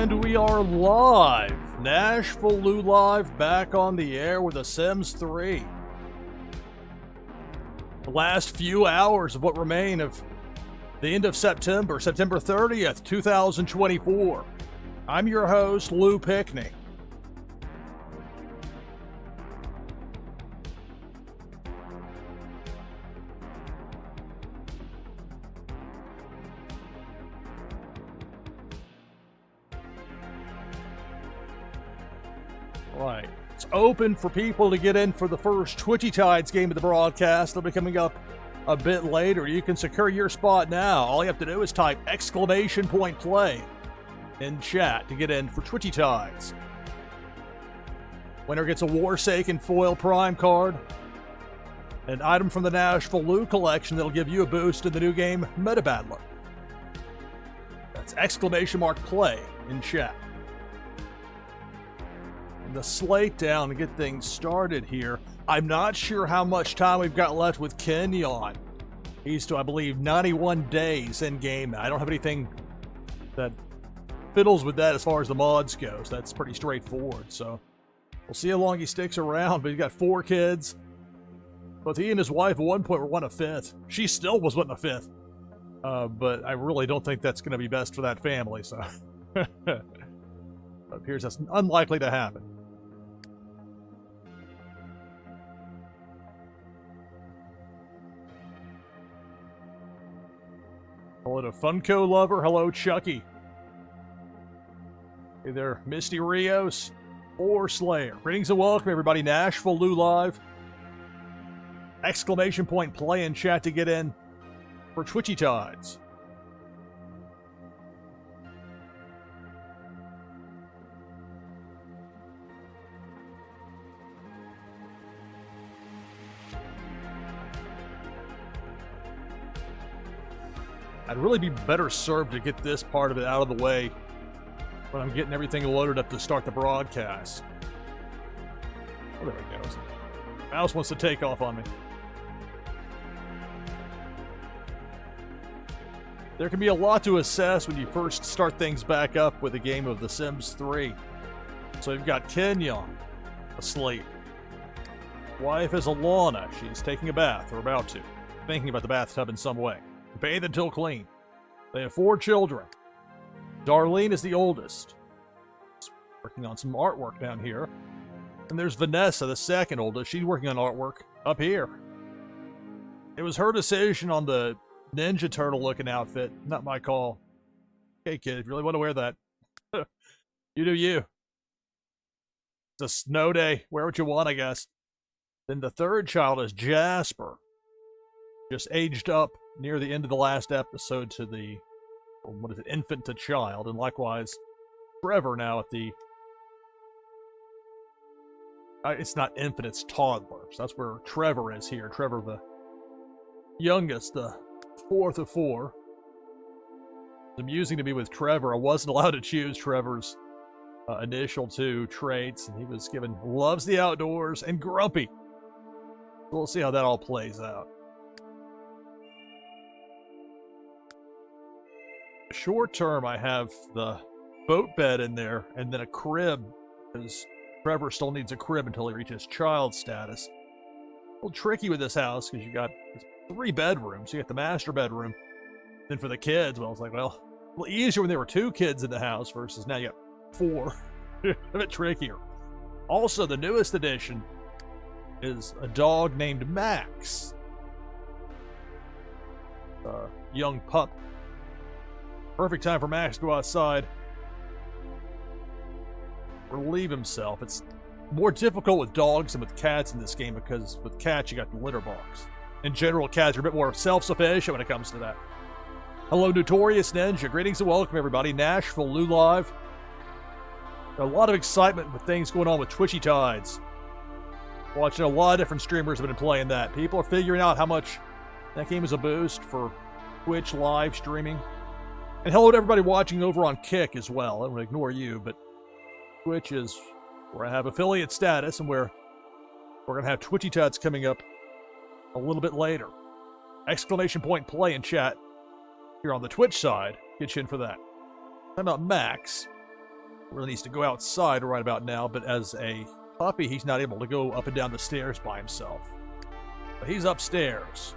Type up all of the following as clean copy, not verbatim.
And we are live! NashvilleLou live, back on the air with The Sims 3. The last few hours of what remain of the end of September 30th, 2024. I'm your host, Lou Pickney. Right. It's open for people to get in for the first Twitchy Tides game of the broadcast. They'll be coming up a bit later. You can secure your spot now. All you have to do is type !play in chat to get in for Twitchy Tides. Winner gets a Warsaken foil prime card, an item from the NashvilleLou collection that'll give you a boost in the new game Meta Battler. That's !play in chat. The slate down to get things started here. I'm not sure how much time we've got left with Kenyon. He's to, I believe, 91 days in game. I don't have anything that fiddles with that as far as the mods goes. That's pretty straightforward. So we'll see how long he sticks around. But he's got 4 kids. Both he and his wife at one point were 1 1/5. She still was 1 1/5. But I really don't think that's going to be best for that family. So it appears that's unlikely to happen. Hello to Funko Lover. Hello, Chucky. Hey there, Misty Rios or Slayer. Greetings and welcome, everybody. NashvilleLou live. !play in chat to get in for Twitchy Tides. I'd really be better served to get this part of it out of the way when I'm getting everything loaded up to start the broadcast. Oh, there it goes. Mouse wants to take off on me. There can be a lot to assess when you first start things back up with a game of The Sims 3. So you've got Kenyon asleep. Wife is Alana. She's taking a bath, or about to. Thinking about the bathtub in some way. Bathe until clean. They have 4 children. Darlene is the oldest. She's working on some artwork down here. And there's Vanessa, the second oldest. She's working on artwork up here. It was her decision on the Ninja Turtle looking outfit. Not my call. Okay, kid, if you really want to wear that, you do you. It's a snow day. Wear what you want, I guess. Then the third child is Jasper. Just aged up near the end of the last episode to the, what is it, infant to child. And likewise, Trevor now at the, it's not infant, it's toddler. So that's where Trevor is here. Trevor, the youngest, the 4th of 4. It's amusing to be with Trevor. I wasn't allowed to choose Trevor's initial 2 traits. And he was given loves the outdoors and grumpy. We'll see how that all plays out. Short term, I have the boat bed in there and then a crib, because Trevor still needs a crib until he reaches child status. A little tricky with this house because you got 3 bedrooms. You got the master bedroom. Then for the kids, well, it's like, well, a little easier when there were 2 kids in the house versus now you got 4. A bit trickier. Also, the newest addition is a dog named Max. A young pup. Perfect time for Max to go outside. Relieve himself. It's more difficult with dogs than with cats in this game because with cats you got the litter box. In general, cats are a bit more self-sufficient when it comes to that. Hello, Notorious Ninja. Greetings and welcome, everybody. NashvilleLou live. A lot of excitement with things going on with Twitchy Tides. Watching a lot of different streamers have been playing that. People are figuring out how much that game is a boost for Twitch live streaming. And hello to everybody watching over on Kick as well. I don't want to ignore you, but Twitch is where I have affiliate status and where we're going to have Twitchy Tides coming up a little bit later. !play in chat here on the Twitch side. Get you in for that. Talking about Max. Really needs to go outside right about now, but as a puppy, he's not able to go up and down the stairs by himself. But he's upstairs.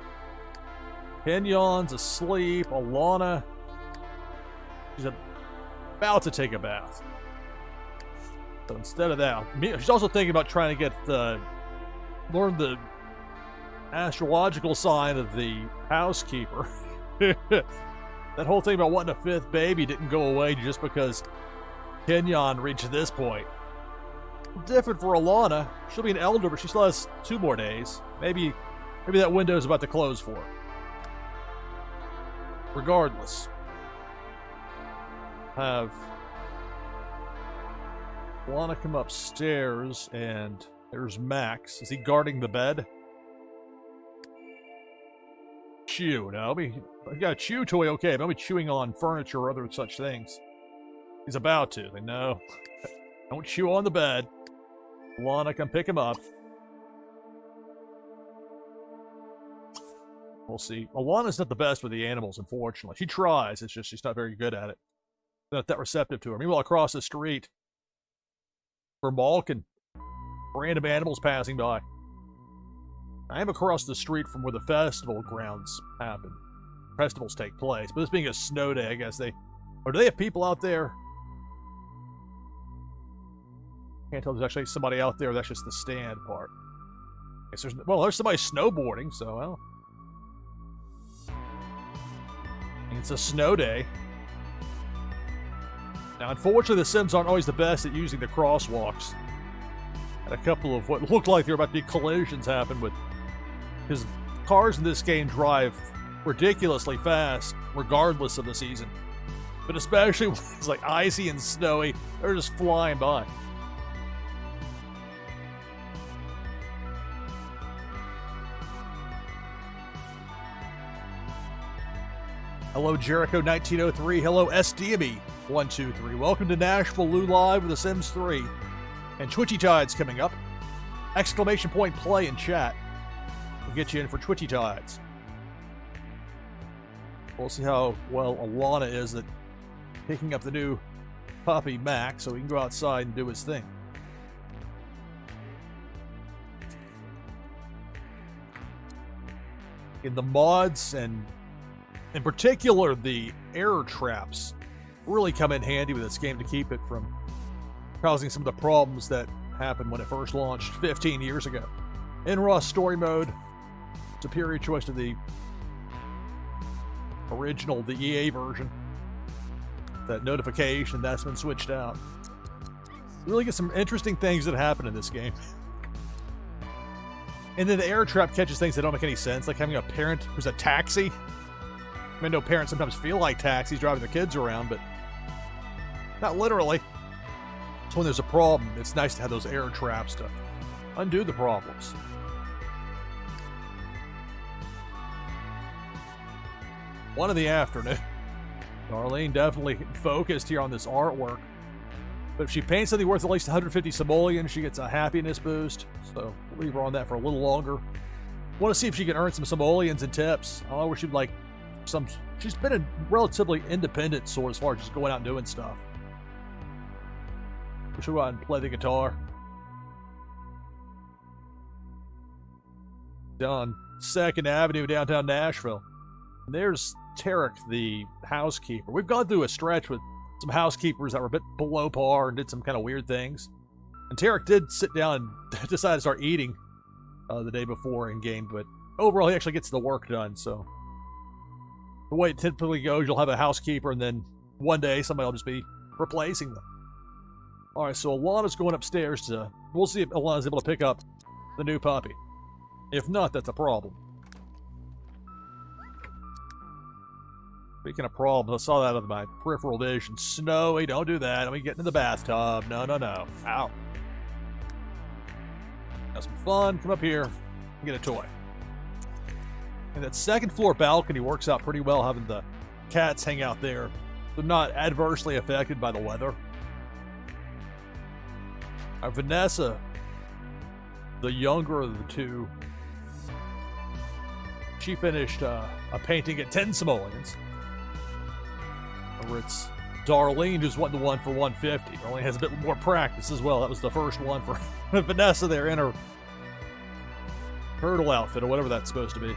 Kenyon's asleep. Alana, she's about to take a bath. So instead of that, she's also thinking about trying to get learn the astrological sign of the housekeeper. That whole thing about wanting a fifth baby didn't go away just because Kenyon reached this point. Different for Alana. She'll be an elder, but she still has 2 more days. Maybe that window is about to close for her. Regardless, have Alana come upstairs, and there's Max. Is he guarding the bed? Chew. No, I got a chew toy, okay, but I'll be chewing on furniture or other such things. He's about to. They know. Don't chew on the bed. Alana, come pick him up. We'll see. Alana's not the best with the animals, unfortunately. She tries, it's just she's not very good at it. Not that receptive to her. Meanwhile, across the street, for Malkin, random animals passing by. I am across the street from where the festival grounds happen. Festivals take place, but this being a snow day, I guess do they have people out there? Can't tell if there's actually somebody out there. That's just the stand part. Guess there's somebody snowboarding, so well. It's a snow day. Now, unfortunately, the Sims aren't always the best at using the crosswalks. And a couple of what looked like there were about to be collisions happened with, because cars in this game drive ridiculously fast, regardless of the season. But especially when it's like icy and snowy, they're just flying by. Hello, Jericho1903. Hello, SDME123. Welcome to NashvilleLou Live with The Sims 3. And Twitchy Tides coming up. Exclamation point play in chat. We'll get you in for Twitchy Tides. We'll see how well Alana is at picking up the new puppy, Max, so he can go outside and do his thing. In the mods, and in particular the error traps, really come in handy with this game to keep it from causing some of the problems that happened when it first launched 15 years ago. In raw story mode, superior choice to the original, the EA version. That notification, that's been switched out. You really get some interesting things that happen in this game. And then the error trap catches things that don't make any sense, like having a parent who's a taxi. I mean, no parents sometimes feel like taxis driving their kids around, but not literally. So when there's a problem, it's nice to have those error traps to undo the problems. One in the afternoon. Darlene definitely focused here on this artwork. But if she paints something worth at least 150 simoleons, she gets a happiness boost. So we'll leave her on that for a little longer. Want to see if she can earn some simoleons and tips. I wish she'd like some. She's been a relatively independent sort as far as just going out and doing stuff. She'll go out and play the guitar. Down 2nd Avenue, downtown Nashville. And there's Tarek, the housekeeper. We've gone through a stretch with some housekeepers that were a bit below par and did some kind of weird things. And Tarek did sit down and decide to start eating the day before in game, but overall he actually gets the work done. So the way it typically goes, you'll have a housekeeper and then one day somebody will just be replacing them. All right, so Alana's going upstairs to... We'll see if Alana's able to pick up the new puppy. If not, that's a problem. Speaking of problems, I saw that with my peripheral vision. Snowy, don't do that. Let me get in the bathtub. No, no, no. Ow. Have some fun. Come up here and get a toy. And that 2nd floor balcony works out pretty well, having the cats hang out there. They're not adversely affected by the weather. Vanessa, the younger of the two, she finished a painting at 10 simoleons. Over its Darlene just won the one for 150. Only has a bit more practice as well. That was the first one for Vanessa there in her turtle outfit or whatever that's supposed to be.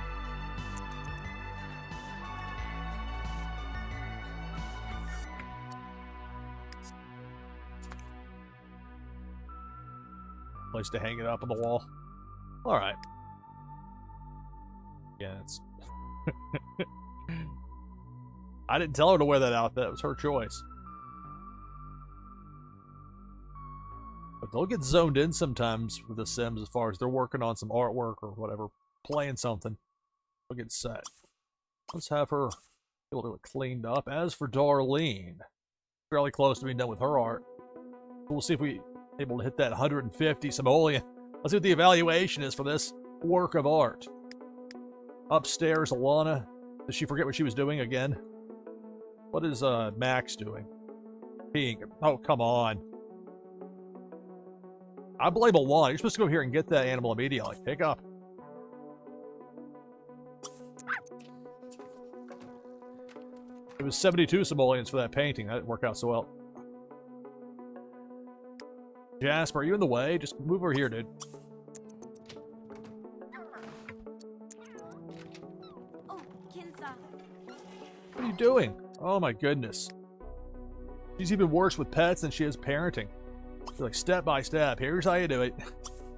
Place to hang it up on the wall. All right. Yeah, it's. I didn't tell her to wear that outfit. It was her choice. But they'll get zoned in sometimes with the Sims as far as they're working on some artwork or whatever, playing something. They'll get set. Let's have her able to get cleaned up. As for Darlene, fairly close to being done with her art. We'll see if we able to hit that 150 simoleon. Let's see what the evaluation is for this work of art. Upstairs, Alana. Did she forget what she was doing again? What is Max doing? Peeing. Oh, come on. I blame Alana. You're supposed to go here and get that animal immediately. Pick up. It was 72 simoleons for that painting. That didn't work out so well. Jasper, are you in the way? Just move over here, dude. What are you doing? Oh my goodness. She's even worse with pets than she is parenting. She's like, step by step. Here's how you do it.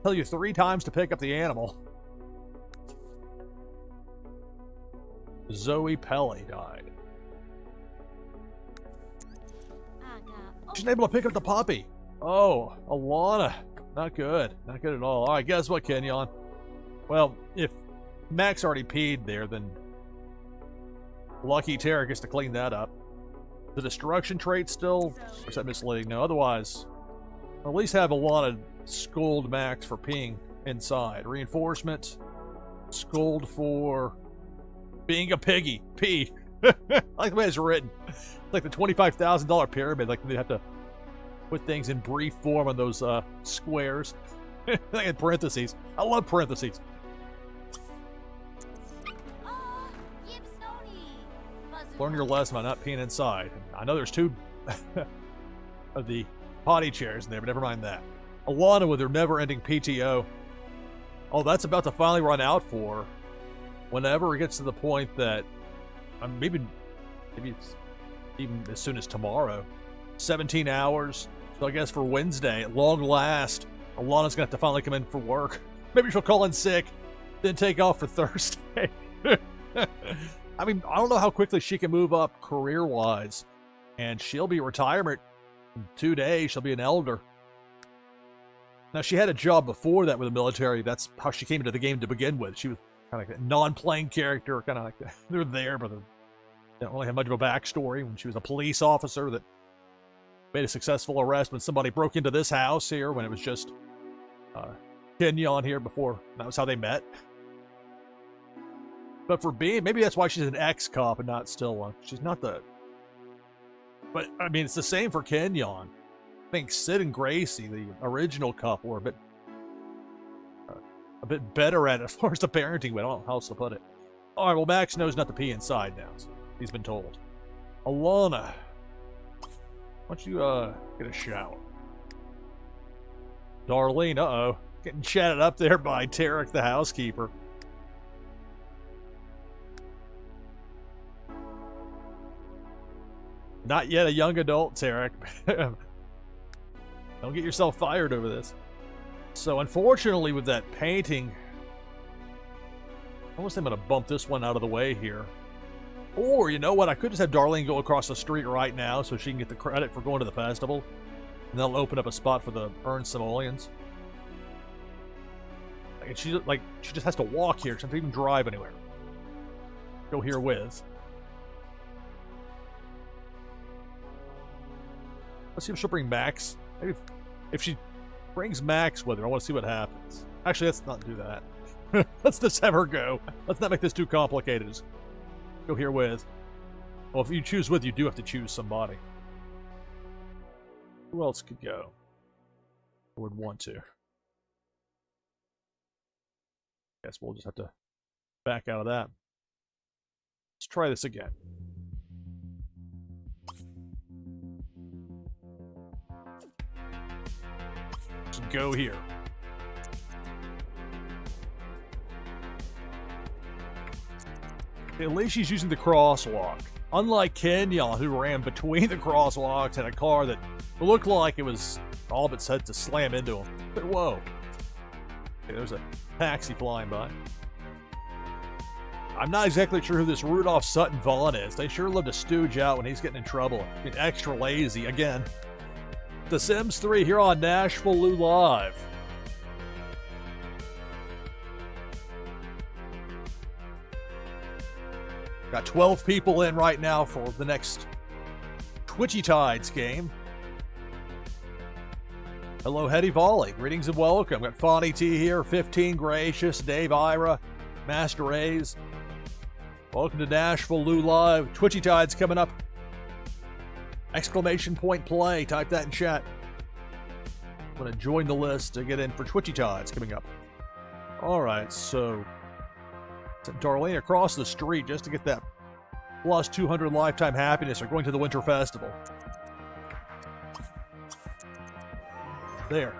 Tell you 3 times to pick up the animal. Zoe Pelly died. She's able to pick up the puppy. Oh, Alana. Not good. Not good at all. All right, guess what, Kenyon? Well, if Max already peed there, then Lucky Tara gets to clean that up. The destruction trait still? Or is that misleading? No, otherwise, at least have Alana scold Max for peeing inside. Reinforcement, scold for being a piggy. Pee. Like the way it's written. It's like the $25,000 pyramid. Like they have to put things in brief form on those squares. In parentheses. I love parentheses. Learn your lesson by not peeing inside. I know there's 2 of the potty chairs in there, but never mind that. Alana with her never-ending PTO. Oh, that's about to finally run out for her. Whenever it gets to the point that, maybe it's even as soon as tomorrow. 17 hours. So I guess for Wednesday, at long last, Alana's gonna have to finally come in for work. Maybe she'll call in sick, then take off for Thursday. I mean, I don't know how quickly she can move up career-wise. And she'll be retirement in 2 days. She'll be an elder. Now, she had a job before that with the military. That's how she came into the game to begin with. She was kind of like a non-playing character, kind of like they're there, but they don't really have much of a backstory. When she was a police officer that made a successful arrest when somebody broke into this house here, when it was just Kenyon here before. That was how they met. But for being, maybe that's why she's an ex-cop and not still one. She's not the... But, I mean, it's the same for Kenyon. I think Sid and Gracie, the original couple, were a bit better at it as far as the parenting went. I don't know how else to put it. All right, well, Max knows not to pee inside now. So he's been told. Alana, why don't you get a shower? Darlene, uh-oh. Getting chatted up there by Tarek, the housekeeper. Not yet a young adult, Tarek. Don't get yourself fired over this. So, unfortunately, with that painting, I almost think I'm going to bump this one out of the way here. Or, you know what? I could just have Darlene go across the street right now so she can get the credit for going to the festival. And that'll open up a spot for the earned simoleons. And she just has to walk here. She doesn't even drive anywhere. Go here with. Let's see if she'll bring Max. Maybe if she brings Max with her, I want to see what happens. Actually, let's not do that. Let's just have her go. Let's not make this too complicated. Just go here with. Well, if you choose with, you do have to choose somebody. Who else could go? I would want to. Guess we'll just have to back out of that. Let's try this again. Just go here. At least she's using the crosswalk. Unlike Kenyon, who ran between the crosswalks and a car that looked like it was all but set to slam into him. But whoa. Okay, there's a taxi flying by. I'm not exactly sure who this Rudolph Sutton Vaughn is. They sure love to stooge out when he's getting in trouble. Being extra lazy. Again, The Sims 3 here on NashvilleLou Live. Got 12 people in right now for the next Twitchy Tides game. Hello, Hetty Volley. Greetings and welcome. Got Fonny T here, 15 Gracious, Dave Ira, Master A's. Welcome to NashvilleLou Live. Twitchy Tides coming up. Exclamation point play. Type that in chat. I'm going to join the list to get in for Twitchy Tides coming up. All right, so Darlene across the street just to get that plus 200 lifetime happiness. We're going to the Winter Festival. There.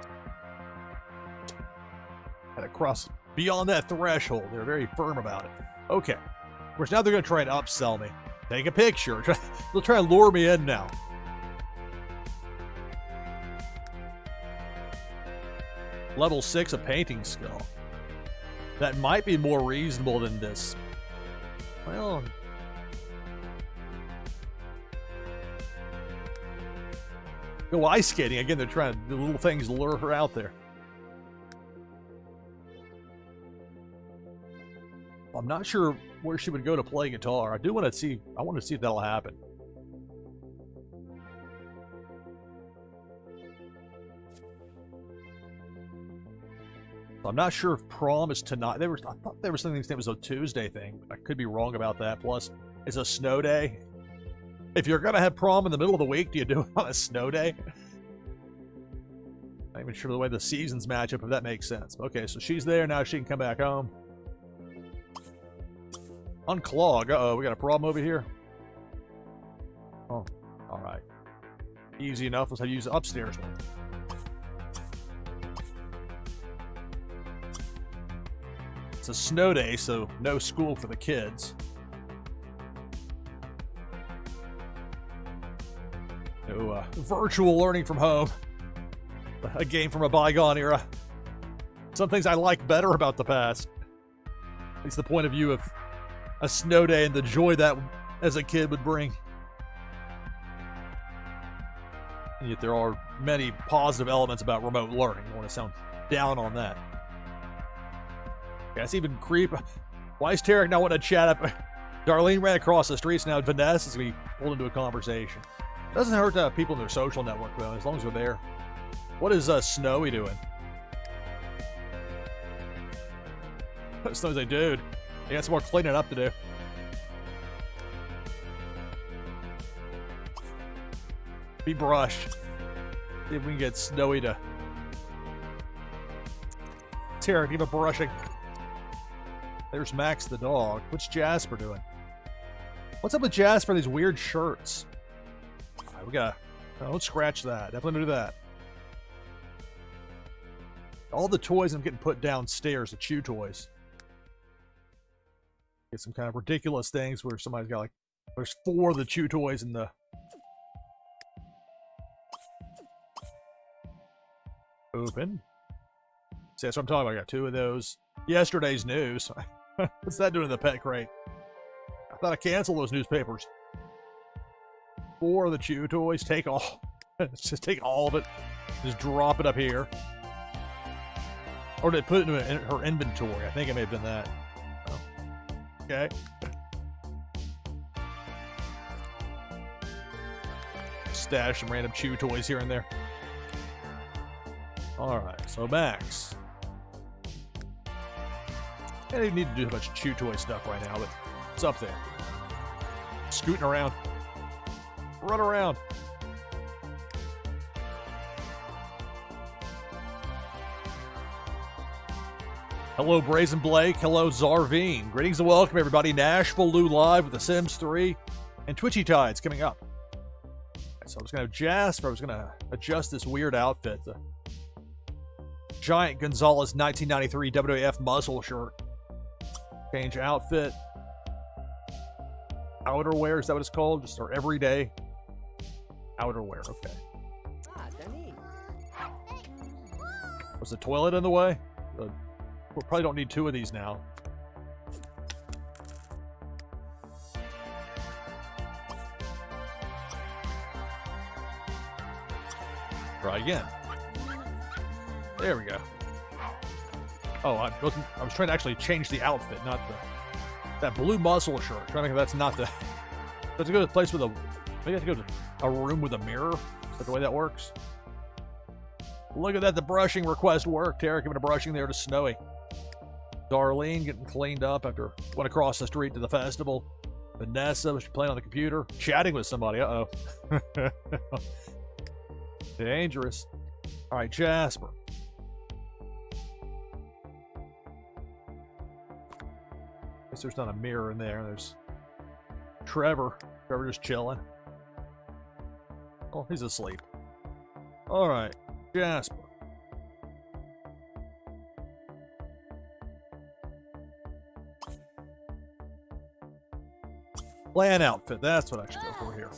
Had to cross beyond that threshold. They're very firm about it. Okay. Of course, now they're going to try and upsell me. Take a picture. They'll try and lure me in now. Level 6 of painting skill. That might be more reasonable than this. Well, go ice skating. Again, they're trying to do little things to lure her out there. I'm not sure where she would go to play guitar. I want to see if that'll happen. I'm not sure if prom is tonight. I thought there was something that was a Tuesday thing. I could be wrong about that. Plus, it's a snow day. If you're going to have prom in the middle of the week, do you do it on a snow day? Not even sure the way the seasons match up, if that makes sense. Okay, so she's there. Now she can come back home. Unclog. Uh-oh, we got a problem over here. Oh, all right. Easy enough. Let's have to use the upstairs one. It's a snow day, so no school for the kids. No virtual learning from home. A game from a bygone era. Some things I like better about the past. At least the point of view of a snow day and the joy that as a kid would bring. And yet there are many positive elements about remote learning. I don't want to sound down on that. That's even creep. Why is Tarek not wanting to chat up? Darlene ran across the streets. Now Vanessa is going to be pulled into a conversation. Doesn't hurt to have people in their social network, though, as long as they're there. What is Snowy doing? Snow's a dude. He got some more cleaning up to do. Be brushed. See if we can get Snowy to... Tarek, give a brushing. There's Max the dog. What's Jasper doing? What's up with Jasper and these weird shirts? All right, we gotta... don't scratch that. Definitely do that. All the toys I'm getting put downstairs, the chew toys. Get some kind of ridiculous things where somebody's got like... There's 4 of the chew toys in the... Open. See, that's what I'm talking about. I got 2 of those. Yesterday's news. What's that doing in the pet crate? I thought I canceled those newspapers. 4 of the chew toys. Take all. Just take all of it. Just drop it up here. Or did it put it into her inventory? I think it may have been that. Oh. Okay. Stash some random chew toys here and there. Alright, so Max. I didn't need to do a bunch of chew toy stuff right now, but it's up there. Scooting around. Run around. Hello, Brazen Blake. Hello, Zarvine. Greetings and welcome, everybody. NashvilleLou Live with The Sims 3 and Twitchy Tides coming up. So I was going to have Jasper. I was going to adjust this weird outfit. Giant Gonzalez 1993 WAF muscle shirt. Change outfit. Outerwear, is that what it's called? Just our everyday outerwear, okay. Was the toilet in the way? We probably don't need 2 of these now. Try again. There we go. Oh, I was trying to actually change the outfit, not that blue muscle shirt. Trying to think that's not the. Let's go to a place with a. Maybe I have to go to a room with a mirror. Is that the way that works? Look at that. The brushing request worked. Tara giving a brushing there to Snowy. Darlene getting cleaned up after went across the street to the festival. Vanessa was playing on the computer, chatting with somebody. Uh oh. Dangerous. All right, Jasper. Guess there's not a mirror in there. There's Trevor. Trevor just chilling. Oh, he's asleep. All right, Jasper. Plan outfit. That's what I should go for here.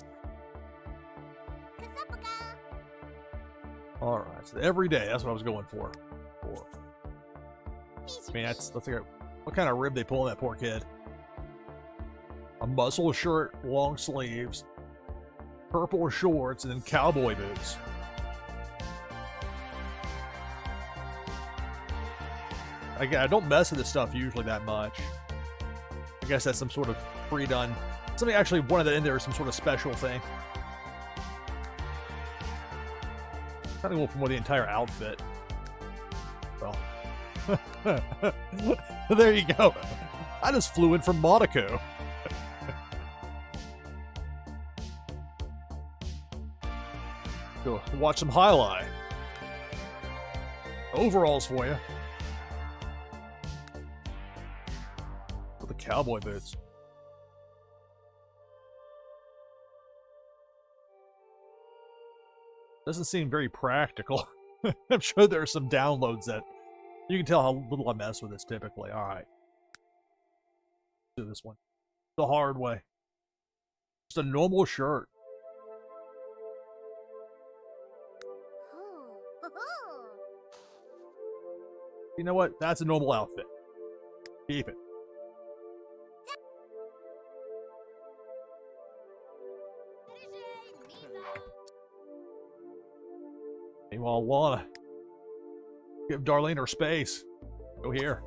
All right, so every day. That's what I was going for. I mean, let's figure out what kind of rib they pull on that poor kid. A muscle shirt, long sleeves, purple shorts, and then cowboy boots. I don't mess with this stuff usually that much. I guess that's some sort of pre-done. Somebody actually wanted that in there, some sort of special thing. Kind of go for more the entire outfit. Well, there you go. I just flew in from Monaco. Go watch some highlight. Overalls for you. With the cowboy boots. Doesn't seem very practical. I'm sure there are some downloads that you can tell how little I mess with this typically. All right. Do this one the hard way. Just a normal shirt. You know what? That's a normal outfit. Keep it. Meanwhile, Lana, give Darlene her space. Go here.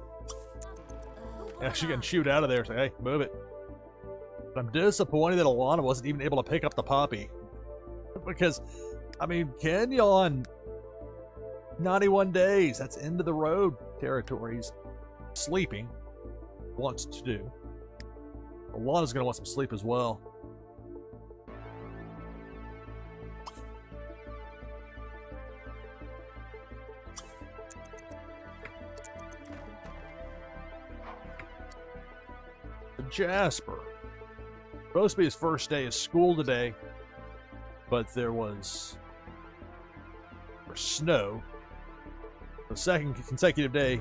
Yeah, she can shoot out of there. Say, hey, move it. But I'm disappointed that Alana wasn't even able to pick up the puppy. Because, I mean, Kenyon, 91 days. That's end of the road territory. He's sleeping. Wants to do. Alana's going to want some sleep as well. Jasper. Supposed to be his first day of school today, but there was snow. The second consecutive day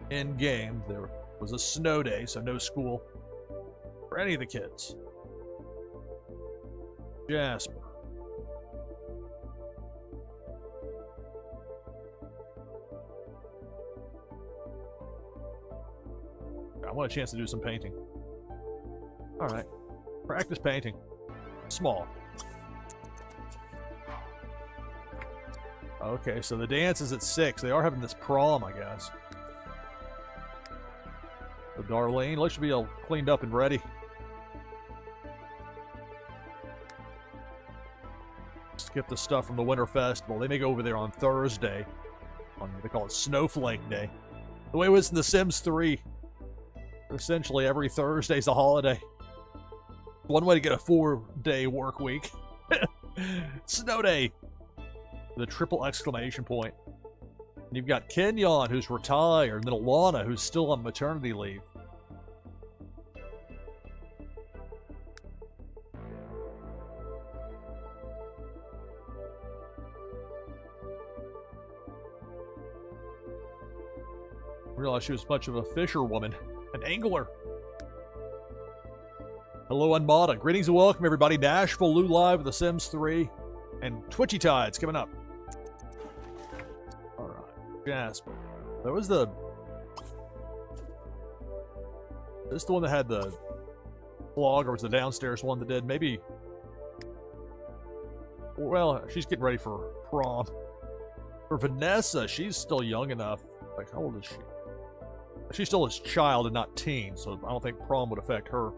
in game, there was a snow day, so no school for any of the kids. Jasper. I want a chance to do some painting. All right. Practice painting. Small. Okay, so the dance is at 6. They are having this prom, I guess. So Darlene, let's be all cleaned up and ready. Skip the stuff from the Winter Festival. They may go over there on Thursday. They call it Snowflake Day. The way it was in The Sims 3. Essentially, every Thursday's a holiday. One way to get a 4-day work week. Snow day. The triple exclamation point. And you've got Kenyon, who's retired, and then Alana, who's still on maternity leave. Realized she was much of a fisherwoman, an angler. Hello, Unmada. Greetings and welcome, everybody. NashvilleLou live with The Sims 3 and Twitchy Tides coming up. All right, Jasper. That was the. Is this the one that had the vlog, or was the downstairs one that did? Maybe. Well, she's getting ready for prom. For Vanessa, she's still young enough. Like, how old is she? She's still a child and not teen, so I don't think prom would affect her.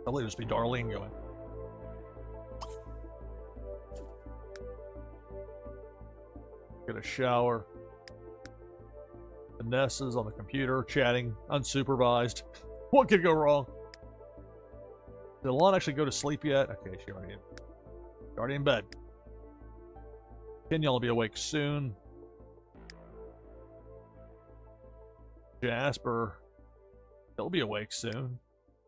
I'll let it just be Darlene going. Get a shower. Vanessa's on the computer, chatting, unsupervised. What could go wrong? Did Alon actually go to sleep yet? Okay, she's already in bed. Kenyon will be awake soon. Jasper, he'll be awake soon.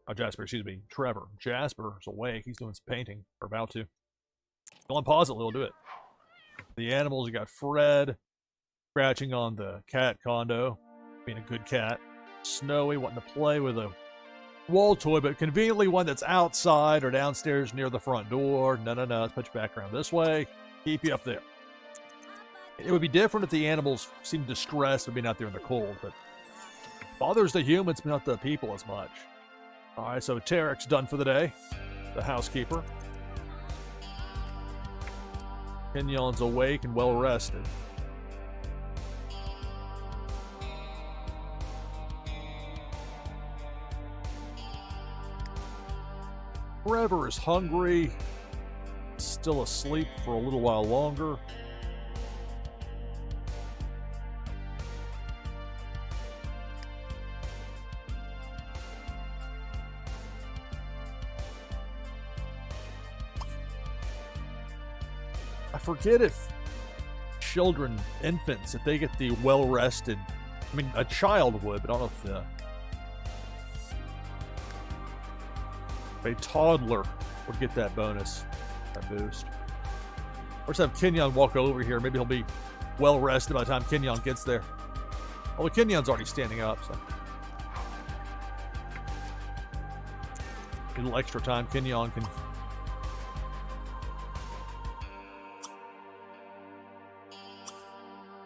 Oh, Jasper, excuse me, Trevor. Jasper's awake. He's doing some painting, or about to. Go on, pause it, Lou, do it. The animals, you got Fred scratching on the cat condo, being a good cat. Snowy wanting to play with a wall toy, but conveniently one that's outside or downstairs near the front door. No, let's put your background this way. Keep you up there. It would be different if the animals seemed distressed of being out there in the cold, but bothers the humans, but not the people as much. All right, so Tarek's done for the day, the housekeeper. Kenyon's awake and well rested. Trevor is hungry, still asleep for a little while longer. I forget if children, infants, if they get the well-rested, I mean, a child would, but I don't know if a toddler would get that bonus, that boost. Or just have Kenyon walk over here. Maybe he'll be well-rested by the time Kenyon gets there. Although Kenyon's already standing up, so. A little extra time Kenyon can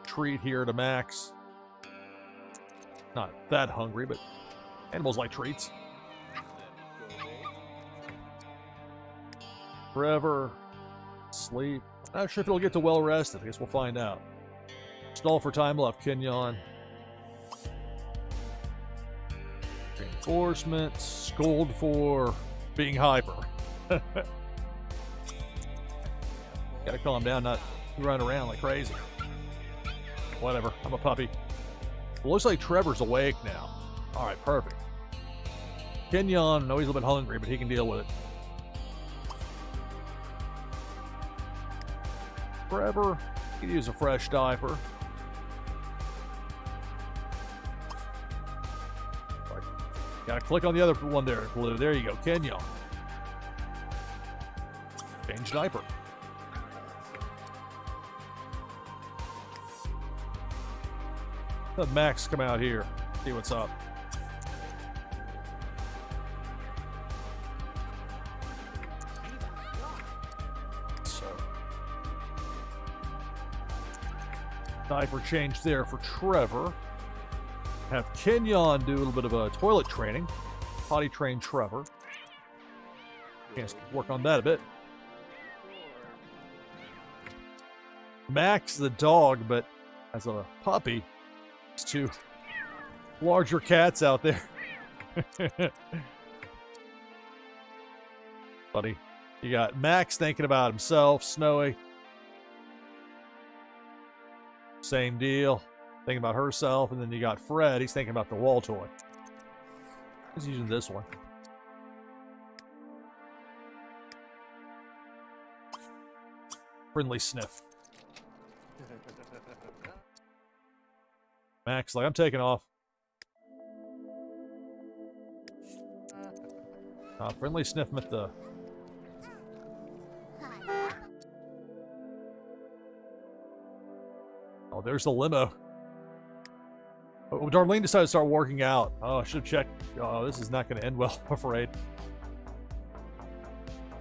treat here to Max. Not that hungry, but animals like treats. Forever. Sleep. Not sure if it'll get to well rested. I guess we'll find out. Stall for time left, Kenyon. Reinforcement. Scold for being hyper. Gotta calm down, not run around like crazy. Whatever, I'm a puppy. Well, looks like Trevor's awake now. All right, perfect. Kenyon, no, he's a little bit hungry, but he can deal with it. Trevor, he could use a fresh diaper. Right. Gotta click on the other one there, Blue. There you go, Kenyon. Change diaper. Let Max come out here, see what's up. So, diaper change there for Trevor. Have Kenyon do a little bit of a toilet training. Potty train Trevor. Chance to work on that a bit. Max the dog, but as a puppy, there's two larger cats out there. Buddy, you got Max thinking about himself, Snowy. Same deal, thinking about herself, and then you got Fred, he's thinking about the wall toy. He's using this one. Friendly sniff. Max, like, I'm taking off. Friendly sniff him at the... Oh, there's the limo. Darlene decided to start working out. Oh, I should have checked. Oh, this is not going to end well, I'm afraid.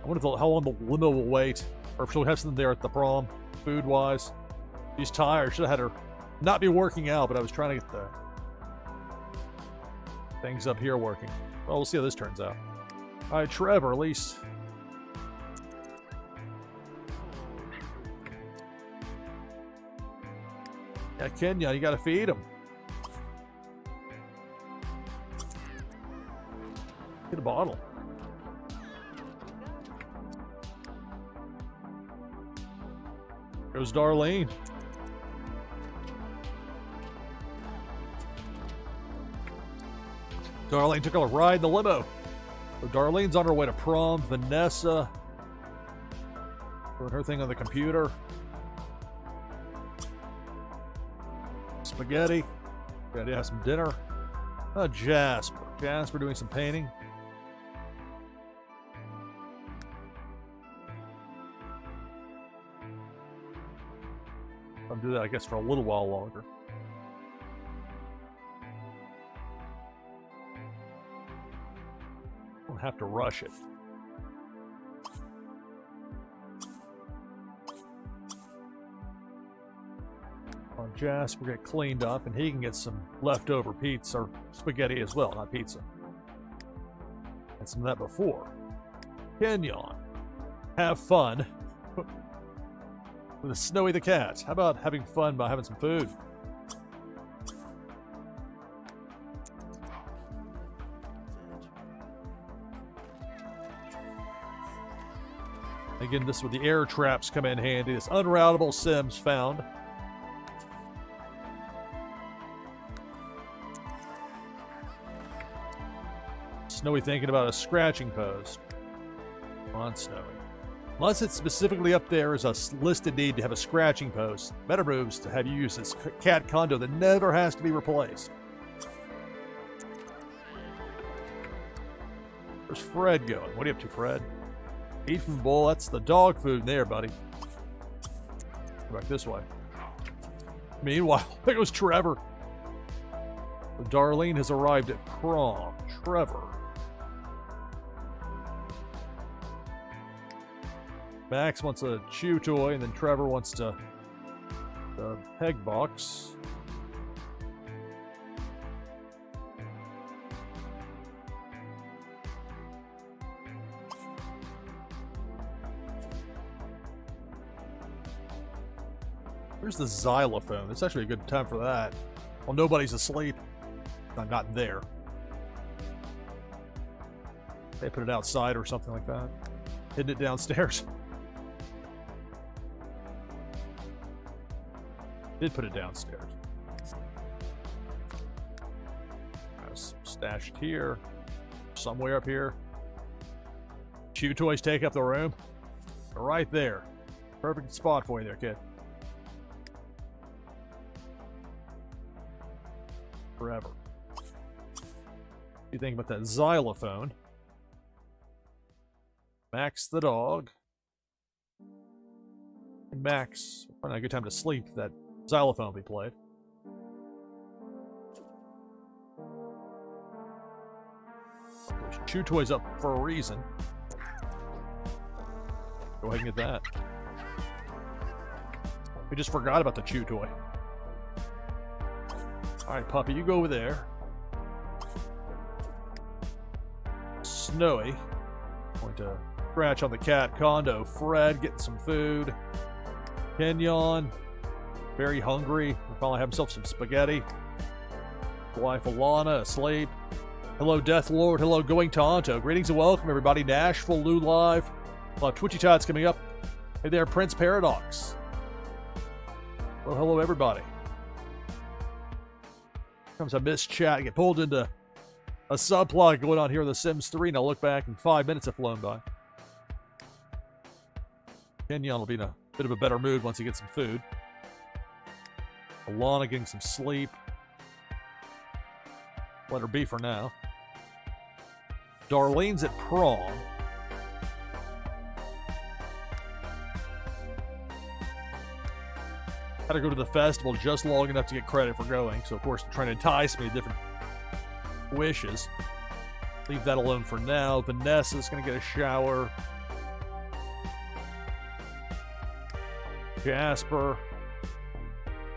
I wonder how long the limo will wait, or if she'll have something there at the prom, food-wise. She's tired. Should have had her not be working out, but I was trying to get the things up here working. Well, we'll see how this turns out. All right, Trevor, at least. Yeah, Kenya, you got to feed him. Get a bottle. There's Darlene. Darlene took a ride in the limo. So Darlene's on her way to prom. Vanessa doing her thing on the computer. Spaghetti. Got to have some dinner. Jasper. Jasper doing some painting. I'll do that, I guess, for a little while longer. Don't have to rush it. Jasper get cleaned up, and he can get some leftover pizza or spaghetti as well, not pizza. Had some of that before. Kenyon, have fun with Snowy the cat. How about having fun by having some food? Again, this is where the air traps come in handy. This unroutable Sims found. Snowy thinking about a scratching post. Come on, Snowy. Unless it's specifically up there as a listed need to have a scratching post, better moves to have you use this cat condo that never has to be replaced. Where's Fred going? What are you up to, Fred? Eat from the bowl. That's the dog food there, buddy. Go back this way. Meanwhile, I think it was Trevor. Darlene has arrived at prom. Trevor. Max wants a chew toy, and then Trevor wants the peg box. Where's the xylophone? It's actually a good time for that. Well, nobody's asleep. I'm not there. They put it outside or something like that. Hidden it downstairs. Did put it downstairs. Stashed here. Somewhere up here. Chew toys take up the room. Right there. Perfect spot for you there, kid. Forever. You think about that xylophone. Max the dog. And Max, probably not a good time to sleep. That xylophone will be played. There's chew toys up for a reason. Go ahead and get that. We just forgot about the chew toy. Alright, puppy, you go over there. Snowy. Going to scratch on the cat condo. Fred getting some food. Kenyon. Very hungry. We'll probably have himself some spaghetti. Wife Alana asleep. Hello, Death Lord. Hello, Going Tonto. Greetings and welcome, everybody. NashvilleLou live. We'll have Twitchy Tides coming up. Hey there, Prince Paradox. Well, hello, everybody. Comes a missed chat. I get pulled into a subplot going on here with The Sims 3, and I'll look back and 5 minutes have flown by. Kenyon will be in a bit of a better mood once he gets some food. Alana getting some sleep. Let her be for now. Darlene's at prom. Had to go to the festival just long enough to get credit for going. So, of course, trying to entice me to different wishes. Leave that alone for now. Vanessa's going to get a shower. Jasper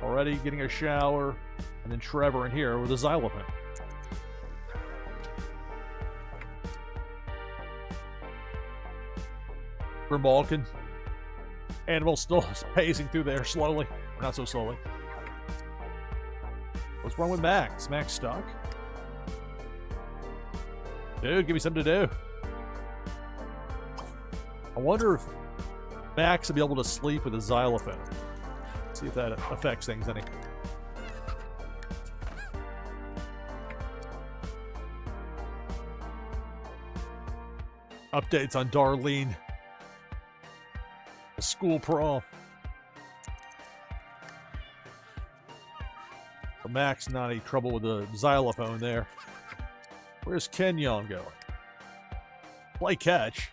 already getting a shower. And then Trevor in here with a xylophone. Grimalkin. Animal still pacing through there slowly. Or not so slowly. What's wrong with Max? Max stuck? Dude, give me something to do. I wonder if Max will be able to sleep with a xylophone. See if that affects things any. Updates on Darlene. The school prom. So Max, not any trouble with the xylophone there. Where's Kenyon going? Play catch.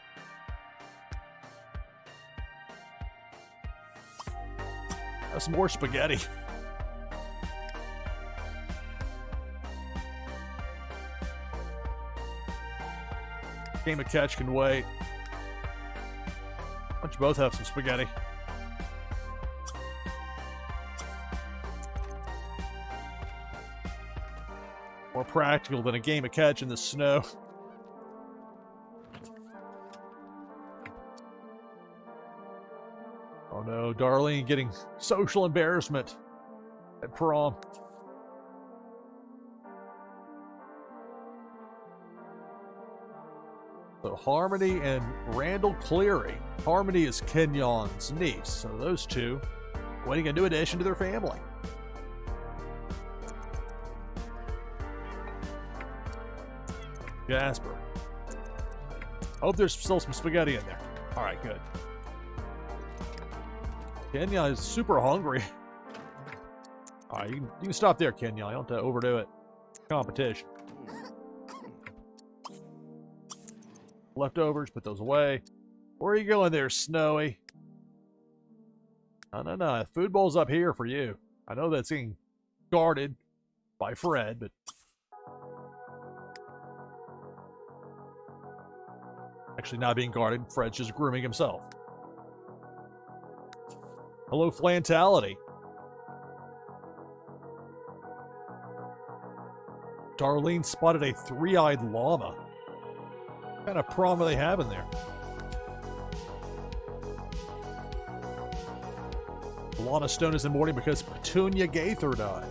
Have some more spaghetti. Game of catch can wait. Why don't you both have some spaghetti? More practical than a game of catch in the snow. Oh no, Darlene getting social embarrassment at prom. So Harmony and Randall Cleary. Harmony is Kenyon's niece, so those two waiting a new addition to their family. Jasper. Hope there's still some spaghetti in there. All right, good. Kenyon is super hungry. All right, you can stop there, Kenyon. You don't have to overdo it. Competition. Leftovers, put those away. Where are you going there, Snowy? No. Food bowl's up here for you. I know that's being guarded by Fred, but... Actually not being guarded. Fred's just grooming himself. Hello, Flantality. Darlene spotted a three-eyed llama. What kind of prom are they having there? Lana Stone is in mourning because Petunia Gaither died.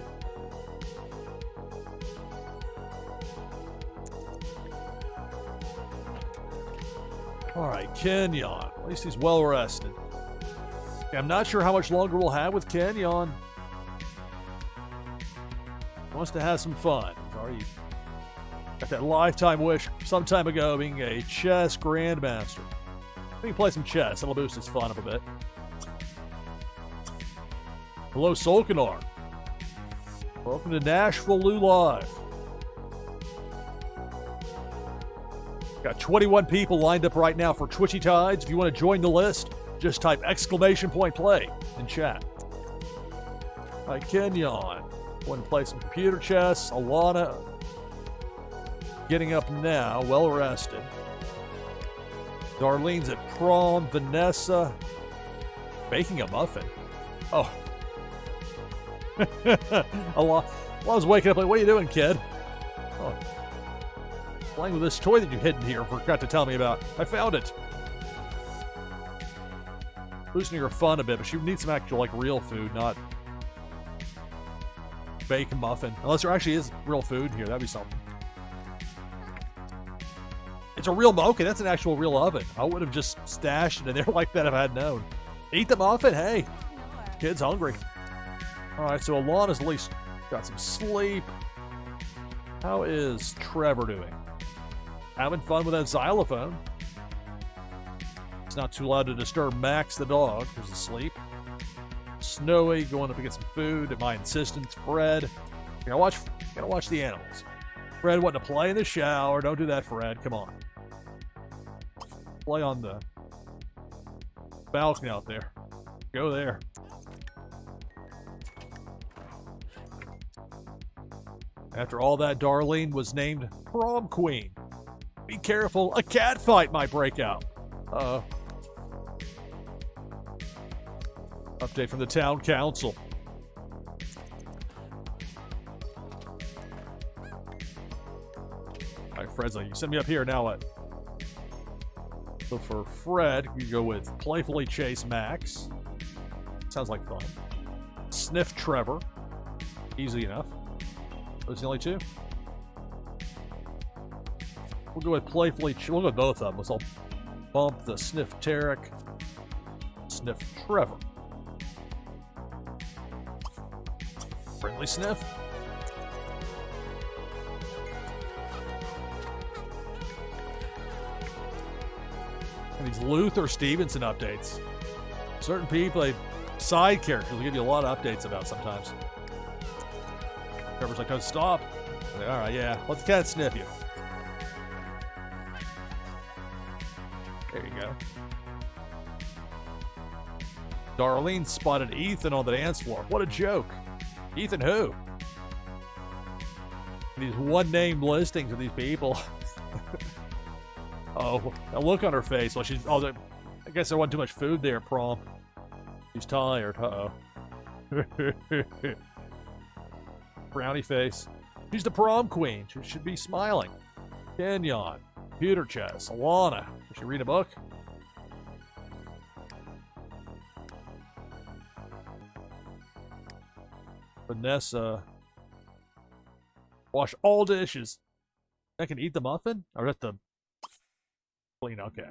Alright, Kenyon. At least he's well rested. I'm not sure how much longer we'll have with Kenyon. He wants to have some fun. He's already got that lifetime wish some time ago being a chess grandmaster. We can play some chess. That'll boost his fun up a bit. Hello, Solkanar. Welcome to NashvilleLou Live. Got 21 people lined up right now for Twitchy Tides. If you want to join the list, just type !play in chat. All right, Kenyon. Want to play some computer chess. Alana getting up now, well rested. Darlene's at prom. Vanessa baking a muffin. Oh. Alana's waking up like, what are you doing, kid? Oh. Playing with this toy that you hidden here, forgot to tell me about. I found it. Boosting her fun a bit, but she needs some actual, like, real food, not bake a muffin. Unless there actually is real food here, that'd be something. It's a real, okay, that's an actual real oven. I would have just stashed it in there like that if I had known. Eat the muffin, hey. Kid's hungry. All right, so Alana's at least got some sleep. How is Trevor doing? Having fun with that xylophone. It's not too loud to disturb Max the dog, who's asleep. Snowy going up to get some food at my insistence. Fred, gotta watch the animals. Fred wanting to play in the shower. Don't do that, Fred. Come on. Play on the balcony out there. Go there. After all that, Darlene was named prom queen. Be careful, a cat fight might break out. Update from the town council. All right, Fred's like, you send me up here, now what? So for Fred, you go with Playfully Chase Max. Sounds like fun. Sniff Trevor. Easy enough. Those are the only two? We'll go with Playfully... We'll go with both of them. Let's all bump the Sniff Tarek. Sniff Trevor. Friendly Sniff. And these Luther Stevenson updates. Certain people, side characters, will give you a lot of updates about sometimes. Trevor's like, oh, stop. Like, all right, yeah, let the cat sniff you. There you go. Darlene spotted Ethan on the dance floor. What a joke. Ethan who? These one-name listings of these people. Oh, a look on her face while she's... Oh, I guess there wasn't too much food there at prom. She's tired. Uh-oh. Brownie face. She's the prom queen. She should be smiling. Kenyon. Computer chess. Alana. Does she read a book? Vanessa. Wash all dishes. I can eat the muffin? Or at the... Clean, okay.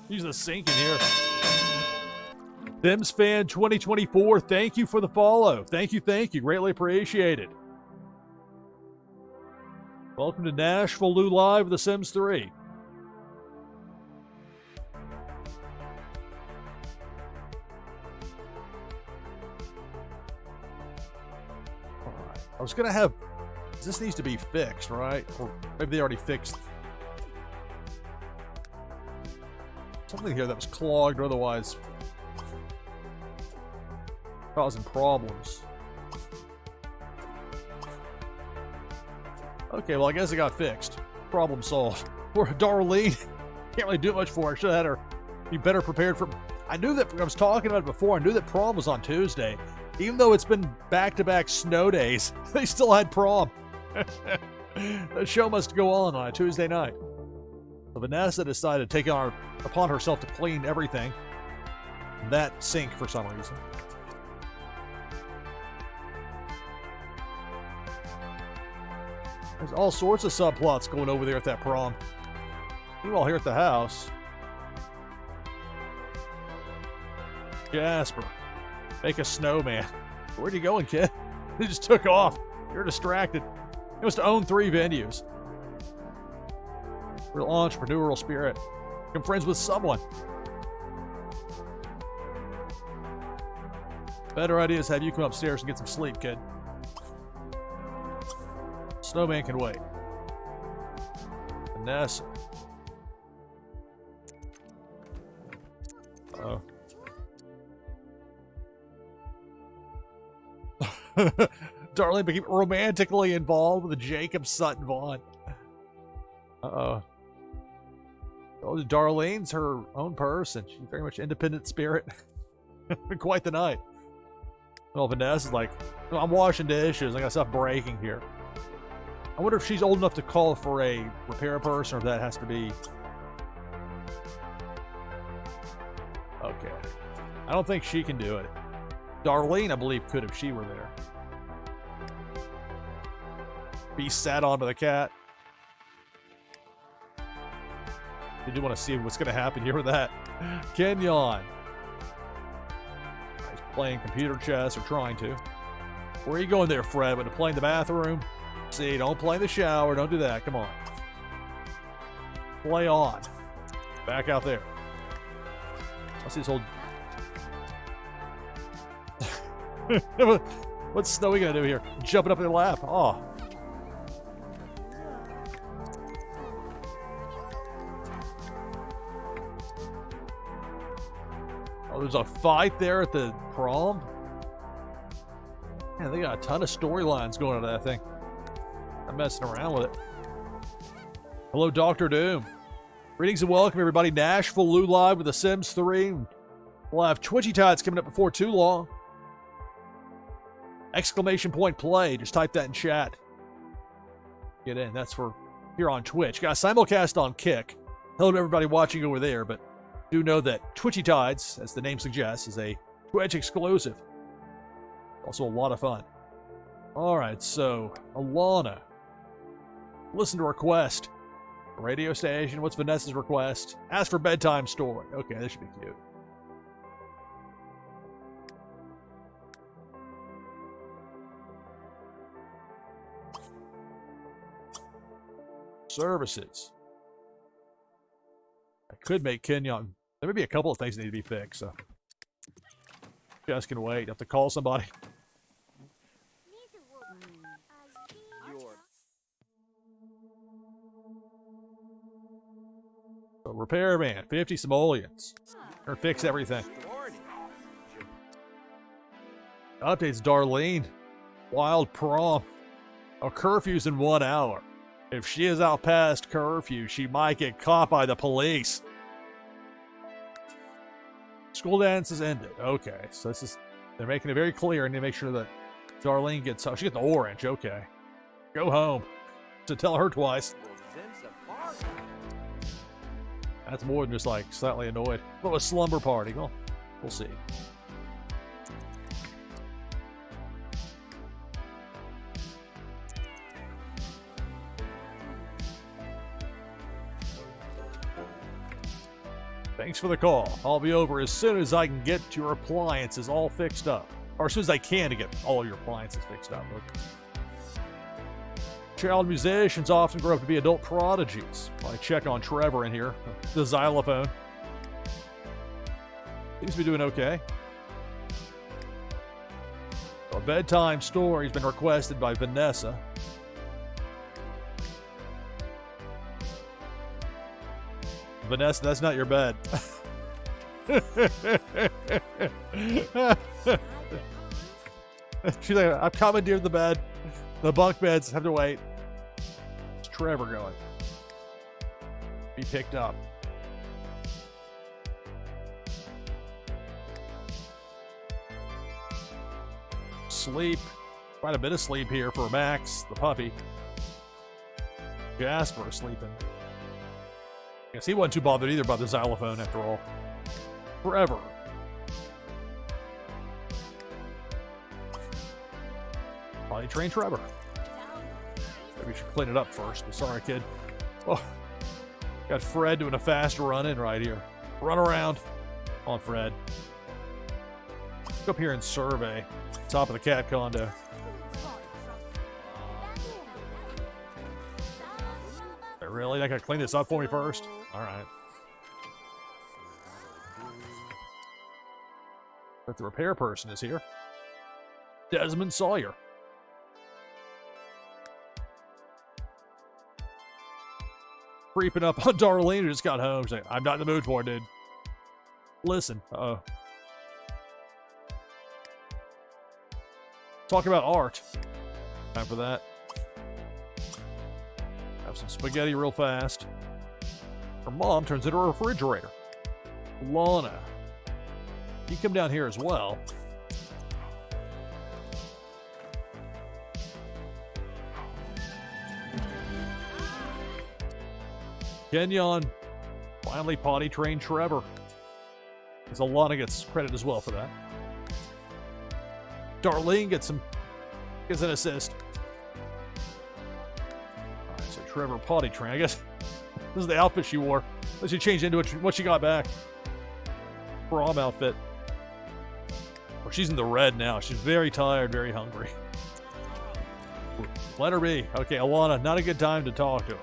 Use the sink in here. Them's Fan 2024, thank you for the follow. Thank you, greatly appreciated. Welcome to NashvilleLou Live with The Sims 3. I was gonna have... This needs to be fixed, right? Or maybe they already fixed... Something here that was clogged or otherwise... causing problems. Okay, well I guess it got fixed. Problem solved. Poor Darlene. Can't really do much for her. Should have had her be better prepared for... I knew that... I was talking about it before. I knew that prom was on Tuesday. Even though it's been back-to-back snow days, they still had prom. The show must go on a Tuesday night. So Vanessa decided to take upon herself to clean everything. That sink for some reason. There's all sorts of subplots going over there at that prom. Meanwhile, here at the house, Jasper. Make a snowman. Where'd you going, kid? He just took off. You're distracted. He must own 3 venues. Real entrepreneurial spirit. Become friends with someone. Better idea is have you come upstairs and get some sleep, kid. Snowman can wait. Vanessa. Uh-oh. Darlene became romantically involved with Jacob Sutton Vaughn. Uh-oh. Oh, Darlene's her own person. She's very much independent spirit. Quite the night. Well, Vanessa's like, I'm washing dishes. I got stuff breaking here. I wonder if she's old enough to call for a repair person or if that has to be... Okay. I don't think she can do it. Darlene, I believe, could if she were there. Be sat on by the cat. You do want to see what's going to happen here with that. Kenyon. He's playing computer chess, or trying to. Where are you going there, Fred? Want to play in the bathroom? See, don't play in the shower. Don't do that. Come on. Play on. Back out there. Let's see this old... What's Snowy gonna do here? Jumping up in their lap. Oh. Oh, there's a fight there at the prom? Man, they got a ton of storylines going on that thing. I'm messing around with it. Hello, Dr. Doom. Greetings and welcome, everybody. NashvilleLou live with The Sims 3. We'll have Twitchy Tides coming up before too long. Exclamation point play. Just type that in chat. Get in. That's for here on Twitch. Got a simulcast on Kick. Hello to everybody watching over there, but do know that Twitchy Tides, as the name suggests, is a Twitch exclusive. Also a lot of fun. Alright, so Alana. Listen to request. Radio station. What's Vanessa's request? Ask for bedtime story. Okay, this should be cute. Services. I could make Kenyon. There may be a couple of things that need to be fixed, so just can wait. Have to call somebody. So repairman, 50 simoleons. Or fix everything. Updates Darlene. Wild prom. A curfew's in 1 hour. If she is out past curfew, she might get caught by the police. School dance is ended. Okay, so this is, they're making it very clear and they make sure that Darlene gets, oh, she gets the orange. Okay. Go home. To tell her twice. That's more than just like slightly annoyed. What was slumber party? Well, we'll see. Thanks for the call. I'll be over as soon as I can get your appliances all fixed up. Or as soon as I can to get all your appliances fixed up. Okay. Child musicians often grow up to be adult prodigies. I check on Trevor in here. The xylophone. Seems to be doing okay. A bedtime story has been requested by Vanessa. Vanessa, that's not your bed. She's like, I've commandeered the bed. The bunk beds have to wait. It's Trevor going. Be picked up. Sleep. Quite a bit of sleep here for Max, the puppy. Jasper sleeping. Guess he wasn't too bothered either about the xylophone after all. Forever. Potty train Trevor. Maybe we should clean it up first. Sorry, kid. Oh, got Fred doing a fast run-in right here. Run around. Come on, Fred. Let's go up here and survey. Top of the cat condo. Really? Not gonna clean this up for me first? Alright. But the repair person is here. Desmond Sawyer. Creeping up on Darlene, who just got home. She's like, I'm not in the mood for it, dude. Listen. Uh-oh. Talk about art. Time for that. Have some spaghetti real fast. Her mom turns into a refrigerator. Lana. You come down here as well. Kenyon finally potty trained Trevor. Because Alana gets credit as well for that. Darlene gets an assist. Alright, so Trevor potty trained. I guess this is the outfit she wore. Let's she changed into what she got back. Prom outfit. Oh, she's in the red now. She's very tired, very hungry. Let her be. Okay, Alana, not a good time to talk to her.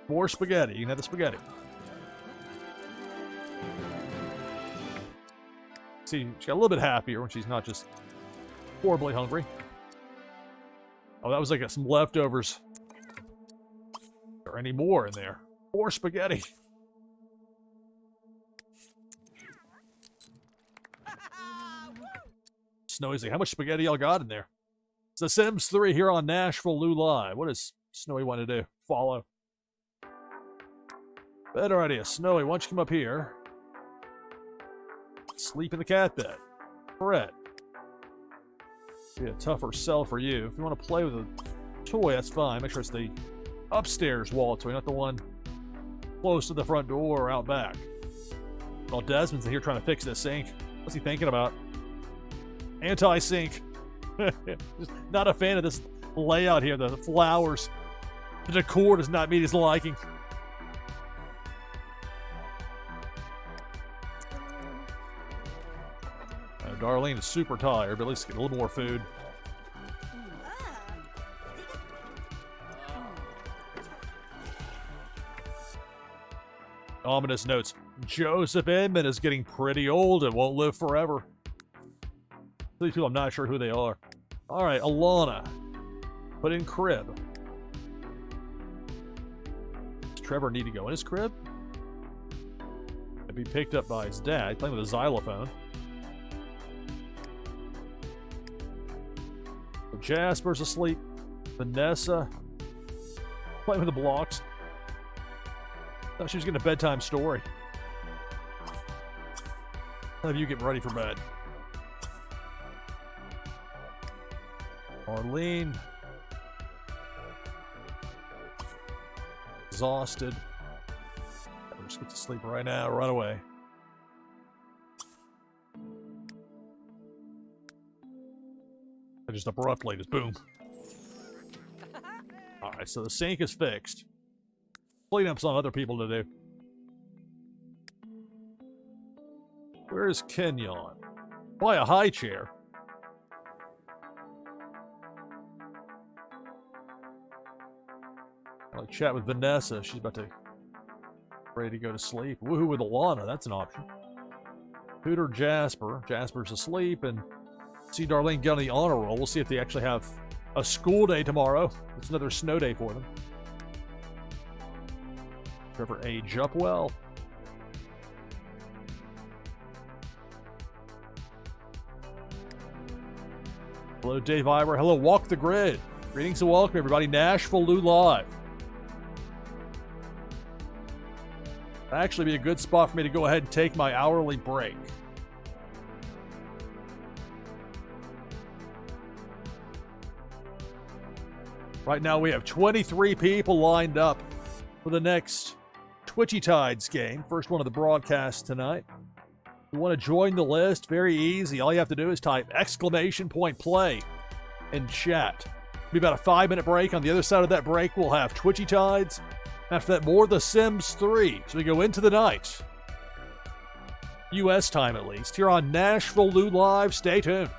More spaghetti. You can have the spaghetti. See, she got a little bit happier when she's not just horribly hungry. Oh, that was like some leftovers. Or any more in there. More spaghetti. Snowy's like, how much spaghetti y'all got in there? It's The Sims 3 here on NashvilleLou Live. What does Snowy want to do? Follow. Better idea. Snowy, why don't you come up here? Sleep in the cat bed. Brett. Be a tougher sell for you. If you want to play with a toy, that's fine. Make sure it's the upstairs wall toy, not the one close to the front door or out back. While Desmond's in here trying to fix this sink. What's he thinking about? Anti-sink. Just not a fan of this layout here. The flowers. The decor does not meet his liking. Darlene is super tired, but at least get a little more food. Ominous notes. Joseph Inman is getting pretty old and won't live forever. These people, I'm not sure who they are. All right, Alana. Put in crib. Does Trevor need to go in his crib? He'd be picked up by his dad. He's playing with a xylophone. Jasper's asleep. Vanessa playing with the blocks. Thought she was getting a bedtime story. How have you getting ready for bed? Arlene. Exhausted. Just get to sleep right now. Run away. Just abruptly, just boom. Alright, so the sink is fixed. Cleanup's on other people to do. Where is Kenyon? Buy a high chair. I'll chat with Vanessa. She's about to ready to go to sleep. Woohoo with Alana, that's an option. Hooter Jasper. Jasper's asleep, and see Darlene get on the honor roll. We'll see if they actually have a school day tomorrow. It's another snow day for them. Trevor age up well. Hello, Dave Ivor. Hello, Walk the Grid. Greetings and welcome, everybody. NashvilleLou Live. That'd actually be a good spot for me to go ahead and take my hourly break. Right now we have 23 people lined up for the next Twitchy Tides game. First one of the broadcast tonight. If you want to join the list, very easy. All you have to do is type !play in chat. It'll be about a 5-minute break. On the other side of that break, we'll have Twitchy Tides. After that, more The Sims 3. So we go into the night. U.S. time, at least. Here on NashvilleLou Live. Stay tuned.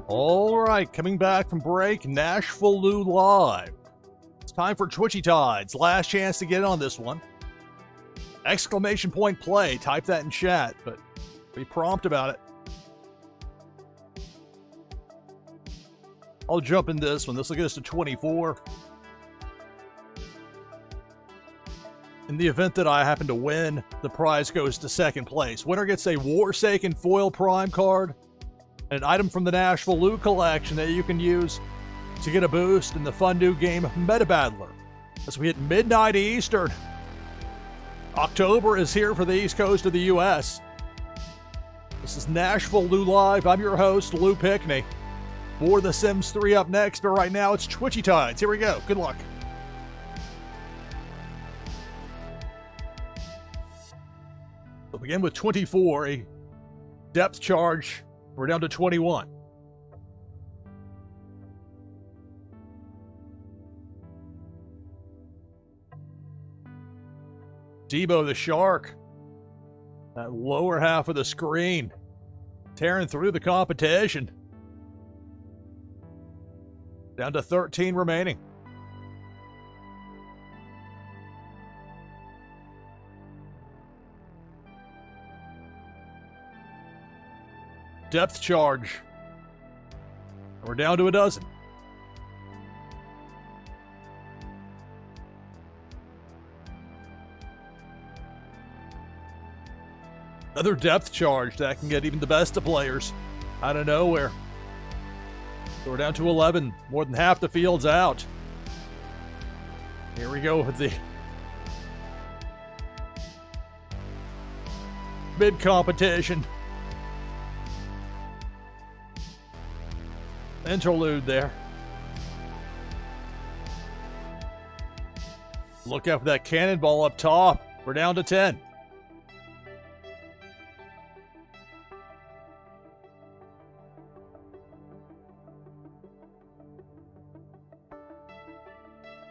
All right, coming back from break, NashvilleLou live. It's time for Twitchy Tides. Last chance to get in on this one. Exclamation point play. Type that in chat, but be prompt about it. I'll jump in this one. This will get us to 24. In the event that I happen to win, the prize goes to second place. Winner gets a Warsaken foil prime card, an item from the NashvilleLou collection that you can use to get a boost in the fun new game Meta Battler. As we hit midnight Eastern, October is here for the East Coast of the U.S. This is NashvilleLou Live. I'm your host, Lou Pickney. More The Sims 3 up next, but right now it's Twitchy Tides. Here we go. Good luck. We'll begin with 24, a depth charge. We're down to 21. Debo the Shark. That lower half of the screen. Tearing through the competition. Down to 13 remaining. Depth charge. We're down to a dozen. Another depth charge that can get even the best of players out of nowhere. So we're down to 11. More than half the field's out. Here we go with the mid-competition. Interlude there. Look out for that cannonball up top. We're down to 10.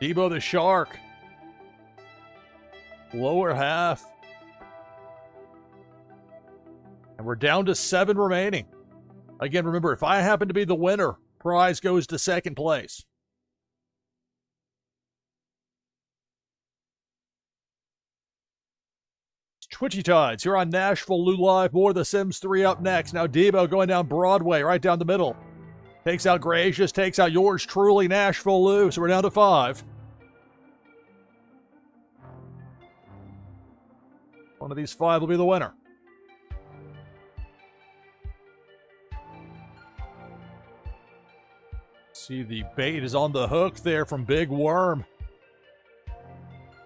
Debo the Shark. Lower half. And we're down to 7 remaining. Again, remember, if I happen to be the winner, prize goes to second place. It's Twitchy Tides here on NashvilleLou Live. More The Sims 3 up next. Now Debo going down Broadway, right down the middle. Takes out Gracious, takes out yours truly, NashvilleLou. So we're down to 5. One of these 5 will be the winner. See, the bait is on the hook there from Big Worm.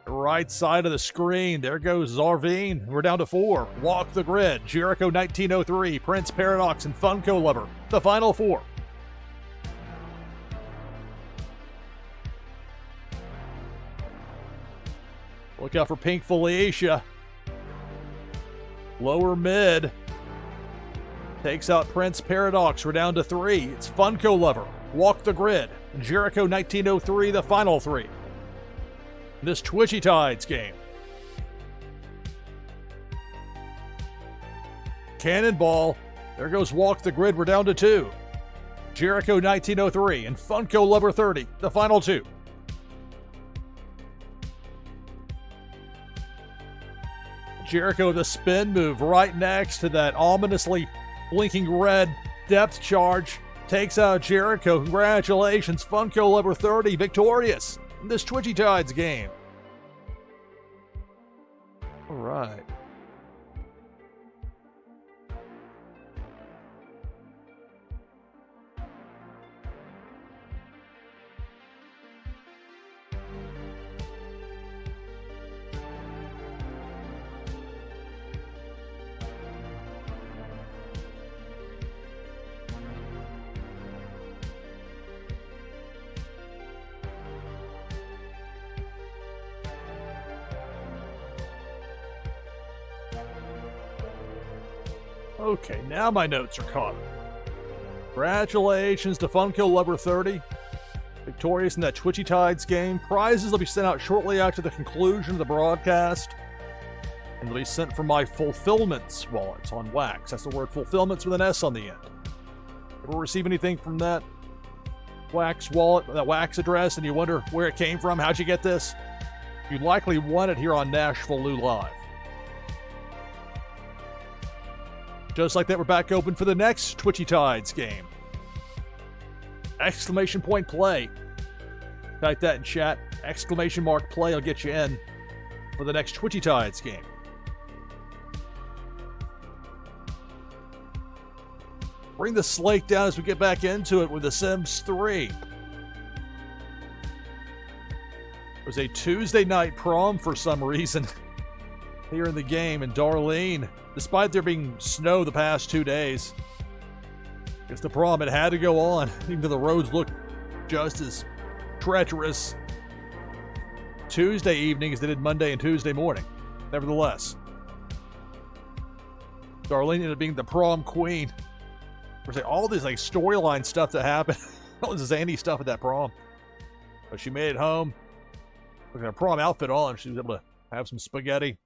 Right side of the screen. There goes Zarvine. We're down to 4. Walk the Grid, Jericho 1903, Prince Paradox, and Funko Lover. The final 4. Look out for Pink Felicia. Lower mid. Takes out Prince Paradox. We're down to 3. It's Funko Lover. Walk the Grid. Jericho 1903, the final 3. This Twitchy Tides game. Cannonball. There goes Walk the Grid. We're down to 2. Jericho 1903 and Funko Lover 30, the final 2. Jericho the spin move right next to that ominously blinking red depth charge. Takes out Jericho. Congratulations, Funko Lover 30, victorious in this Twitchy Tides game. All right. Okay, now my notes are caught. Congratulations to Funko Lover 30. Victorious in that Twitchy Tides game. Prizes will be sent out shortly after the conclusion of the broadcast. And they'll be sent from my Fulfillments wallet on Wax. That's the word Fulfillments with an S on the end. receive anything from that wax wallet, that wax address, and you wonder where it came from, how'd you get this? You likely won it here on NashvilleLou Live. Just like that, we're back open for the next Twitchy Tides game. Exclamation point play. Type that in chat. Exclamation mark play will get you in for the next Twitchy Tides game. Bring the slate down as we get back into it with The Sims 3. It was a Tuesday night prom for some reason here in the game, and Darlene, despite there being snow the past 2 days, it's the prom. It had to go on, even though the roads looked just as treacherous Tuesday evening as they did Monday and Tuesday morning. Nevertheless, Darlene ended up being the prom queen. We're saying all this like storyline stuff that happened, all this zany stuff at that prom. But she made it home, with her prom outfit on. She was able to have some spaghetti.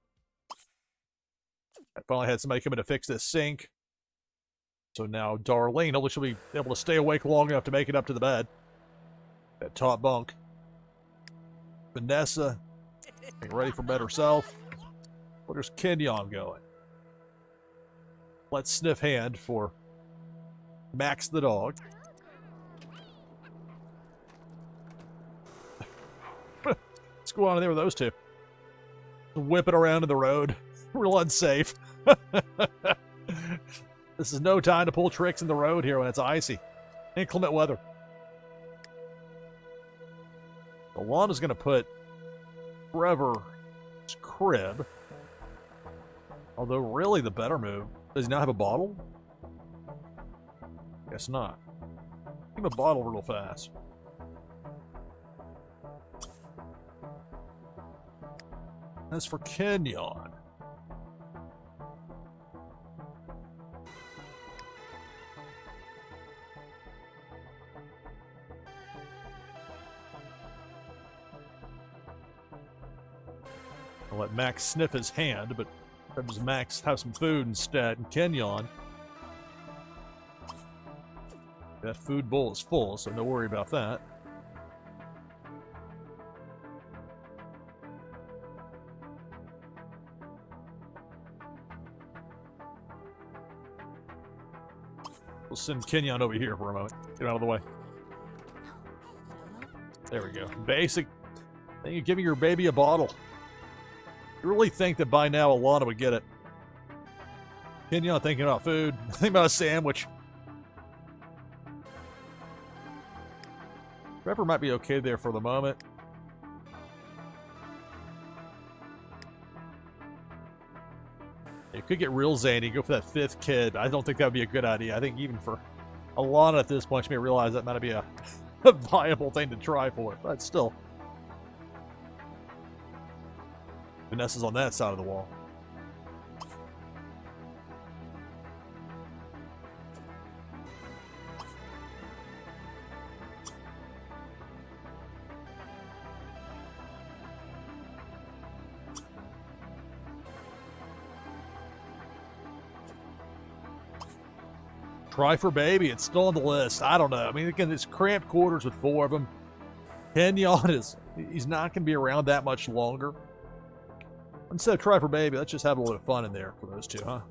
I finally had somebody come in to fix this sink. So now Darlene, hopefully she'll be able to stay awake long enough to make it up to the bed. That top bunk. Vanessa, getting ready for bed herself. Where's Kenyon going? Let's sniff hand for Max the dog. What's going on in there with those two? Whipping around in the road. Real unsafe. This is no time to pull tricks in the road here when it's icy. Inclement weather. Alana's going to put Trevor's crib. Although, really, the better move. Does he not have a bottle? Guess not. Give him a bottle real fast. As for Kenyon, I'll let Max sniff his hand, but does Max have some food instead? And Kenyon, that food bowl is full, so no worry about that. We'll send Kenyon over here for a moment. Get out of the way. There we go. Basic. Then you give your baby a bottle. You really think that by now Alana would get it. Kenyon thinking about food. Thinking about a sandwich. Trevor might be okay there for the moment. It could get real zany, go for that fifth kid. I don't think that would be a good idea. I think even for Alana at this point, she may realize that might be a viable thing to try for. But still. Vanessa's on that side of the wall. Try for baby. It's still on the list. I don't know. I mean, again, it's cramped quarters with 4 of them. Kenyon he's not going to be around that much longer. Instead of try for baby, let's just have a little fun in there for those two, huh?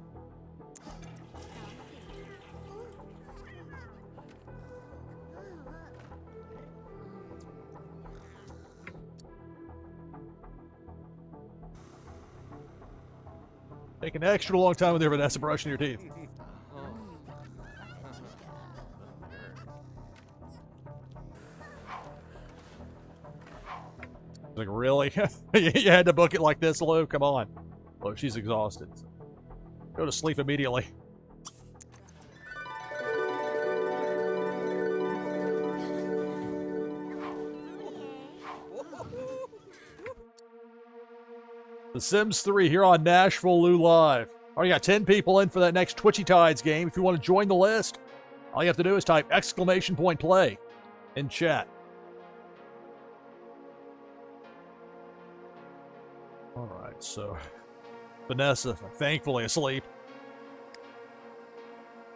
Taking an extra long time with there, Vanessa, brushing your teeth. Like, really? You had to book it like this, Lou? Come on. Well, she's exhausted. So go to sleep immediately. The Sims 3 here on NashvilleLou Live. Already got 10 people in for that next Twitchy Tides game. If you want to join the list, all you have to do is type exclamation point play in chat. Alright, so Vanessa, thankfully asleep.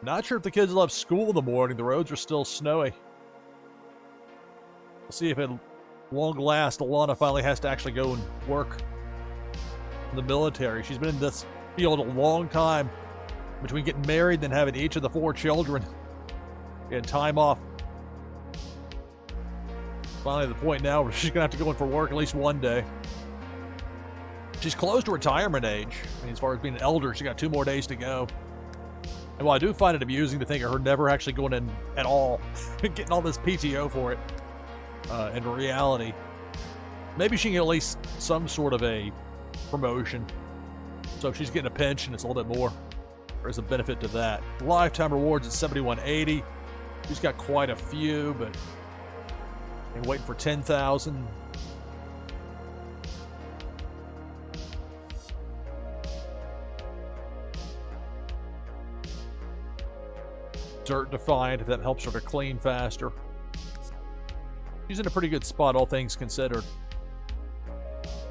Not sure if the kids will have school in the morning. The roads are still snowy. We'll see if at long last Alana finally has to actually go and work in the military. She's been in this field a long time, between getting married and then having each of the 4 children. Getting time off. Finally at the point now where she's going to have to go in for work at least one day. She's close to retirement age. I mean, as far as being an elder, she's got 2 more days to go. And while I do find it amusing to think of her never actually going in at all, getting all this PTO for it, in reality, maybe she can get at least some sort of a promotion. So if she's getting a pension, it's a little bit more. There's a benefit to that. Lifetime rewards at 7180. She's got quite a few, but and waiting for 10,000. Dirt Defiant, if that helps her to clean faster. She's in a pretty good spot, all things considered.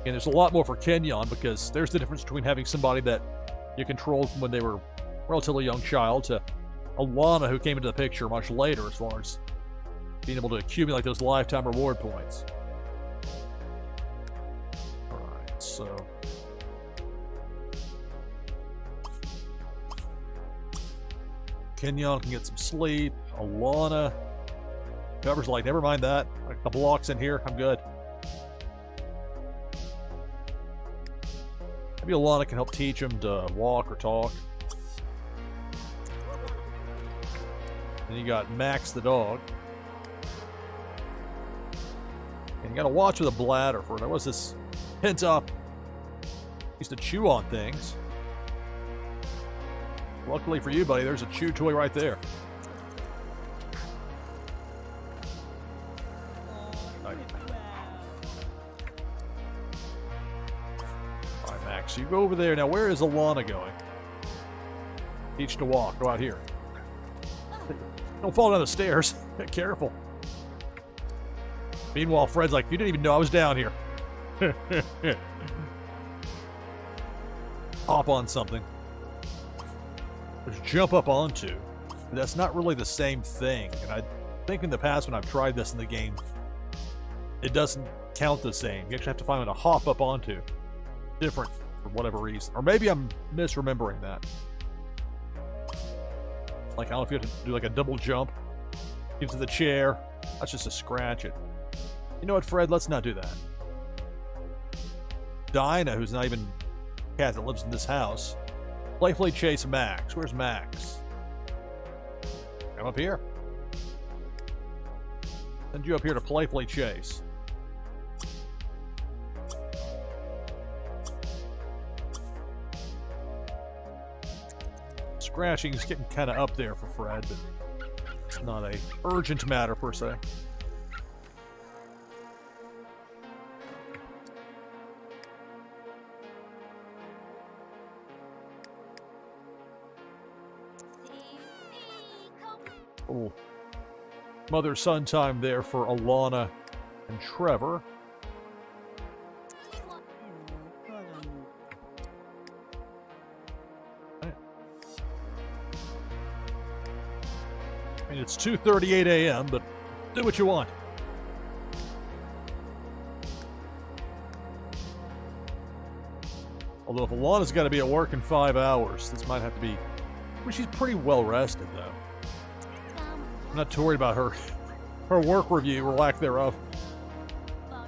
And there's a lot more for Kenyon, because there's the difference between having somebody that you controlled from when they were a relatively young child to Alana, who came into the picture much later, as far as being able to accumulate those lifetime reward points. Alright, so Kenyon can get some sleep. Alana, Trevor's like, never mind that. Like, the block's in here, I'm good. Maybe Alana can help teach him to walk or talk. Then you got Max the dog. And you gotta watch with a bladder for it. There was this pent up. Used to chew on things. Luckily for you, buddy, there's a chew toy right there. Alright, Max, you go over there. Now, where is Alana going? Teach to walk. Go out here. Don't fall down the stairs. Be careful. Meanwhile, Fred's like, you didn't even know I was down here. Hop on something. Just jump up onto. That's not really the same thing. And I think in the past when I've tried this in the game, it doesn't count the same. You actually have to find one to hop up onto. Different for whatever reason. Or maybe I'm misremembering that. Like, I don't know if you have to do like a double jump into the chair. That's just to scratch it. You know what, Fred? Let's not do that. Dinah, who's not even a cat that lives in this house, playfully chase Max. Where's Max? Come up here. Send you up here to playfully chase. Scratching is getting kind of up there for Fred, but it's not a urgent matter per se. Oh, mother-son time there for Alana and Trevor. I mean, it's 2:38 a.m., but do what you want. Although if Alana's got to be at work in 5 hours, this might have to be... Well, she's pretty well rested, though. I'm not too worried about her work review or lack thereof.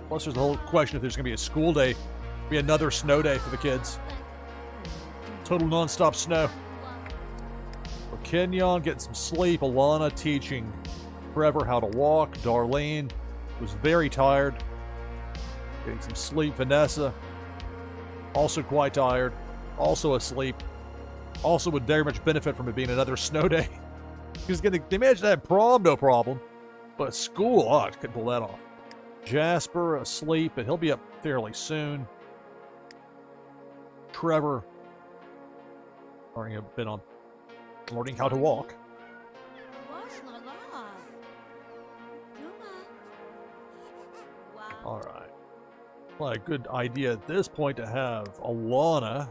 Plus, there's the whole question if there's going to be a school day, be another snow day for the kids. Total non-stop snow. For Kenyon getting some sleep, Alana teaching Trevor how to walk, Darlene was very tired, getting some sleep, Vanessa also quite tired, also asleep, also would very much benefit from it being another snow day. Because they managed to have prom, no problem. But school, oh, I couldn't pull that off. Jasper asleep, but he'll be up fairly soon. Trevor, learning a bit on learning how to walk. All right. Well, a good idea at this point to have Alana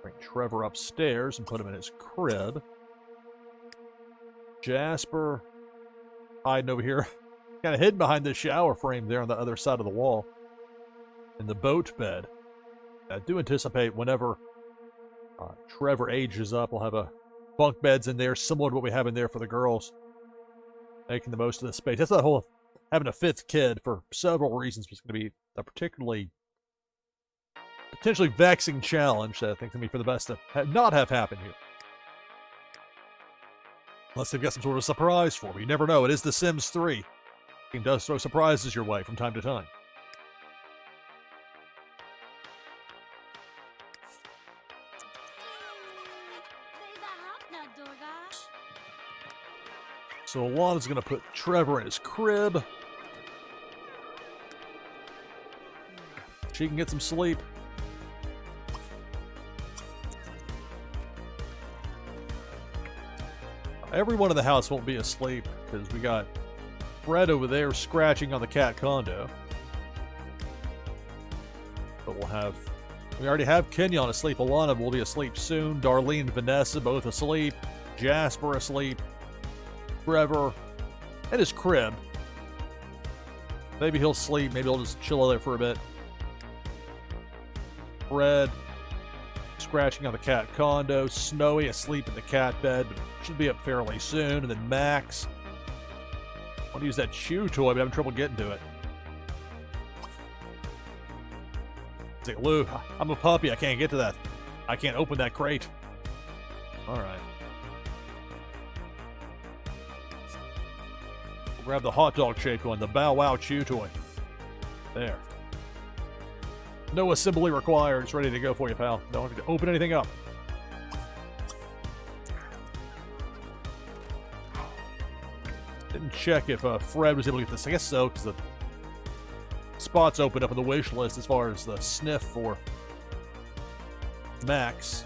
Bring Trevor upstairs and put him in his crib. Jasper hiding over here. Kind of hidden behind the shower frame there on the other side of the wall. In the boat bed. I do anticipate whenever Trevor ages up, we'll have a bunk beds in there, similar to what we have in there for the girls. Making the most of the space. That's the whole having a fifth kid for several reasons was going to be a potentially vexing challenge that I think is going to be for the best to not have happen here. Unless they've got some sort of surprise for me. You never know. It is The Sims 3. The game does throw surprises your way from time to time. So Alana's going to put Trevor in his crib. She can get some sleep. Everyone in the house won't be asleep because we got Fred over there scratching on the cat condo. But we already have Kenyon asleep. Alana will be asleep soon. Darlene and Vanessa both asleep. Jasper asleep. Trevor at his crib. Maybe he'll sleep. Maybe he'll just chill there for a bit. Fred scratching on the cat condo. Snowy asleep in the cat bed, but should be up fairly soon. And then Max. I want to use that chew toy, but I'm having trouble getting to it. It's like, Lou, I'm a puppy. I can't get to that. I can't open that crate. All right. Grab the hot dog shaped one, the Bow Wow chew toy. There. No assembly required. It's ready to go for you, pal. Don't have to open anything up. Didn't check if Fred was able to get this. I guess so, because the spots opened up on the wish list as far as the sniff for Max.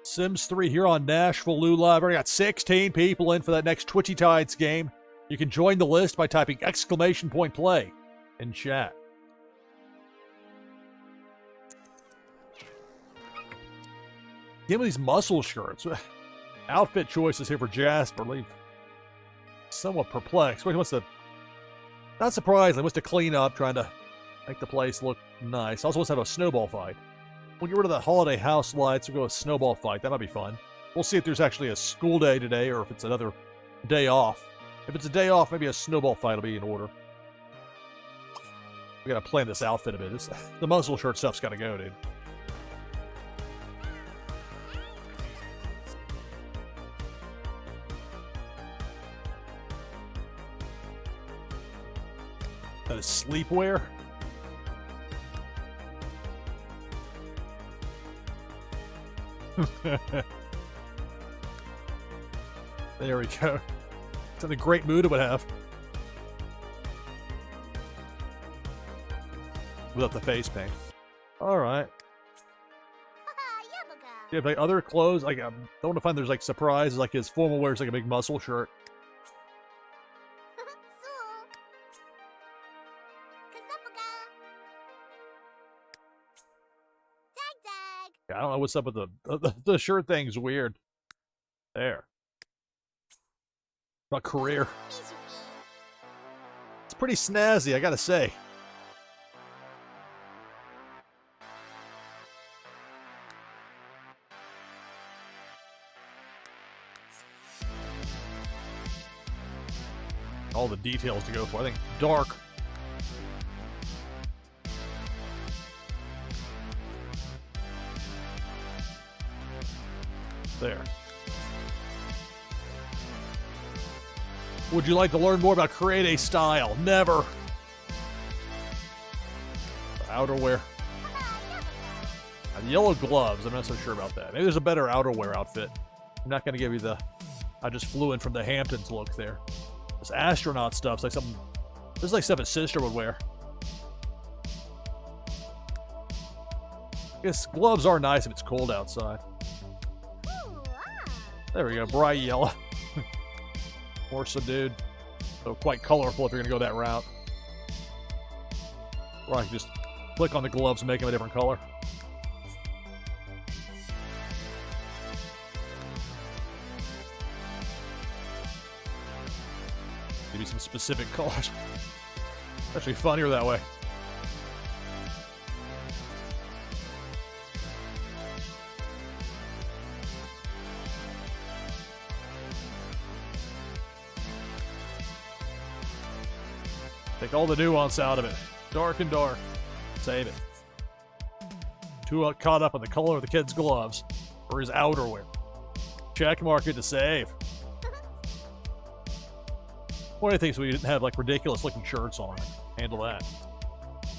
Sims 3 here on NashvilleLou Live. Already got 16 people in for that next Twitchy Tides game. You can join the list by typing !play in chat. Give me these muscle shirts. Outfit choices here for Jasper leave somewhat perplexed. Wait, not surprisingly, wants to clean up, trying to make the place look nice. Also wants to have a snowball fight. We'll get rid of the holiday house lights. We'll go a snowball fight. That might be fun. We'll see if there's actually a school day today or if it's another day off. If it's a day off, maybe a snowball fight will be in order. We gotta plan this outfit a bit. The muscle shirt stuff's gotta go, dude. That is sleepwear. There we go. It's in a great mood it would have. Without the face paint. Alright. Do you have like other clothes? Like, I don't want to find there's like surprises, like his formal wears like a big muscle shirt. I don't know what's up with the shirt thing's weird. There. My career. It's pretty snazzy, I gotta say. All the details to go for. I think dark. There. Would you like to learn more about Create a Style? Never. Outerwear. Yellow gloves. I'm not so sure about that. Maybe there's a better outerwear outfit. I'm not going to give you the I just flew in from the Hamptons look there. This astronaut stuff's like something. This is like stuff his sister would wear. I guess gloves are nice if it's cold outside. There we go, bright yellow. More subdued. So quite colorful if you're going to go that route. Or I can just click on the gloves and make them a different color. Maybe some specific colors. Actually funnier that way. Take all the nuance out of it. Dark and dark. Save it. Too caught up in the color of the kid's gloves or his outerwear. Check mark it to save. One of the things we didn't have like ridiculous looking shirts on. Handle that.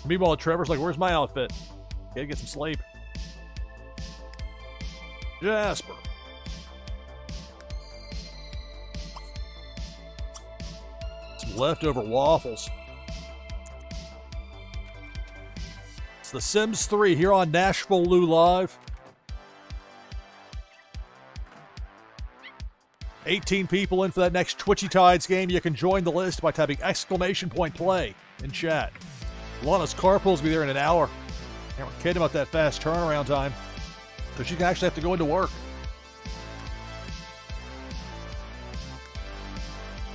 Meanwhile, Trevor's like, where's my outfit? Gotta get some sleep. Jasper. Some leftover waffles. It's The Sims 3 here on NashvilleLou Live. 18 people in for that next Twitchy Tides game. You can join the list by typing !play in chat. Lana's carpool's be there in an hour. Can't kid about that fast turnaround time. So she can actually have to go into work.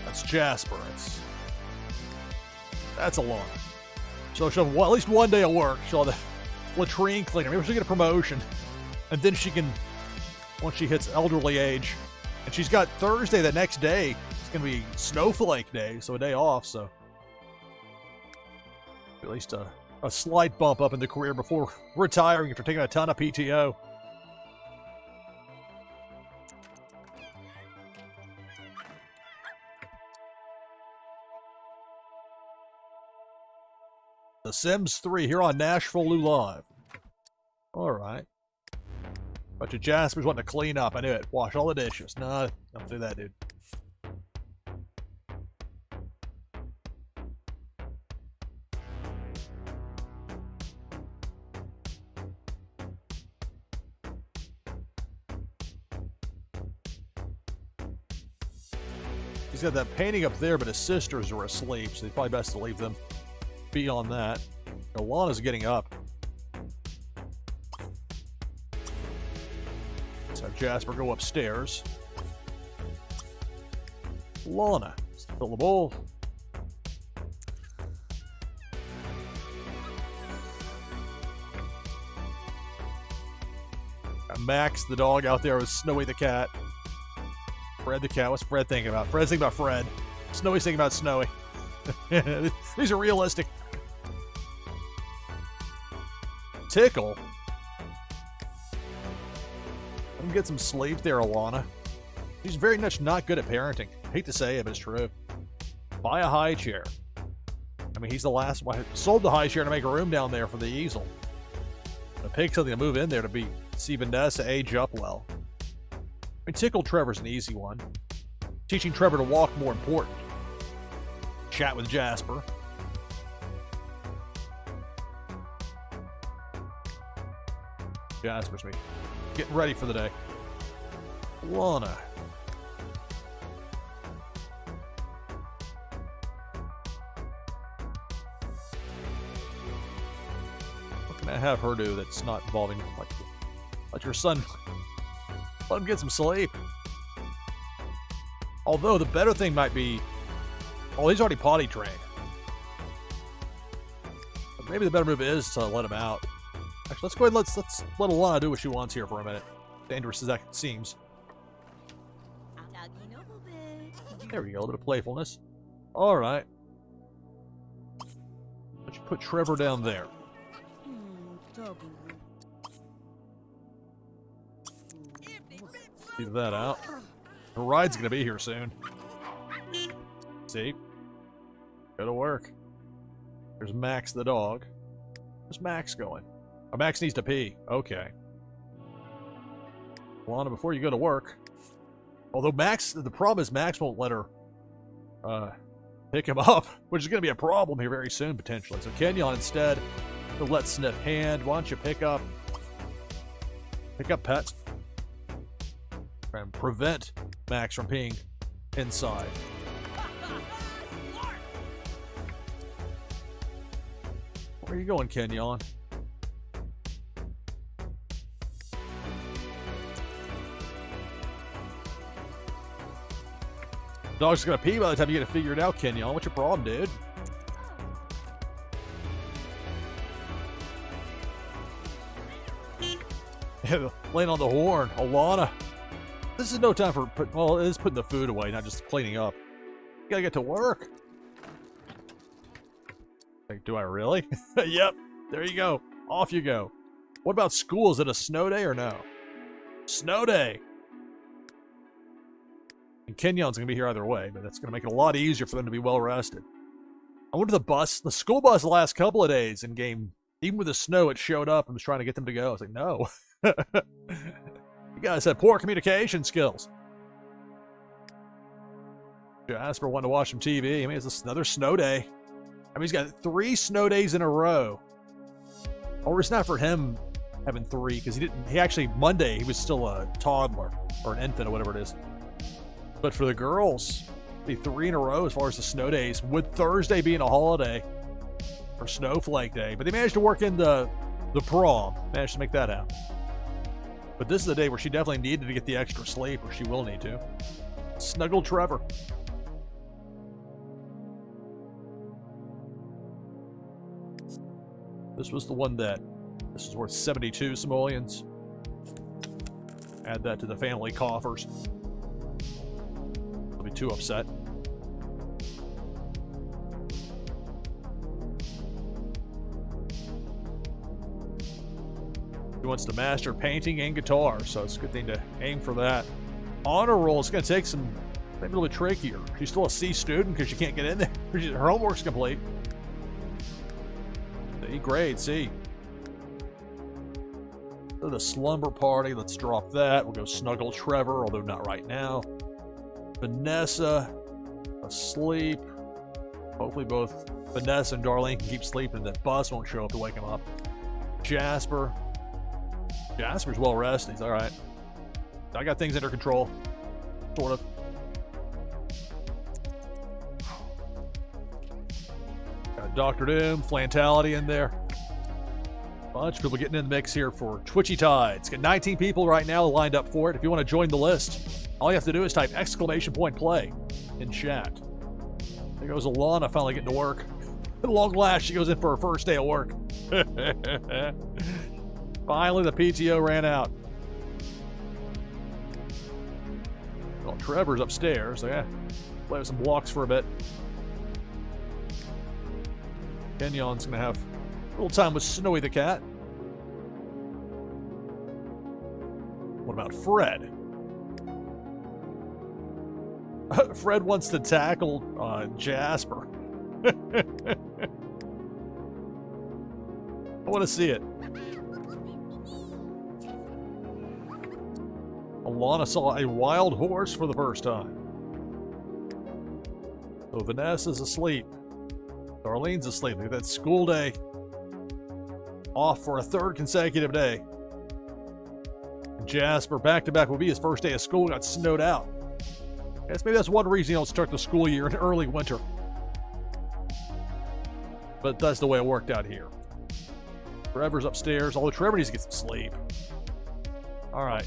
That's Jasper. That's a Lana. So she'll have at least one day of work. She'll have the latrine cleaner. Maybe she'll get a promotion. And then she can, once she hits elderly age, and she's got Thursday the next day. It's going to be Snowflake Day, so a day off, so at least a slight bump up in the career before retiring after taking a ton of PTO. The Sims 3 here on NashvilleLou Live. All right. Bunch of Jaspers wanting to clean up. I knew it. Wash all the dishes. No, don't do that, dude. He's got that painting up there, but his sisters are asleep, so it's probably best to leave them be on that. Alana's getting up. Let's have Jasper go upstairs. Lana, fill the bowl. Got Max the dog out there with Snowy the cat. Fred the cat. What's Fred thinking about? Fred's thinking about Fred. Snowy's thinking about Snowy. These are realistic. Tickle. Let him get some sleep there, Alana. She's very much not good at parenting. I hate to say it, but it's true. Buy a high chair. I mean, he's the last one. Sold the high chair to make a room down there for the easel. But pick something to move in there to see Vanessa age up well. I mean, Tickle Trevor's an easy one. Teaching Trevor to walk more important. Chat with Jasper. Jasper's me. Getting ready for the day. Lana. What can I have her do that's not involving, like, let your son, let him get some sleep. Although the better thing might be, oh, he's already potty trained. But maybe the better move is to let him out. Actually, let's go ahead and let's let Alana do what she wants here for a minute. Dangerous as that seems. There we go, a little bit of playfulness. All right. Let's put Trevor down there. Leave that out. The ride's gonna be here soon. See? Go to work. There's Max the dog. Where's Max going? Oh, Max needs to pee. Okay. Alana, before you go to work. Although Max, the problem is Max won't let her pick him up, which is going to be a problem here very soon, potentially. So Kenyon instead will let Sniff hand. Why don't you pick up pets and prevent Max from peeing inside. Where are you going, Kenyon? Dog's gonna pee by the time you get it figured out, Kenyon. What's your problem, dude? Laying on the horn. Alana. This is no time for... Well, it is putting the food away, not just cleaning up. You gotta get to work. Like, do I really? Yep. There you go. Off you go. What about school? Is it a snow day or no? Snow day! And Kenyon's going to be here either way, but that's going to make it a lot easier for them to be well rested. I went to the school bus the last couple of days in game. Even with the snow, it showed up and was trying to get them to go. I was like, no. You guys had poor communication skills. Jasper wanted to watch some TV. I mean, it's another snow day. I mean, he's got 3 snow days in a row. Or it's not for him having 3, because he actually, Monday, he was still a toddler or an infant or whatever it is. But for the girls, be 3 in a row as far as the snow days, with Thursday being a holiday or snowflake day. But they managed to work in the prom, managed to make that happen. But this is a day where she definitely needed to get the extra sleep, or she will need to. Snuggle Trevor. This was the one that, this is worth 72 simoleons. Add that to the family coffers. I'll be too upset. He wants to master painting and guitar, so it's a good thing to aim for that. Honor roll is going to take some, maybe a little bit trickier. She's still a C student because she can't get in there. Her homework's complete. C grade, C. So the slumber party, let's drop that. We'll go snuggle Trevor, although not right now. Vanessa, asleep. Hopefully both Vanessa and Darlene can keep sleeping and that bus won't show up to wake him up. Jasper. Jasper's well rested. He's all right. I got things under control. Sort of. Got Dr. Doom, Flantality in there. Bunch of people getting in the mix here for Twitchy Tides. Got 19 people right now lined up for it. If you want to join the list, all you have to do is type !play in chat. There goes Alana finally getting to work. At long last, she goes in for her first day of work. Finally, the PTO ran out. Well, Trevor's upstairs. So yeah, play with some blocks for a bit. Kenyon's going to have a little time with Snowy the cat. What about Fred? Fred wants to tackle Jasper. I want to see it. Alana saw a wild horse for the first time. So Vanessa's asleep. Darlene's asleep. Look at that school day. Off for a 3rd consecutive day. Jasper, back-to-back, will be his first day of school. Got snowed out. Guess maybe that's one reason you don't start the school year in early winter. But that's the way it worked out here. Trevor's upstairs, although Trevor needs to get some sleep. All right.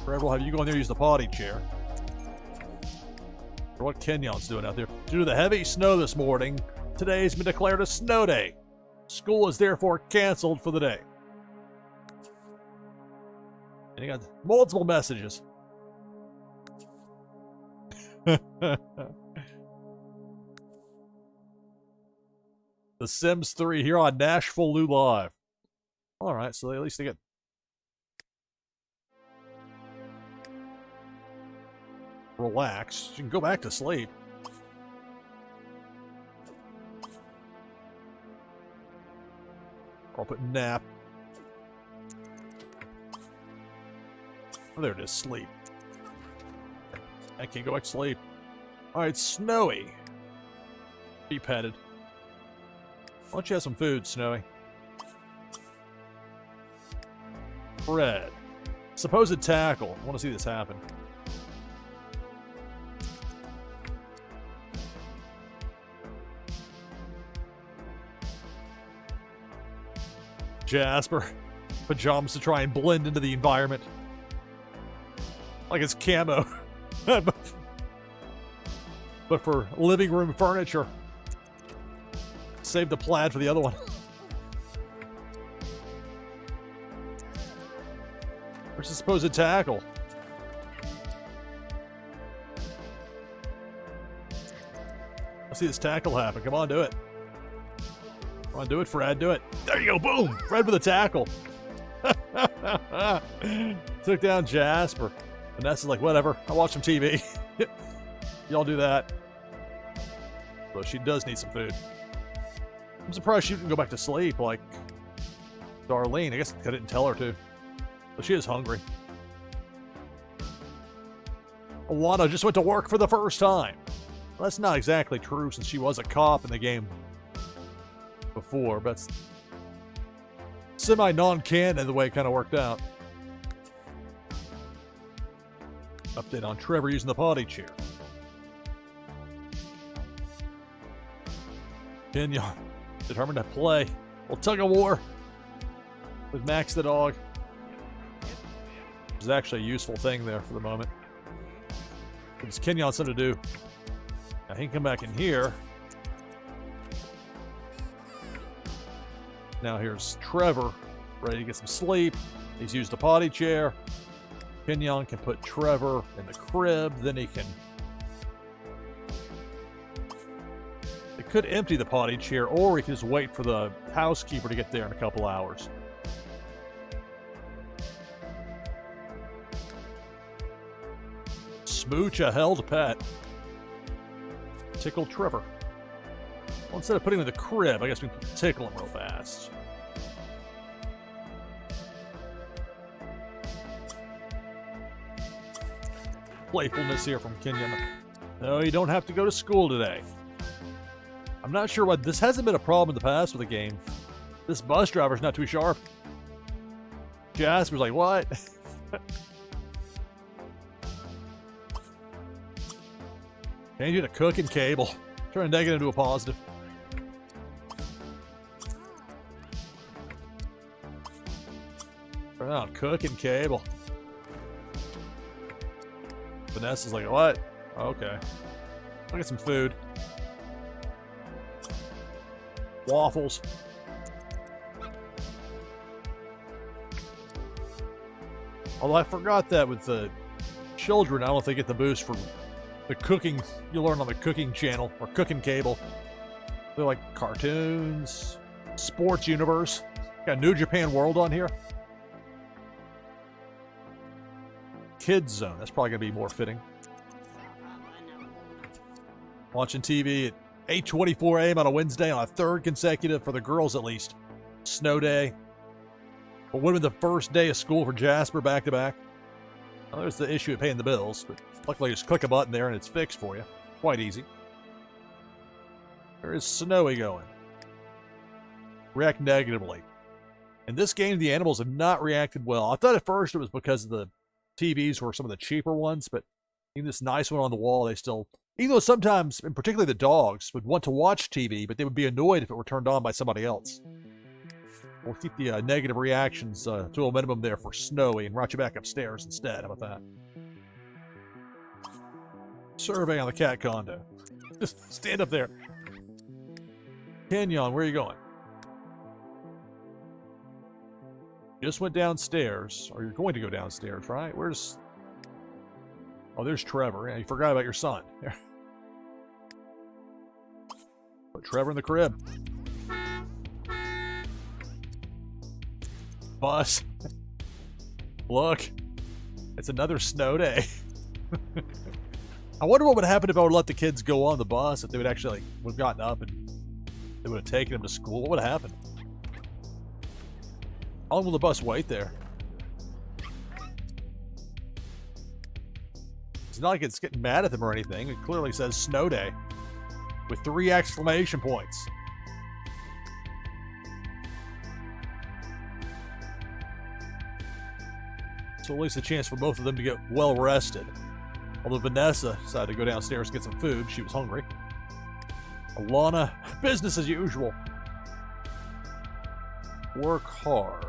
Trevor will have you go in there and use the potty chair. For what Kenyon's doing out there. Due to the heavy snow this morning, today's been declared a snow day. School is therefore canceled for the day. And you got multiple messages. The Sims 3 here on NashvilleLou Live. All right, so at least they get relax. You can go back to sleep. I'll put nap. Oh, there it is. Sleep. I can't go back to sleep. All right, Snowy. Be petted. Why don't you have some food, Snowy? Fred. Supposed tackle. I want to see this happen. Jasper. Pajamas to try and blend into the environment. Like it's camo. But for living room furniture. Save the plaid for the other one. Where's the supposed tackle? Let's see this tackle happen. Come on, do it. Come on, do it, Fred. Do it. There you go. Boom. Fred with a tackle. Took down Jasper. Vanessa's like, whatever. I'll watch some TV. Y'all do that. So she does need some food. I'm surprised she didn't go back to sleep like Darlene. I guess I didn't tell her to. But she is hungry. Alana just went to work for the first time. Well, that's not exactly true since she was a cop in the game before, but that's semi-non-canon the way it kind of worked out. Update on Trevor using the potty chair. Kenyon, determined to play. Well, tug of war with Max the dog. Which is actually a useful thing there for the moment. Gives Kenyon something to do. Now he can come back in here. Now here's Trevor, ready to get some sleep. He's used a potty chair. Kenyon can put Trevor in the crib, then he can... They could empty the potty chair, or he could just wait for the housekeeper to get there in a couple hours. Smooch a held pet. Tickle Trevor. Well, instead of putting him in the crib, I guess we can tickle him real fast. Playfulness here from Kenyon. No, you don't have to go to school today. I'm not sure why this hasn't been a problem in the past with the game. This bus driver's not too sharp. Jasper's like, what? Change it to cooking cable. Turn a negative into a positive. Turn on cooking cable. Vanessa's like, what? Okay. I'll get some food. Waffles. Although I forgot that with the children, I don't know if they get the boost from the cooking you learn on the cooking channel or cooking cable. They're like cartoons, sports universe. Got New Japan World on here. Kids Zone. That's probably going to be more fitting. Watching TV at 8:24 a.m. on a Wednesday on a third consecutive, for the girls at least, snow day. But would have been the first day of school for Jasper back to back. Well, there's the issue of paying the bills, but luckily just click a button there and it's fixed for you. Quite easy. There is Snowy going. React negatively. In this game, the animals have not reacted well. I thought at first it was because the TVs were some of the cheaper ones, but even this nice one on the wall, they still... Even though sometimes, and particularly the dogs, would want to watch TV, but they would be annoyed if it were turned on by somebody else. We'll keep the negative reactions to a minimum there for Snowy and route you back upstairs instead. How about that? Survey on the cat condo. Just stand up there. Kenyon, where are you going? Just went downstairs, or you're going to go downstairs, right? Where's... Oh, there's Trevor. Yeah, you forgot about your son. Put Trevor in the crib. Bus. Look. It's another snow day. I wonder what would happen if I would let the kids go on the bus, if they would actually like, would have gotten up and they would have taken them to school. What would have happened? How long will the bus wait there? It's not like it's getting mad at them or anything. It clearly says snow day with 3 exclamation points. So at least a chance for both of them to get well rested. Although Vanessa decided to go downstairs and get some food. She was hungry. Alana, business as usual. Work hard.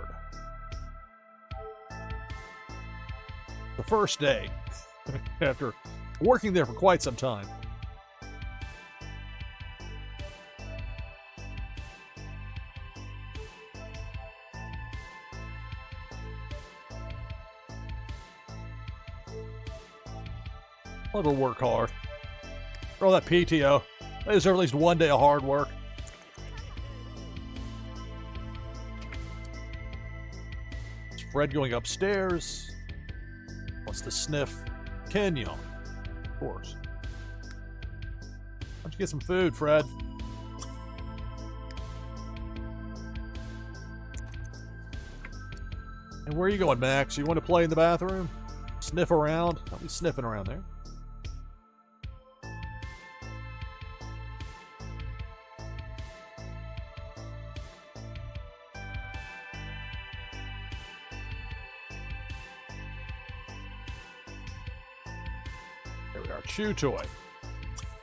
The first day, after working there for quite some time. Let her work hard. For all that PTO. They deserve at least one day of hard work. Is Fred going upstairs? Wants to sniff Kenyon. Of course. Why don't you get some food, Fred? And where are you going, Max? You want to play in the bathroom? Sniff around? I'll be sniffing around there. There we are. Chew toy.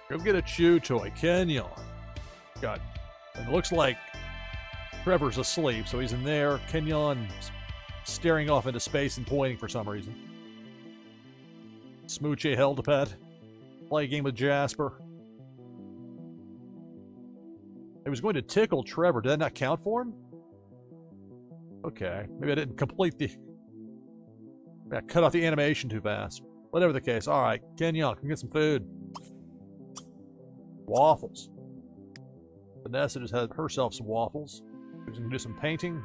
Go get a chew toy. Kenyon. Got. And it looks like Trevor's asleep, so he's in there. Kenyon's staring off into space and pointing for some reason. Smoochie held a pet. Play a game with Jasper. He was going to tickle Trevor. Did that not count for him? Okay. Maybe I didn't complete the... I cut off the animation too fast. Whatever the case. Alright, Kenyon, come get some food. Waffles. Vanessa just had herself some waffles. She's going to do some painting.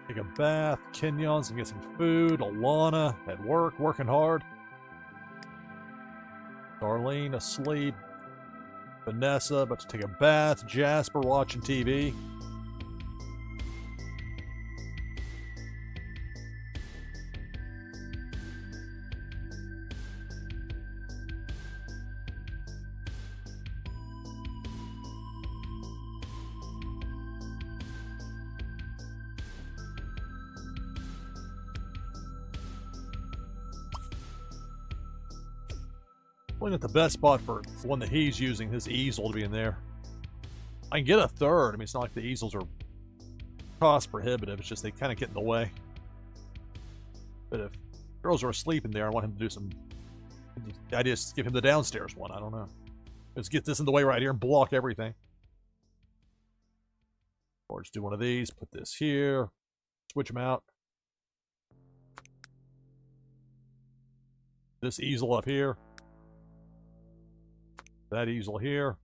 Take a bath. Kenyon's gonna get some food. Alana at work, working hard. Darlene asleep. Vanessa about to take a bath. Jasper watching TV. At the best spot for the one that he's using, his easel, to be in there. I can get a third. I mean, it's not like the easels are cost prohibitive. It's just they kind of get in the way. But if girls are asleep in there, I want him to do some... The idea is to give him the downstairs one. I don't know. Let's get this in the way right here and block everything. Or just do one of these. Put this here. Switch them out. This easel up here. That easel here.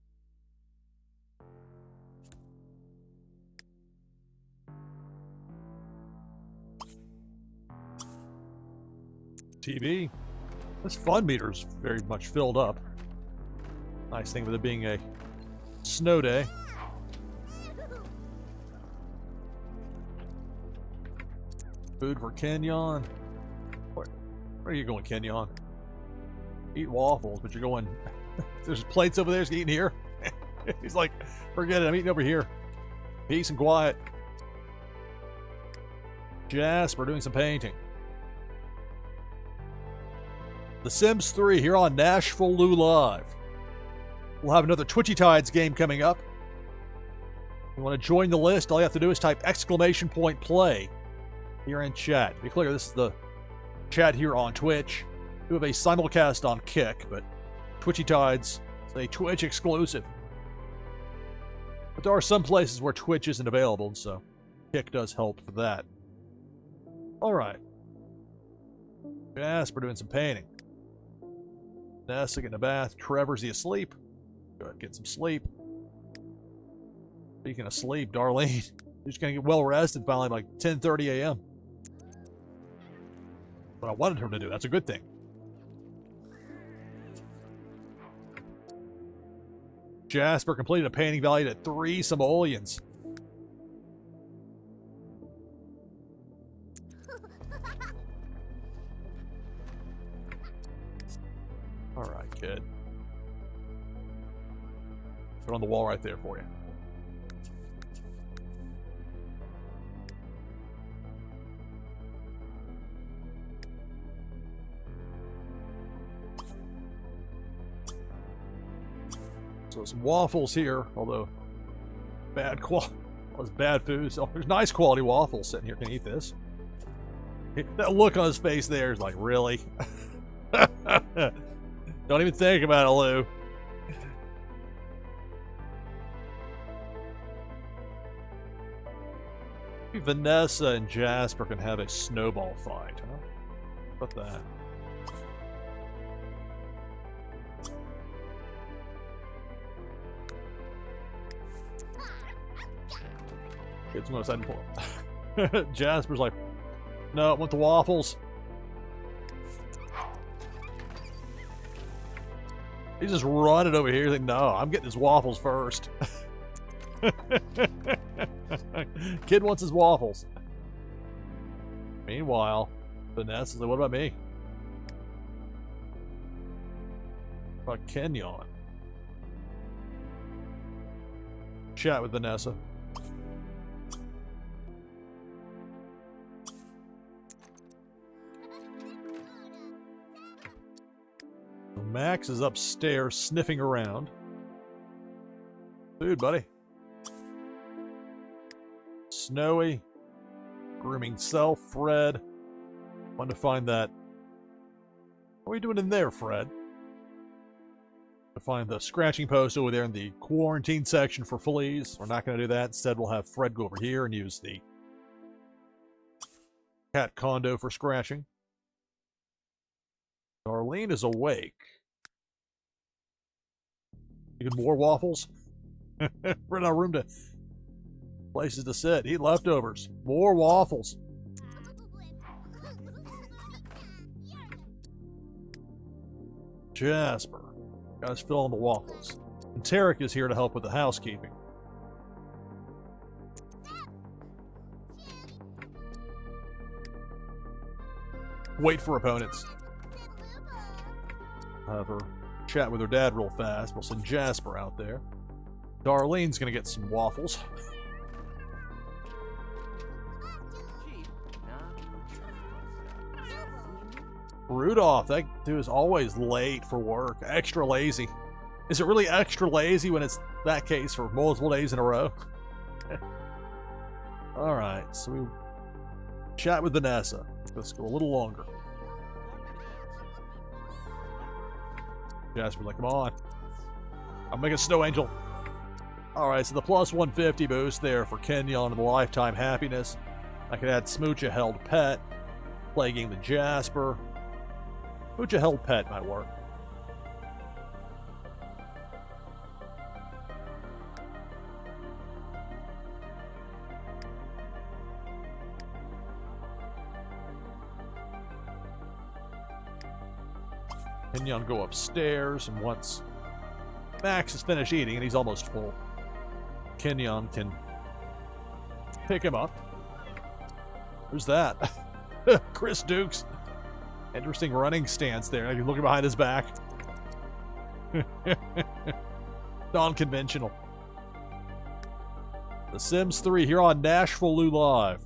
TV. This fun meter's very much filled up. Nice thing with it being a snow day. Food for Kenyon. Where are you going, Kenyon? Eat waffles, but you're going... There's plates over there. He's eating here. He's like, forget it. I'm eating over here. Peace and quiet. Jasper doing some painting. The Sims 3 here on NashvilleLou Live. We'll have another Twitchy Tides game coming up. If you want to join the list, all you have to do is type !play here in chat. To be clear, this is the chat here on Twitch. We have a simulcast on Kick, but Twitchy Tides is a Twitch exclusive. But there are some places where Twitch isn't available, so Kick does help for that. Alright. Jasper doing some painting. Nessa getting a bath. Trevor's he asleep? Go ahead, get some sleep. Speaking of sleep, Darlene, you're just gonna get well rested finally like 10:30 a.m. What I wanted her to do. That's a good thing. Jasper completed a painting valued at 3 simoleons. Alright, kid. Put it on the wall right there for you. So some waffles here, although bad quality. Well, it's bad food. So there's nice quality waffles sitting here. Can you eat this? That look on his face there is like, really? Don't even think about it, Lou. Maybe Vanessa and Jasper can have a snowball fight, huh? How about that? Kids going outside and pull. Jasper's like, no, I want the waffles. He's just running over here. He's like, no, I'm getting his waffles first. Kid wants his waffles. Meanwhile, Vanessa's like, what about me? What about Kenyon? Chat with Vanessa. Max is upstairs sniffing around. Food, buddy. Snowy. Grooming self, Fred. Want to find that. What are you doing in there, Fred? To find the scratching post over there in the quarantine section for fleas. We're not going to do that. Instead, we'll have Fred go over here and use the cat condo for scratching. Darlene is awake. You get more waffles? We're in our room to places to sit. Eat leftovers. More waffles. Jasper. Guys, fill in the waffles. And Tarek is here to help with the housekeeping. Wait for opponents. Have her chat with her dad real fast. We'll send Jasper out there. Darlene's gonna get some waffles. Rudolph, that dude is always late for work. Extra lazy. Is it really extra lazy when it's that case for multiple days in a row? Alright, so we chat with Vanessa. Let's go a little longer. Jasper's like, come on. I'll make a snow angel. Alright, so the plus 150 boost there for Kenyon and the lifetime happiness. I could add Smooch a held pet. Plaguing the Jasper. Smooch a held pet might work. Kenyon go upstairs, and once Max is finished eating, and he's almost full, Kenyon can pick him up. Who's that? Chris Dukes. Interesting running stance there. I can look behind his back. Non-conventional. The Sims 3 here on NashvilleLou Live.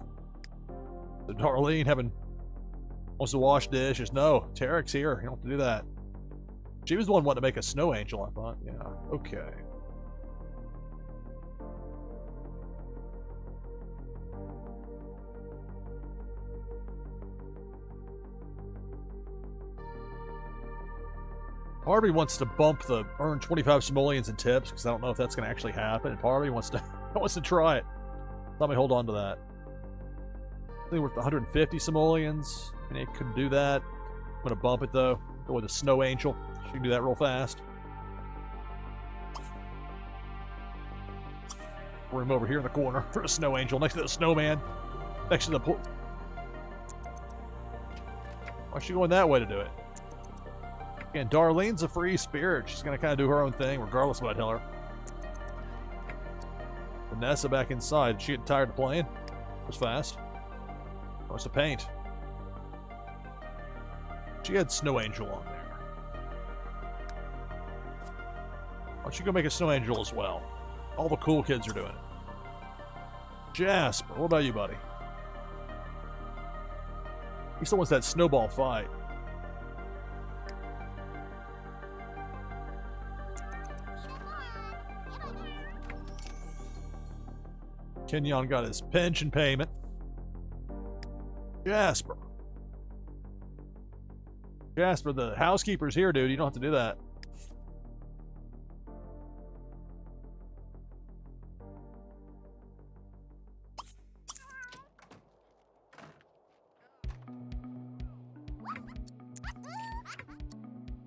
So Darlene wants to wash dishes. No, Tarek's here. You don't have to do that. She was the one wanting to make a snow angel, I thought. Yeah, okay. Part of me wants to bump the earn 25 simoleons in tips, because I don't know if that's going to actually happen. And part of me wants to try it. Let me hold on to that. I think worth 150 simoleons. I mean, it could do that. I'm going to bump it, though. Go with a snow angel. She can do that real fast. Room over here in the corner for a snow angel next to the snowman. Next to the pool. Why is she going that way to do it? Again, Darlene's a free spirit. She's going to kind of do her own thing, regardless of what I tell her. Vanessa back inside. Did she get tired of playing? It was fast. Wants to paint. She had Snow Angel on there. Why don't you go make a Snow Angel as well? All the cool kids are doing it. Jasper, what about you, buddy? He still wants that snowball fight. Kenyon got his pension payment. Jasper. Jasper, the housekeeper's here, dude. You don't have to do that.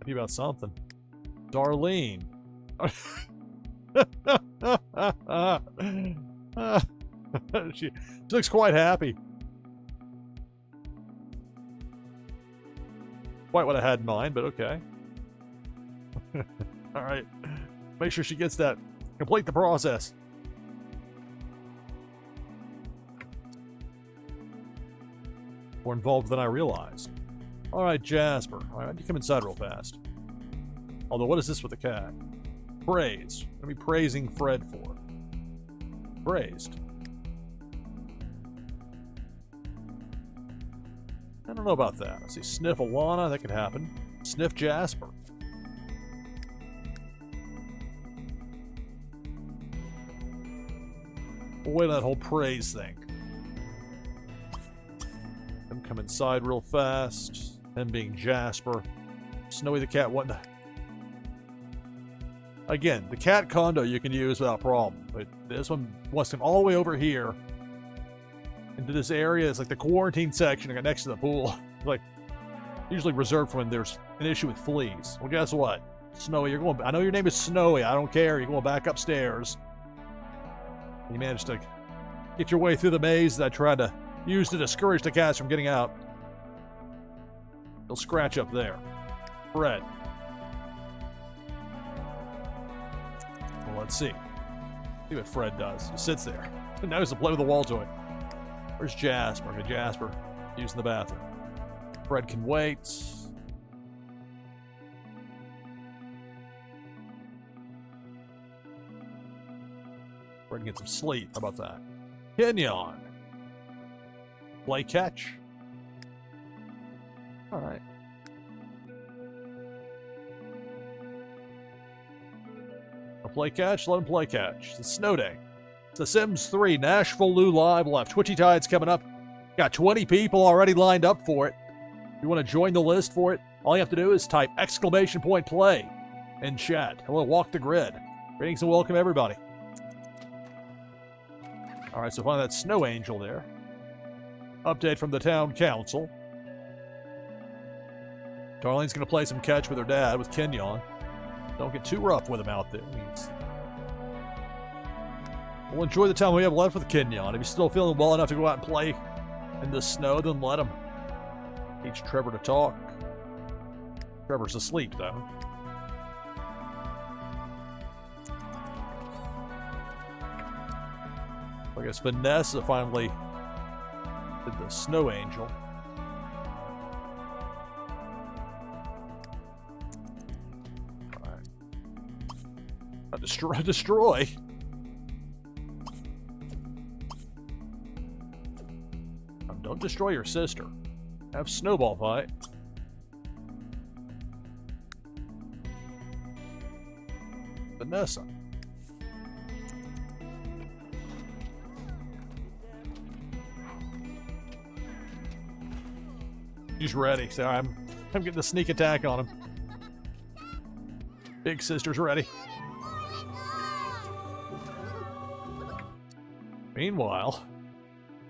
Happy about something. Darlene. She looks quite happy. Quite what I had in mind, but okay. All right. Make sure she gets that. Complete the process. More involved than I realized. All right, Jasper. All right, you come inside real fast. Although, what is this with the cat? Praise. What are we praising Fred for? Praised. I don't know about that. I see sniff Alana. That could happen. Sniff Jasper. We'll wait on that whole praise thing. Them come inside real fast. Them being Jasper. Snowy the cat. What? Again, the cat condo you can use without problem. But this one wants him all the way over here. Into this area. It's like the quarantine section next to the pool. Like, usually reserved for when there's an issue with fleas. Well, guess what? Snowy, you're going... I know your name is Snowy. I don't care. You're going back upstairs. You managed to get your way through the maze that I tried to use to discourage the cats from getting out. You'll scratch up there. Fred. Well, let's see. See what Fred does. He sits there. Now he's to play with the wall toy. Where's Jasper? Okay, Jasper. Using the bathroom. Fred can wait. Fred can get some sleep. How about that? Kenyon. Play catch. All right. I'll play catch. Let him play catch. It's a snow day. It's The Sims 3 NashvilleLou Live. We'll have Twitchy Tides coming up. Got 20 people already lined up for it. If you want to join the list for it, all you have to do is type !play in chat. Hello, walk the grid. Greetings and welcome, everybody. All right, so find that snow angel there. Update from the town council. Darlene's going to play some catch with her dad, with Kenyon. Don't get too rough with him out there. We'll enjoy the time we have left with Kenyon. If he's still feeling well enough to go out and play in the snow, then let him. Teach Trevor to talk. Trevor's asleep, though. I guess Vanessa finally did the snow angel. Alright. Destroy. Don't destroy your sister. Have snowball fight. Vanessa. He's ready. So I'm getting the sneak attack on him. Big sister's ready. Meanwhile,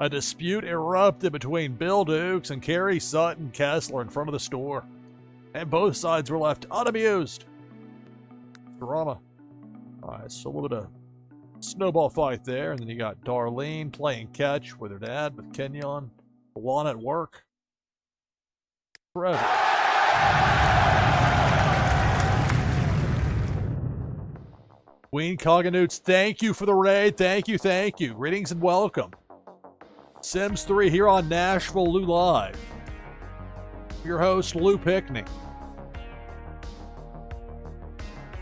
a dispute erupted between Bill Dukes and Carrie Sutton Kessler in front of the store, and both sides were left unamused. Drama. Alright, so a little bit of snowball fight there, and then you got Darlene playing catch with her dad, with Kenyon, Alana at work. Forever. Queen Coganoots, thank you for the raid. Thank you, thank you. Greetings and welcome. Sims 3 here on NashvilleLou Live. Your host, Lou Pickney.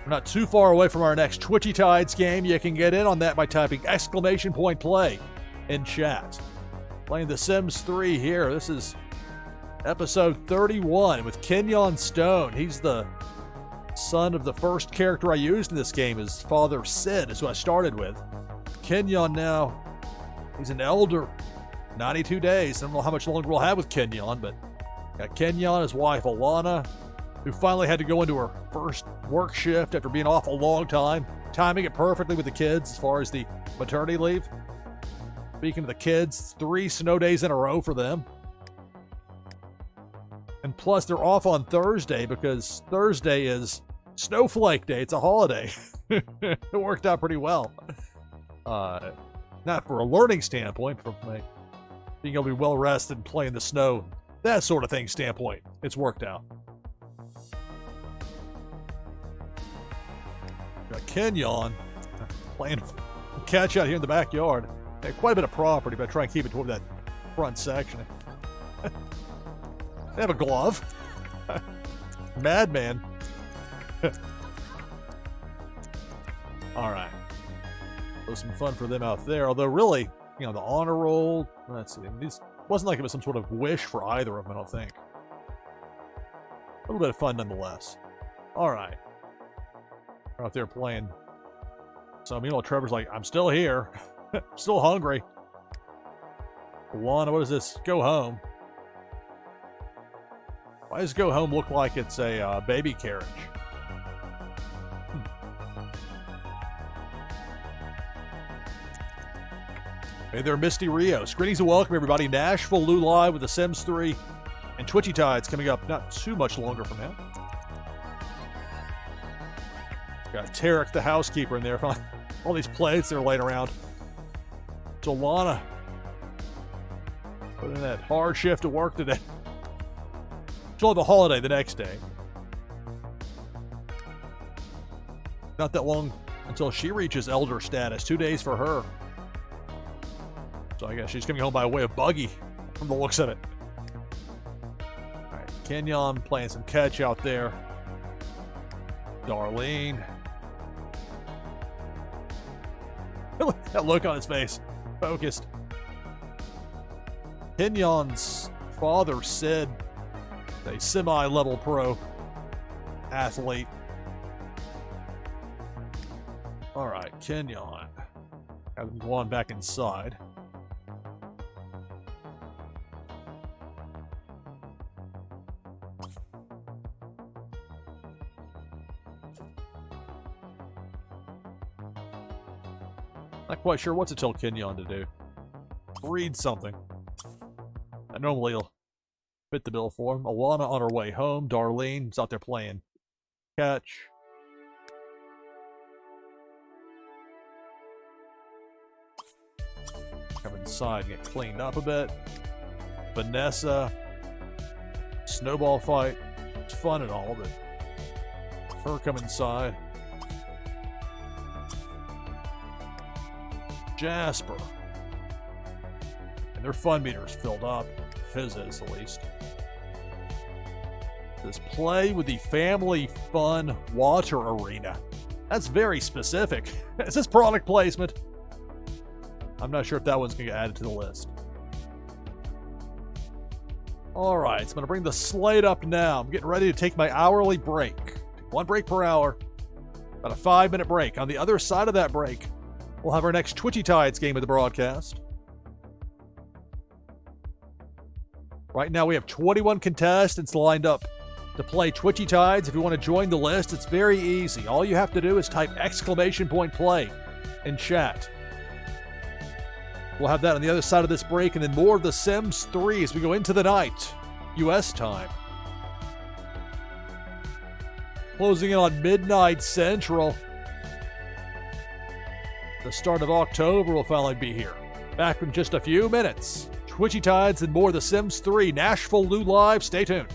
We're not too far away from our next Twitchy Tides game. You can get in on that by typing !play in chat. Playing The Sims 3 here. This is episode 31 with Kenyon Stone. He's the son of the first character I used in this game. His father, Sid, is who I started with. Kenyon now He's an elder. 92 days. I don't know how much longer we'll have with Kenyon, but got Kenyon, his wife Alana, who finally had to go into her first work shift after being off a long time, timing it perfectly with the kids as far as the maternity leave. Speaking of the kids, 3 snow days in a row for them. And plus, they're off on Thursday because Thursday is Snowflake Day. It's a holiday. It worked out pretty well. Not for a learning standpoint, but from being able to be well rested and play in the snow, that sort of thing standpoint, it's worked out. Got Kenyon playing catch out here in the backyard. Quite a bit of property, but I try and keep it toward that front section. They have a glove. Madman. All right. It was some fun for them out there. Although, really, the honor roll. Let's see. These wasn't like it was some sort of wish for either of them, I don't think. A little bit of fun nonetheless. All right. They're out there playing. So, Trevor's like, I'm still here. I'm still hungry. Alana, what is this? Go home. Why does go home look like it's a baby carriage? Hey there, Misty Rios. Greetings and welcome, everybody. NashvilleLou live with The Sims 3 and Twitchy Tides coming up not too much longer from now. Got Tarek, the housekeeper, in there. All these plates that are laying around. Alana put in that hard shift to work today. She'll have a holiday the next day. Not that long until she reaches elder status. 2 days for her. So I guess she's coming home by way of buggy from the looks of it. All right, Kenyon playing some catch out there. Darlene. That look on his face. Focused. Kenyon's father said a semi-level pro athlete. All right, Kenyon. Have him go on back inside. Not quite sure what to tell Kenyon to do. Read something. I normally will fit the bill for him. Alana on her way home. Darlene's out there playing catch. Come inside and get cleaned up a bit. Vanessa. Snowball fight. It's fun and all, but her come inside. Jasper. And their fun meter's filled up. His is, at least. Says play with the family fun water arena. That's very specific. Is this product placement? I'm not sure if that one's going to get added to the list. All right, so I'm going to bring the slate up now. I'm getting ready to take my hourly break. 1 break per hour. About a 5-minute break. On the other side of that break, we'll have our next Twitchy Tides game of the broadcast. Right now we have 21 contestants lined up to play Twitchy Tides. If you want to join the list, it's very easy. All you have to do is type !play in chat. We'll have that on the other side of this break, and then more of The Sims 3 as we go into the night, U.S. time. Closing in on midnight Central. The start of October will finally be here. Back in just a few minutes. Twitchy Tides and more The Sims 3. NashvilleLou live. Stay tuned.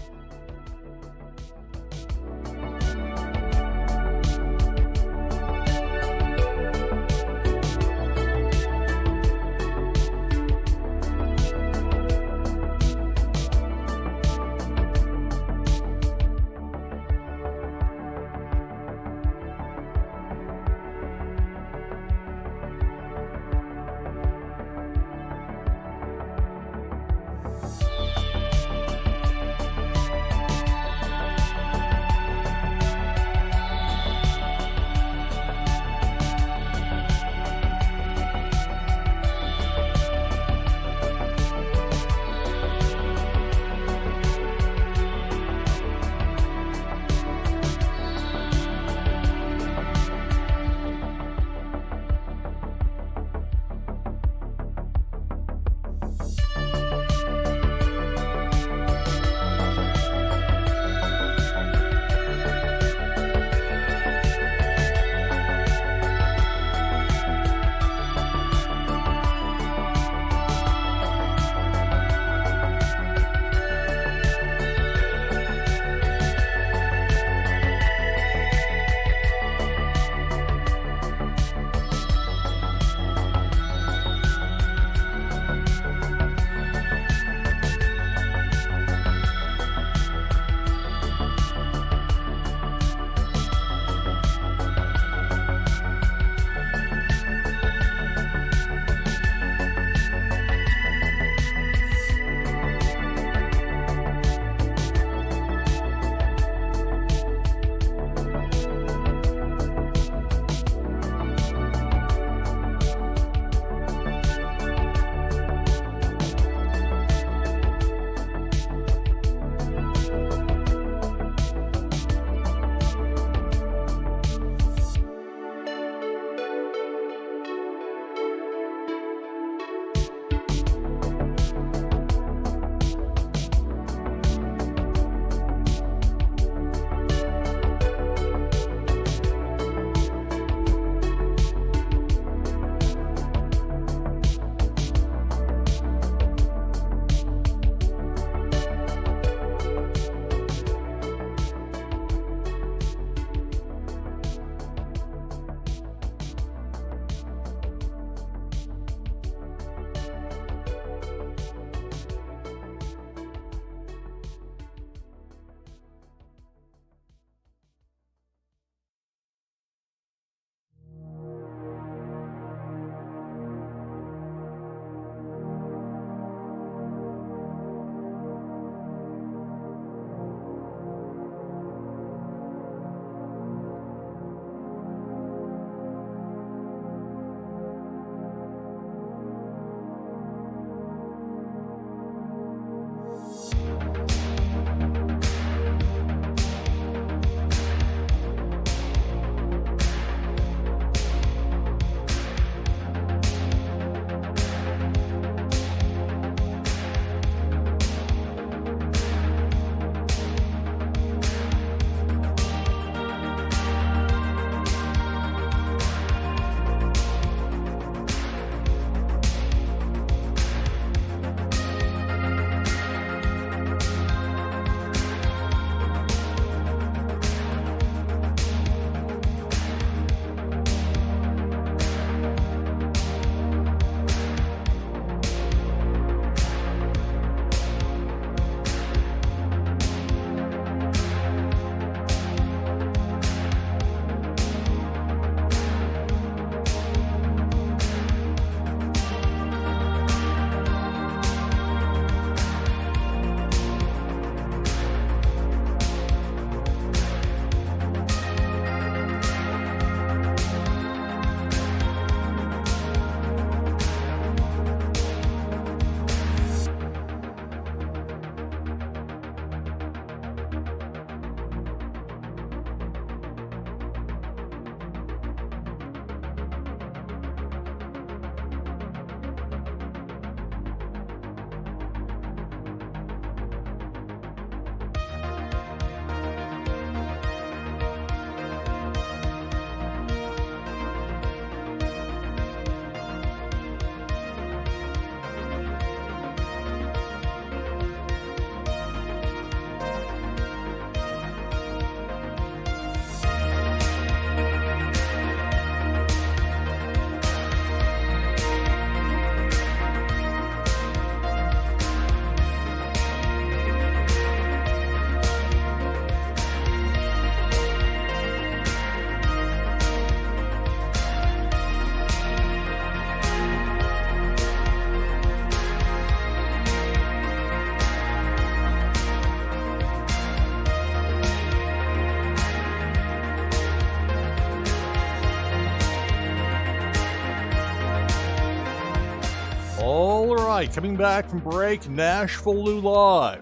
right, coming back from break, NashvilleLou Live.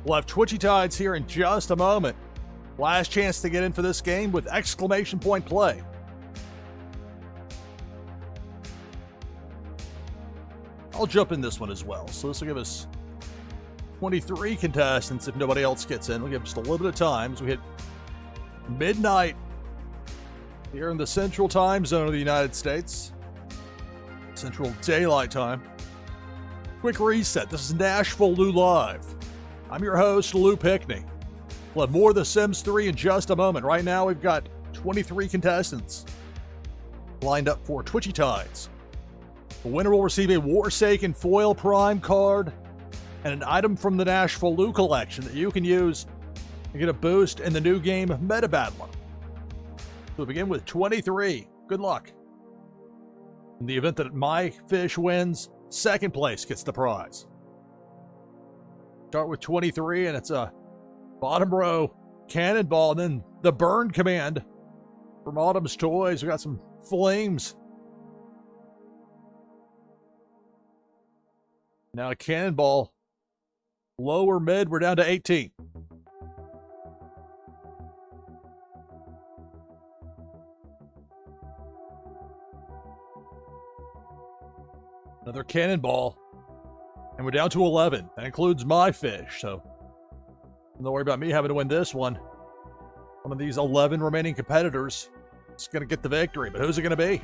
We'll have Twitchy Tides here in just a moment. Last chance to get in for this game with exclamation point play. I'll jump in this one as well. So this will give us 23 contestants if nobody else gets in. We'll give just a little bit of time as we hit midnight here in the Central Time Zone of the United States. Central Daylight Time. Quick reset. This is NashvilleLou Live. I'm your host, Lou Pickney. We'll have more of The Sims 3 in just a moment. Right now, we've got 23 contestants lined up for Twitchy Tides. The winner will receive a Warsaken Foil Prime card and an item from the NashvilleLou collection that you can use to get a boost in the new game Meta Battler. We'll begin with 23. Good luck. In the event that my fish wins, second place gets the prize. Start with 23, and it's a bottom row cannonball, and then the burn command from Autumn's Toys. We got some flames. Now a cannonball. Lower mid, we're down to 18. Another cannonball. And we're down to 11. That includes my fish, so don't worry about me having to win this one. One of these 11 remaining competitors is going to get the victory, but who's it going to be?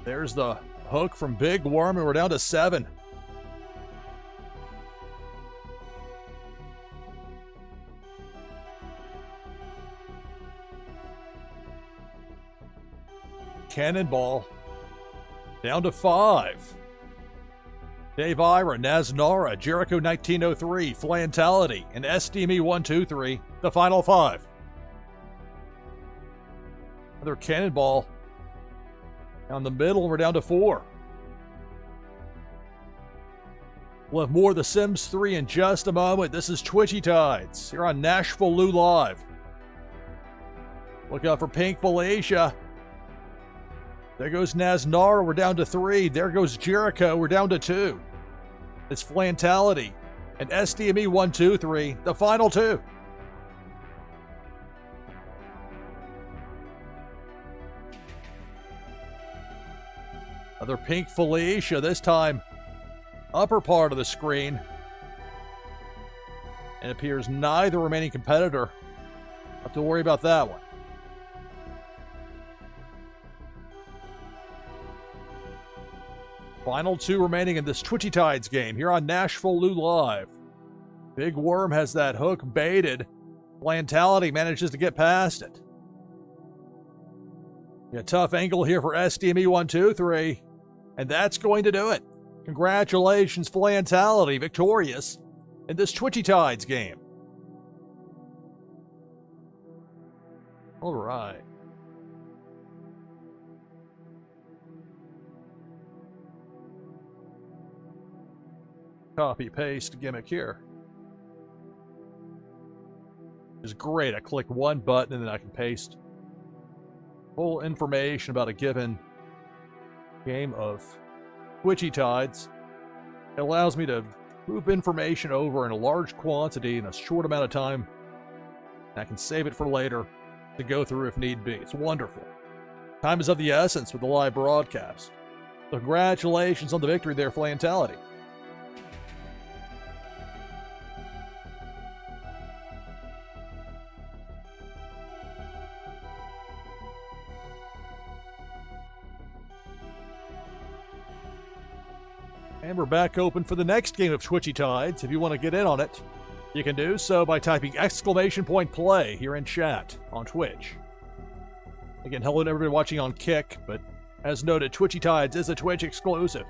There's the hook from Big Worm, and we're down to 7. Cannonball. Down to 5. Dave Ira, Naznara, Jericho 1903, Flantality, and SDME 123, the final 5. Another cannonball. Down the middle, we're down to 4. We'll have more of The Sims 3 in just a moment. This is Twitchy Tides here on NashvilleLou Live. Look out for Pink Felicia. There goes Naznara, we're down to 3. There goes Jericho, we're down to 2. It's Flantality and SDME 123, the final 2. Another Pink Felicia, this time upper part of the screen. And it appears neither remaining competitor have to worry about that one. Final 2 remaining in this Twitchy Tides game here on NashvilleLou Live. Big Worm has that hook baited. Flantality manages to get past it. A tough angle here for SDME 123, and that's going to do it. Congratulations, Flantality, victorious in this Twitchy Tides game. All right. Copy paste gimmick here. It's great. I click one button and then I can paste full information about a given game of Twitchy Tides. It allows me to move information over in a large quantity in a short amount of time. I can save it for later to go through if need be. It's wonderful. Time is of the essence with the live broadcast. So congratulations on the victory there, Flantality. And we're back open for the next game of Twitchy Tides. If you want to get in on it, you can do so by typing exclamation point play here in chat on Twitch. Again, hello to everybody watching on Kick, but as noted, Twitchy Tides is a Twitch exclusive.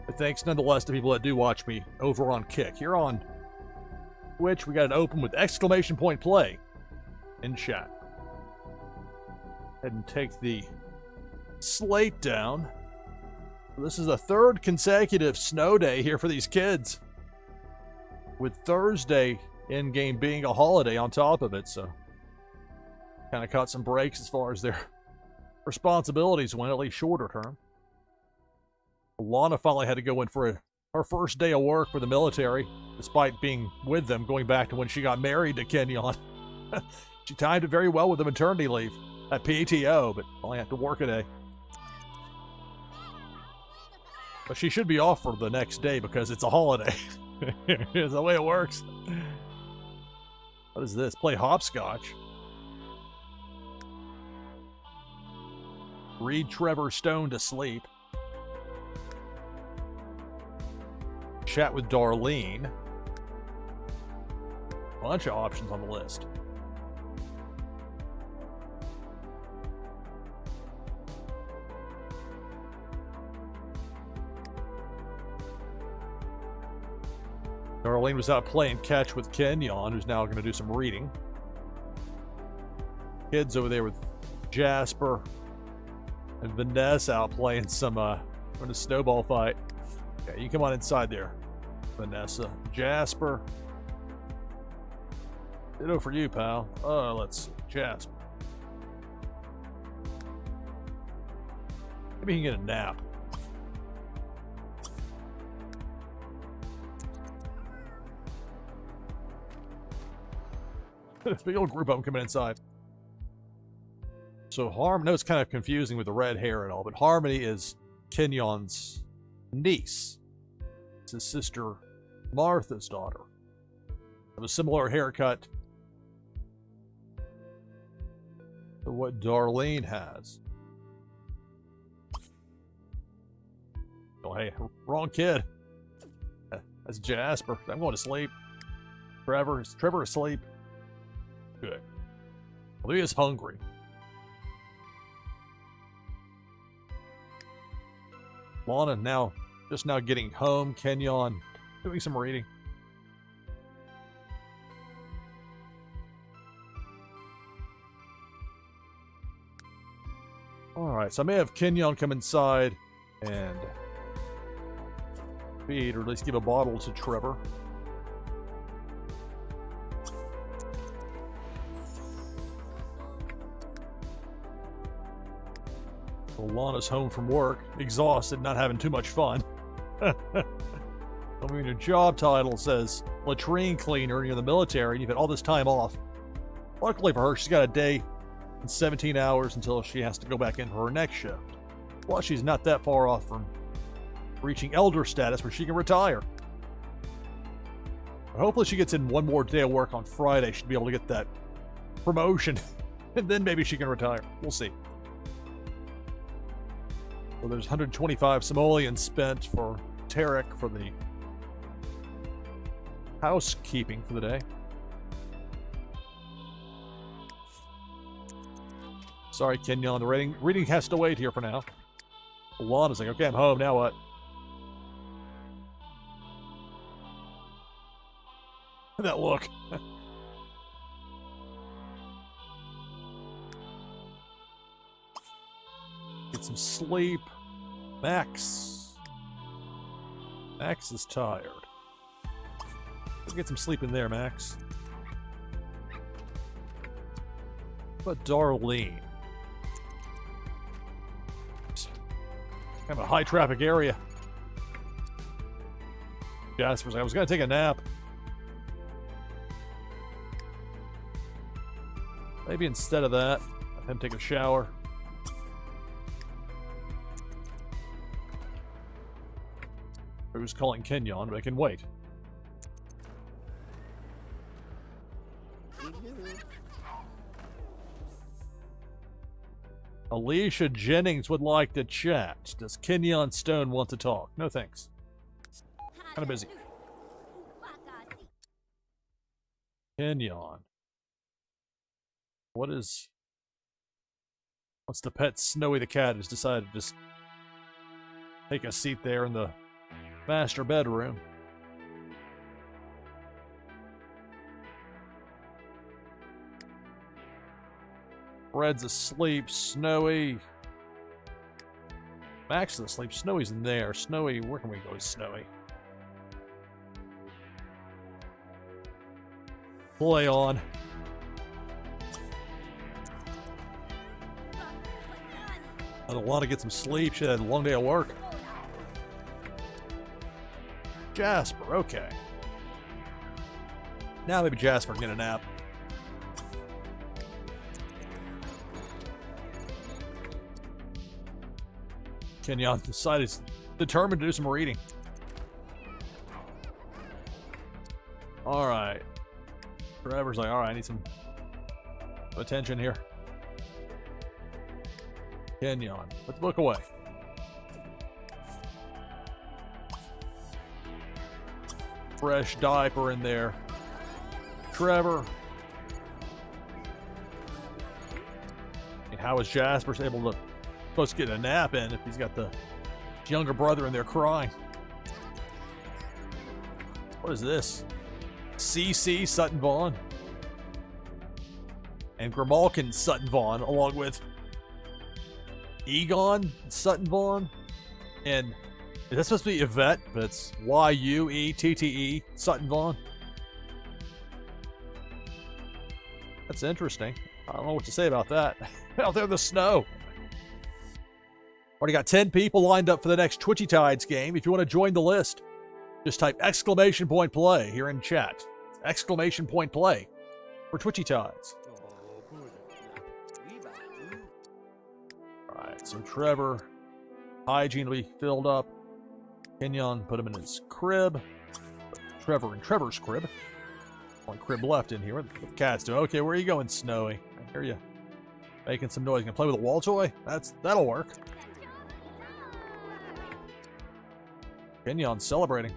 But thanks nonetheless to people that do watch me over on Kick. Here on Twitch, we got it open with exclamation point play in chat. Go ahead and take the slate down. This is the 3rd consecutive snow day here for these kids, with Thursday in-game being a holiday on top of it, so kind of caught some breaks as far as their responsibilities went, at least shorter term. Lana finally had to go in for her first day of work for the military, despite being with them, going back to when she got married to Kenyon. She timed it very well with the maternity leave at PTO, but only had to work a day. But she should be off for the next day because it's a holiday. It's the way it works. What is this? Play hopscotch. Read Trevor Stone to sleep. Chat with Darlene. Bunch of options on the list. Darlene was out playing catch with Kenyon, who's now going to do some reading. Kids over there with Jasper and Vanessa out playing some in a snowball fight. Yeah, you come on inside there, Vanessa. Jasper. Ditto for you, pal. Let's see. Jasper. Maybe he can get a nap. This big old group of them coming inside. So no, it's kind of confusing with the red hair and all, but Harmony is Kenyon's niece. It's his sister Martha's daughter. Have a similar haircut to what Darlene has. Oh, hey, wrong kid. That's Jasper. I'm going to sleep. Is Trevor asleep? Good. Well, he is hungry. Lana just now getting home. Kenyon doing some reading. Alright, so I may have Kenyon come inside and feed, or at least give a bottle to Trevor. Lana's home from work, exhausted, not having too much fun. I mean, your job title says latrine cleaner, and you're in the military, and you've had all this time off. Luckily for her, she's got a day and 17 hours until she has to go back in for her next shift. Plus, she's not that far off from reaching elder status where she can retire. But hopefully she gets in one more day of work on Friday. She'll be able to get that promotion, and then maybe she can retire. We'll see. So there's 125 simoleons spent for Tarek for the housekeeping for the day. Sorry, Kenyon, the reading has to wait here for now. Lana's like, okay, I'm home, now what? That look. Get some sleep. Max is tired. Let's get some sleep in there, Max. But Darlene. Kind of a high traffic area. Jasper's like, I was going to take a nap. Maybe instead of that, have him take a shower. Who's calling Kenyon, but I can wait. Alicia Jennings would like to chat. Does Kenyon Stone want to talk? No thanks. Kind of busy. Kenyon. What's the pet Snowy the cat who's decided to just take a seat there in the master bedroom? Fred's asleep. Snowy. Max is asleep. Snowy's in there. Snowy, where can we go with Snowy? Play on. I don't want to get some sleep. She had a long day of work. Jasper, okay. Now maybe Jasper can get a nap. Kenyon decided he's determined to do some reading. Alright. Trevor's like, alright, I need some attention here. Kenyon, put the book away. Fresh diaper in there. Trevor. And how is Jasper able to supposed to get a nap in if he's got the younger brother in there crying? What is this? CC Sutton Vaughn and Grimalkin Sutton Vaughn, along with Egon Sutton Vaughn, and is that supposed to be Yvette? But it's Y-U-E-T-T-E Sutton Vaughn. That's interesting. I don't know what to say about that. Out there in the snow. Already got 10 people lined up for the next Twitchy Tides game. If you want to join the list, just type !play here in chat. !play for Twitchy Tides. Alright, so Trevor, hygiene will be filled up. Kenyon, put him in his crib. Trevor in Trevor's crib. One crib left in here. What the cat's doing? Okay, where are you going, Snowy? I hear you making some noise. Gonna play with a wall toy? That'll work. Kenyon celebrating.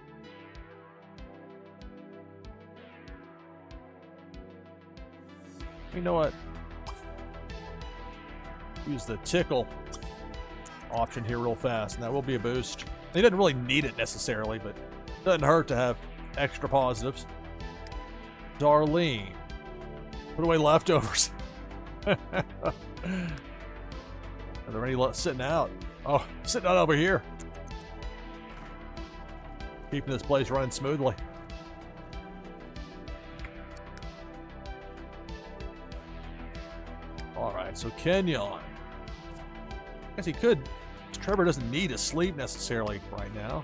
You know what? Use the tickle option here real fast, and that will be a boost. He doesn't really need it necessarily, but it doesn't hurt to have extra positives. Darlene. Put away leftovers. Are there any sitting out? Oh, sitting out over here. Keeping this place running smoothly. Alright, so Kenyon. I guess he could. Trevor doesn't need to sleep necessarily right now.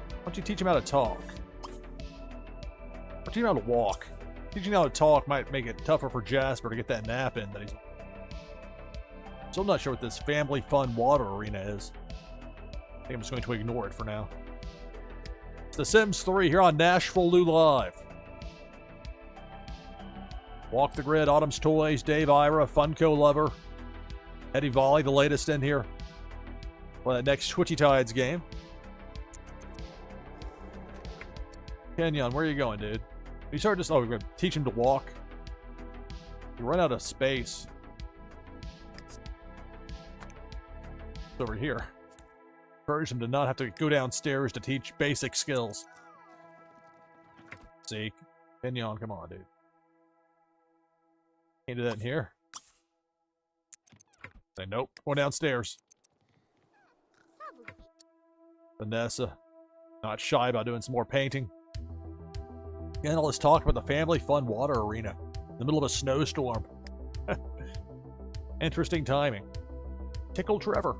Why don't you teach him how to talk? Or teach him how to walk. Teaching him how to talk might make it tougher for Jasper to get that nap in that he's... So I'm not sure what this family fun water arena is. I think I'm just going to ignore it for now. It's The Sims 3 here on NashvilleLou Live. Walk the Grid, Autumn's Toys, Dave Ira, Funko Lover, Eddie Volley, the latest in here. For that next Twitchy Tides game. Kenyon, where are you going, dude? You start just... Oh, we're going to teach him to walk. You run out of space. It's over here. Encourage him to not have to go downstairs to teach basic skills. See? Kenyon, come on, dude. Can't do that in here. Say, nope. Going downstairs. Vanessa. Not shy about doing some more painting. Again, all this talk about the family fun water arena in the middle of a snowstorm. Interesting timing. Tickle Trevor.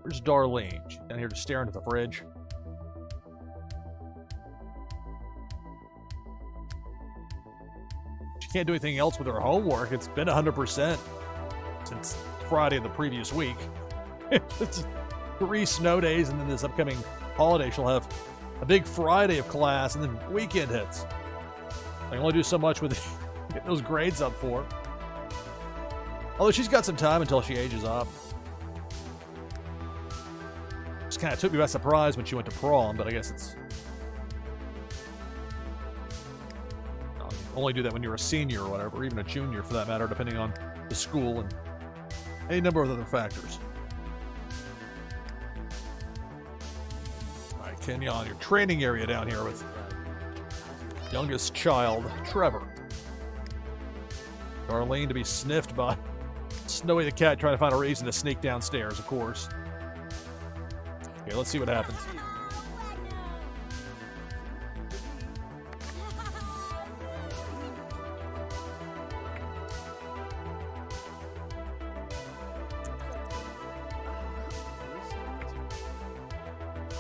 Where's Darlene? She's down here just staring at the fridge. She can't do anything else with her homework. It's been 100% since Friday of the previous week. It's 3 snow days, and then this upcoming holiday she'll have a big Friday of class, and then weekend hits. I can only do so much with getting those grades up for her. Although she's got some time until she ages up. Just kind of took me by surprise when she went to prom, but I guess it's... I'll only do that when you're a senior or whatever, or even a junior for that matter, depending on the school and any number of other factors. All right, Kenyon, your training area down here with youngest child, Trevor. Darlene to be sniffed by Snowy the cat trying to find a reason to sneak downstairs, of course. Okay, let's see what happens.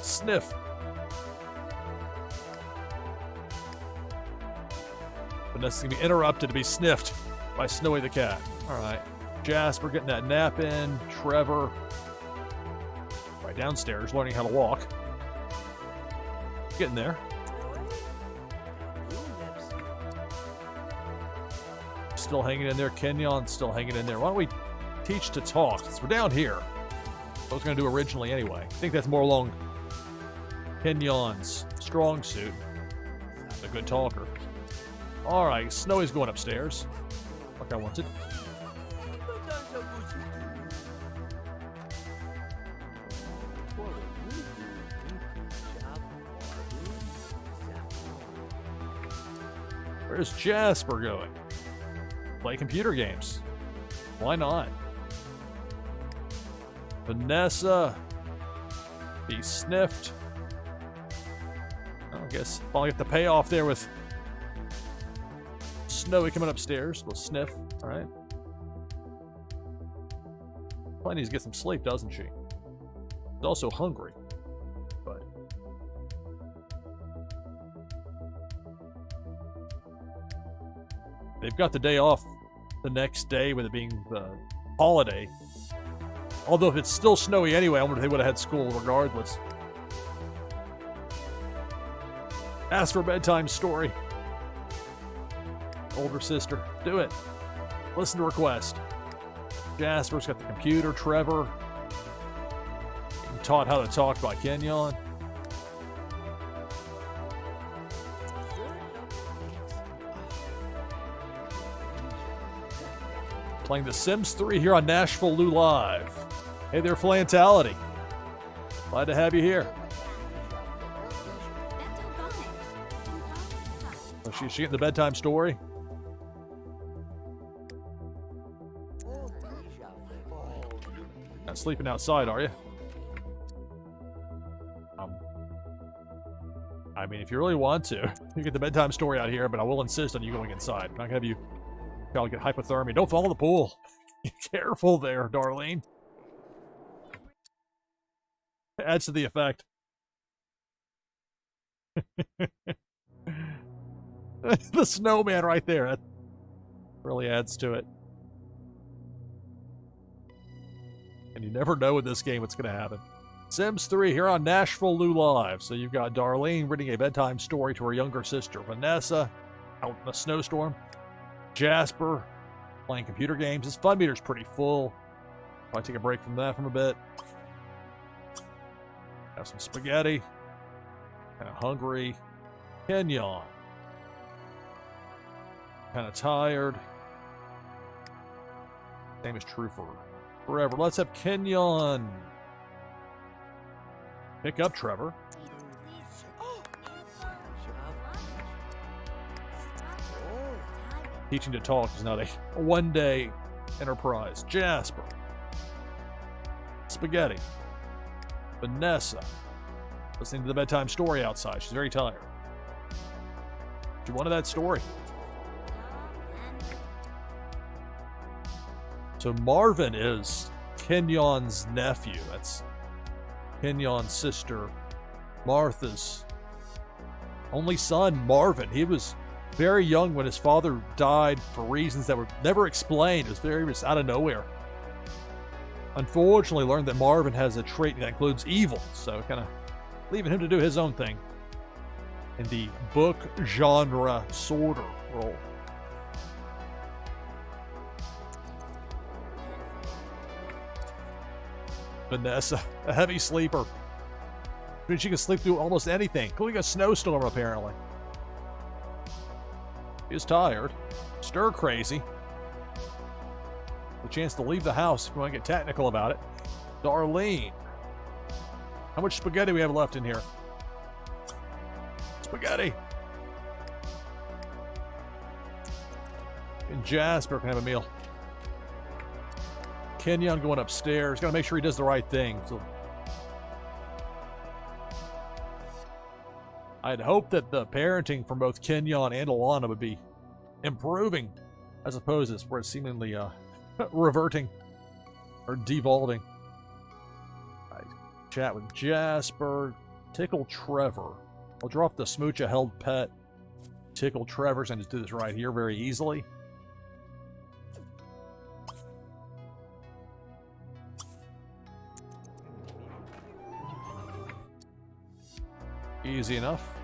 Sniff. Vanessa's gonna be interrupted to be sniffed by Snowy the cat. Alright. Jasper getting that nap in. Trevor right downstairs learning how to walk. Getting there. Still hanging in there. Kenyon still hanging in there. Why don't we teach to talk? Since we're down here. What I was going to do originally anyway. I think that's more along Kenyon's strong suit. A good talker. Alright, Snowy's going upstairs. Like I wanted. Where's Jasper going? Play computer games. Why not? Vanessa. Be sniffed. I guess I'll get the payoff there with Snowy coming upstairs. We'll sniff. Alright. Probably needs to get some sleep, doesn't she? She's also hungry. But they've got the day off the next day with it being the holiday. Although if it's still snowy anyway, I wonder if they would have had school regardless. Ask for a bedtime story. Older sister, do it. Listen to request. Jasper's got the computer. Trevor being taught how to talk by Kenyon. Playing The Sims 3 here on NashvilleLou Live. Hey there, Flantality. Glad to have you here. Oh, she getting the bedtime story? Not sleeping outside, are you? I mean, if you really want to, you get the bedtime story out here, but I will insist on you going inside. I'm not gonna have you probably get hypothermia. Don't fall in the pool. Be careful there, Darlene. Adds to the effect. The snowman right there. That really adds to it. And you never know with this game what's going to happen. Sims 3 here on NashvilleLou Live. So you've got Darlene reading a bedtime story to her younger sister. Vanessa out in a snowstorm. Jasper playing computer games. His fun meter's pretty full. Probably take a break from that from a bit. Have some spaghetti. Kind of hungry. Kenyon. Kind of tired. Same is true for forever. Let's have Kenyon pick up Trevor. Teaching to talk is not a one-day enterprise. Jasper. Spaghetti. Vanessa. Listening to the bedtime story outside. She's very tired. She wanted that story. So Marvin is Kenyon's nephew. That's Kenyon's sister Martha's only son, Marvin. He was very young when his father died for reasons that were never explained. It was very just out of nowhere. Unfortunately, learned that Marvin has a trait that includes evil, so kind of leaving him to do his own thing in the book genre sorter role. Vanessa, a heavy sleeper. I mean, she can sleep through almost anything, including a snowstorm, apparently. She is tired. Stir crazy. The chance to leave the house if we want to get technical about it. Darlene. How much spaghetti we have left in here? Spaghetti. And Jasper can have a meal. Kenyon going upstairs. Got to make sure he does the right thing. So I'd hope that the parenting from both Kenyon and Alana would be improving, as opposed to where it's seemingly reverting or devolving. I chat with Jasper. Tickle Trevor. I'll drop the smooch a held pet. tickle Trevor's and just do this right here very easily. Easy enough.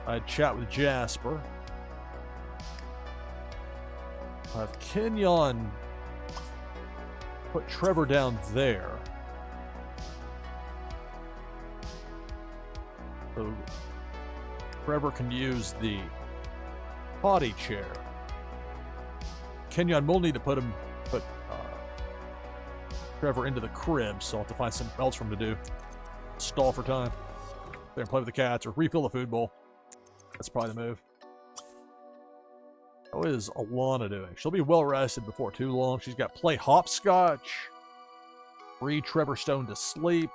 I'd chat with Jasper. I have Kenyon put Trevor down there. So Trevor can use the potty chair. Kenyon will need to put Trevor into the crib, so I'll have to find something else for him to do. Stall for time. There and play with the cats or refill the food bowl. That's probably the move. How is Alana doing? She'll be well rested before too long. She's got play hopscotch, read Trevor Stone to sleep,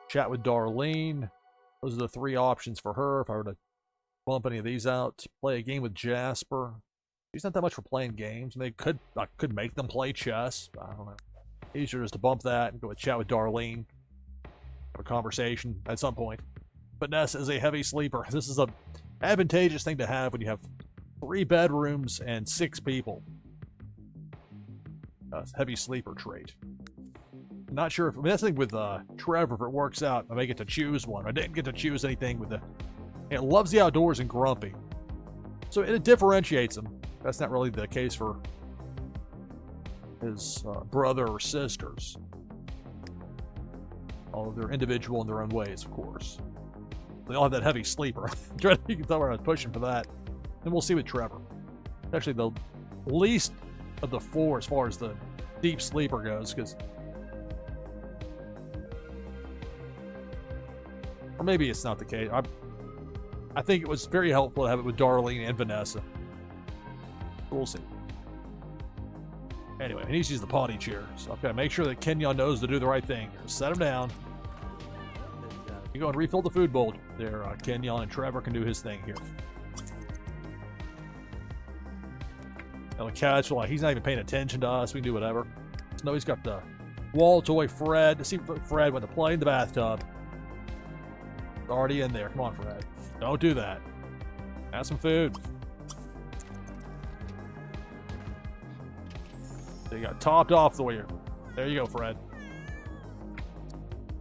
chat with Darlene. Those are the three options for her if I were to bump any of these out. Play a game with Jasper. She's not that much for playing games. I could make them play chess. I don't know. Easier just to bump that and go with chat with Darlene. Have a conversation at some point. Vanessa is a heavy sleeper. This is a advantageous thing to have when you have 3 bedrooms and 6 people. Heavy sleeper trait. Not sure if that's the thing with Trevor. If it works out, I may get to choose one. I didn't get to choose anything with the. It loves the outdoors and grumpy, so it differentiates him. That's not really the case for his brother or sisters. Although they're individual in their own ways, of course. They all have that heavy sleeper. You can tell where I was pushing for that. And we'll see with Trevor. Actually, the least of the 4 as far as the deep sleeper goes, because. Or maybe it's not the case. I think it was very helpful to have it with Darlene and Vanessa. We'll see. Anyway, he needs to use the potty chair, so I've got to make sure that Kenyon knows to do the right thing. Set him down. You go and refill the food bowl there. Kenyon and Trevor can do his thing here. Now the cat's like, he's not even paying attention to us. We can do whatever. So no, he's got the wall toy Fred. See Fred went to play in the bathtub. Already in there. Come on, Fred. Don't do that. Have some food. You got topped off the way you're. There you go, Fred.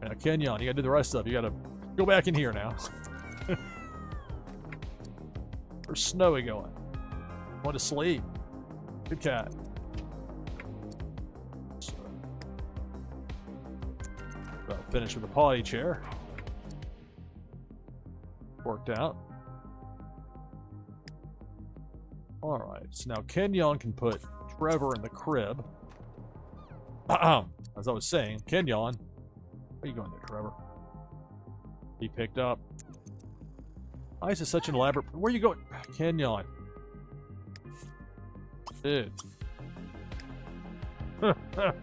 Now, Kenyon, you gotta do the rest of it. You gotta go back in here now. Where's Snowy going? Going to sleep. Good cat. So, about finished with the potty chair. Worked out. Alright, so now Kenyon can put Trevor in the crib. As I was saying, Kenyon. Where are you going there, Trevor? He picked up. Why is this such an elaborate... Where are you going? Kenyon. Dude.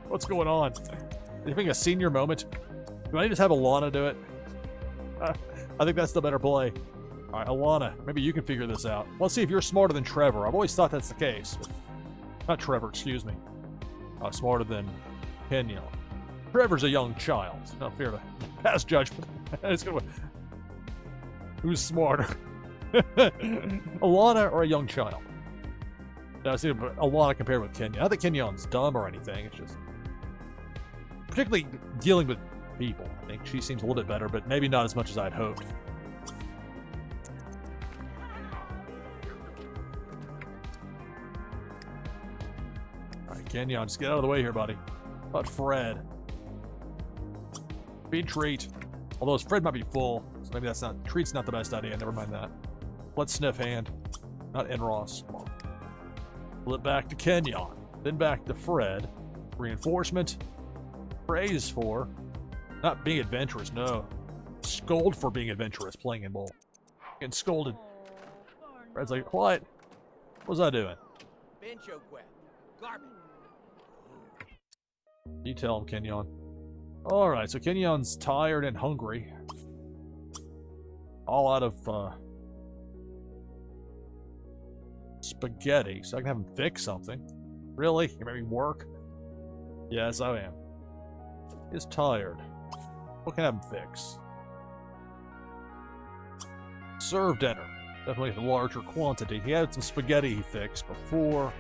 What's going on? Are you having a senior moment? Do I just have Alana do it? I think that's the better play. Alright, Alana, maybe you can figure this out. Let's see if you're smarter than Trevor. I've always thought that's the case. Not Trevor, excuse me. Smarter than Kenyon. Trevor's a young child. Not fair to pass judgment. Who's smarter? Alana or a young child? No, I see Alana compared with Kenyon. Not that Kenyon's dumb or anything. It's just... particularly dealing with people. I think she seems a little bit better, but maybe not as much as I'd hoped. Alright, Kenyon, just get out of the way here, buddy. How about Fred? Feed treat. Although his Fred might be full, so maybe that's not... treat's not the best idea, never mind that. Let's sniff hand. Not Enross. Flip back to Kenyon. Then back to Fred. Reinforcement. Praise for... not being adventurous, no. Scold for being adventurous, playing in bowl. Getting scolded. Fred's like, what? What was I doing? You tell him, Kenyon. Alright, so Kenyon's tired and hungry. All out of spaghetti, so I can have him fix something. Really? You make me work? Yes, I am. He's tired. What can I have him fix? Serve dinner. Definitely a larger quantity. He had some spaghetti he fixed before.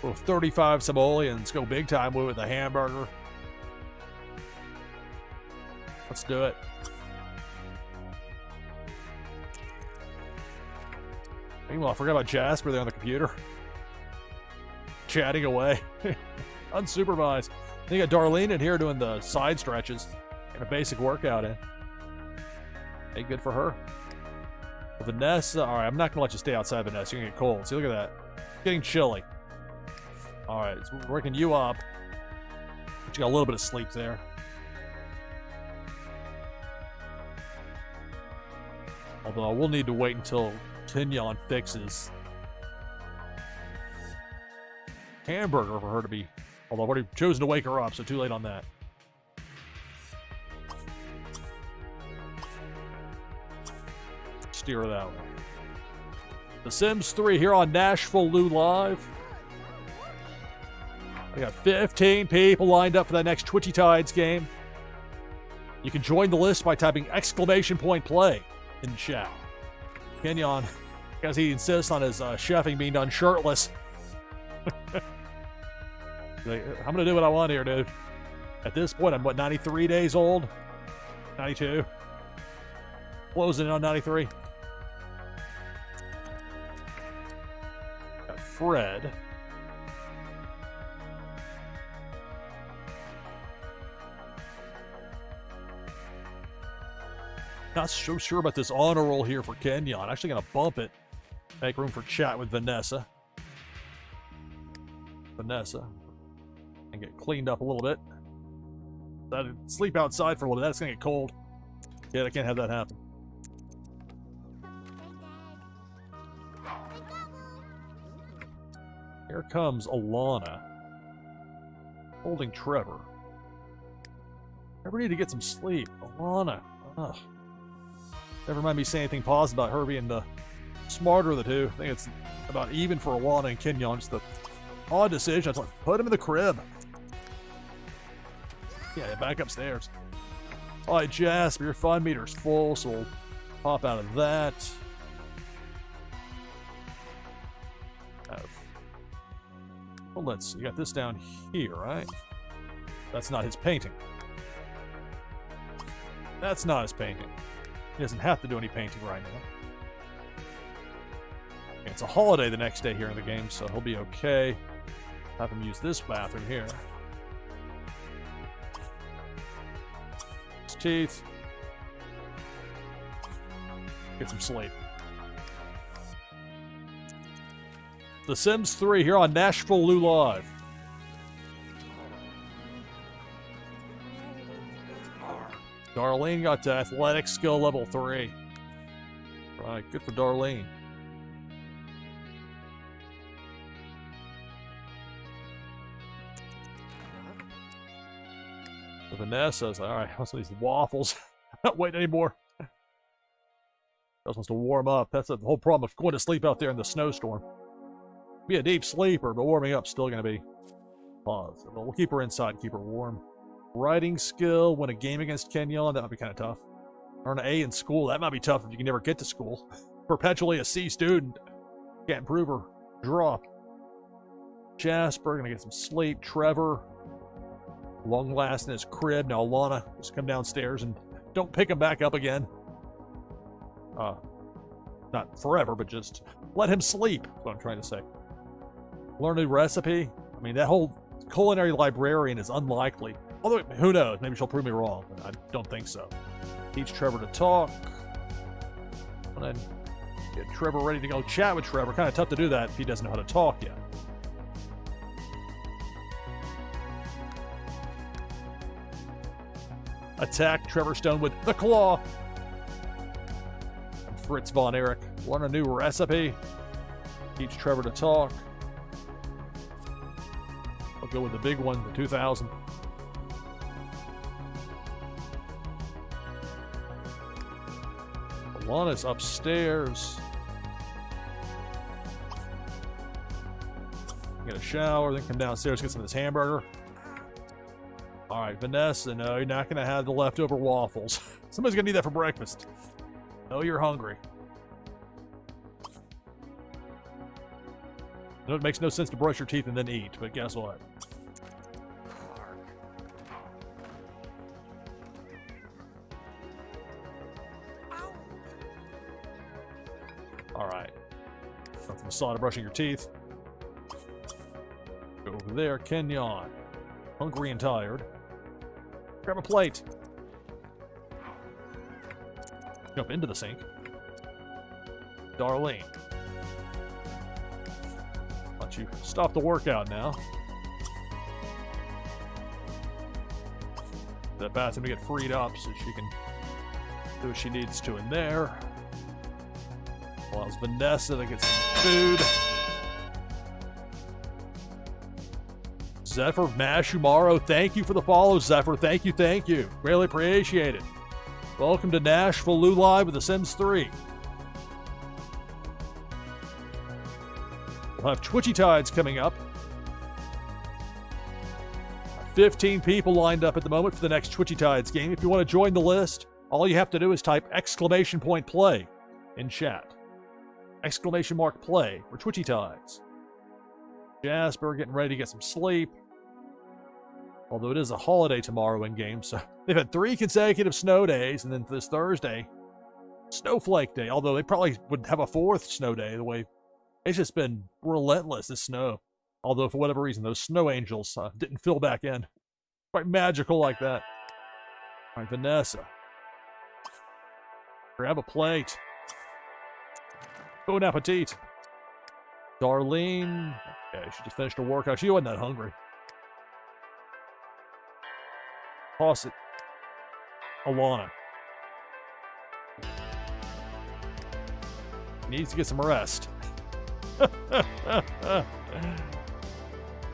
Well, 35 simoleons. Go big time with a hamburger. Let's do it. Meanwhile, I forgot about Jasper there on the computer. Chatting away. Unsupervised. Then you got Darlene in here doing the side stretches. And a basic workout in. Hey, good for her. Vanessa. Alright, I'm not going to let you stay outside, Vanessa. You're going to get cold. See, look at that. It's getting chilly. Alright, so we're working you up. But you got a little bit of sleep there. Although we'll need to wait until Tinyon fixes hamburger for her to be. Although I've already chosen to wake her up, so too late on that. Steer her that way. The Sims 3 here on NashvilleLou Live. We got 15 people lined up for that next Twitchy Tides game. You can join the list by typing !play in chat. Kenyon, because he insists on his chefing being done shirtless. Like, I'm going to do what I want here, dude. At this point, I'm, what, 93 days old? 92? Closing in on 93. Got Fred. Not so sure about this honor roll here for Kenyon. Actually going to bump it. Make room for chat with Vanessa. And get cleaned up a little bit. I'd sleep outside for a little bit. That's going to get cold. Yeah, I can't have that happen. Here comes Alana. Holding Trevor. Trevor need to get some sleep. Alana. Ugh. Never mind me saying anything positive about her being the smarter of the two. I think it's about even for Alana and Kenyon. Just the odd decision. It's like, put him in the crib. Yeah, back upstairs. All right, Jasper, your fun meter's full, so we'll pop out of that. Well, let's see. You got this down here, right? That's not his painting. That's not his painting. He doesn't have to do any painting right now. It's a holiday the next day here in the game, so he'll be okay. Have him use this bathroom here. His teeth. Get some sleep. The Sims 3 here on NashvilleLou Live. Darlene got to athletic skill level 3. Right, good for Darlene. So Vanessa's like, all right, what's these waffles? Not waiting anymore. Just wants to warm up. That's the whole problem of going to sleep out there in the snowstorm. Be a deep sleeper, but warming up's still going to be pause. But we'll keep her inside and keep her warm. Writing skill, win a game against Kenyon, that might be kind of tough. Earn an A in school, that might be tough if you can never get to school. Perpetually a C student. Can't improve or drop. Jasper, gonna get some sleep. Trevor, long last in his crib. Now Alana, just come downstairs and don't pick him back up again. Not forever, but just let him sleep, is what I'm trying to say. Learn a new recipe. I mean, that whole culinary librarian is unlikely. Although, who knows? Maybe she'll prove me wrong, but I don't think so. Teach Trevor to talk. And then get Trevor ready to go chat with Trevor. Kind of tough to do that if he doesn't know how to talk yet. Attack Trevor Stone with the claw. And Fritz Von Erich. Learn a new recipe. Teach Trevor to talk. I'll go with the big one, the 2000. Alana's upstairs. Get a shower, then come downstairs, get some of this hamburger. All right, Vanessa, no, you're not going to have the leftover waffles. Somebody's going to need that for breakfast. Oh, you're hungry. It makes no sense to brush your teeth and then eat, but guess what? Alright. Nothing to saw to brushing your teeth. Go over there, Kenyon. Hungry and tired. Grab a plate. Jump into the sink. Darlene. Let you stop the workout now. That bathroom to get freed up so she can do what she needs to in there. Allows Vanessa to get some food. Zephyr Mashumaro, thank you for the follow, Zephyr. Thank you, thank you. Really appreciate it. Welcome to NashvilleLou Live with The Sims 3. We'll have Twitchy Tides coming up. 15 people lined up at the moment for the next Twitchy Tides game. If you want to join the list, all you have to do is type !play in chat. !play for Twitchy Tides. Jasper getting ready to get some sleep. Although it is a holiday tomorrow in game, so they've had 3 consecutive snow days, and then this Thursday, Snowflake Day. Although they probably would have a 4th snow day, the way it's just been relentless, this snow. Although for whatever reason, those snow angels didn't fill back in. Quite magical like that. All right, Vanessa. Grab a plate. Bon appetit. Darlene. Okay, she just finished her workout. She wasn't that hungry. Toss it. Alana. Needs to get some rest.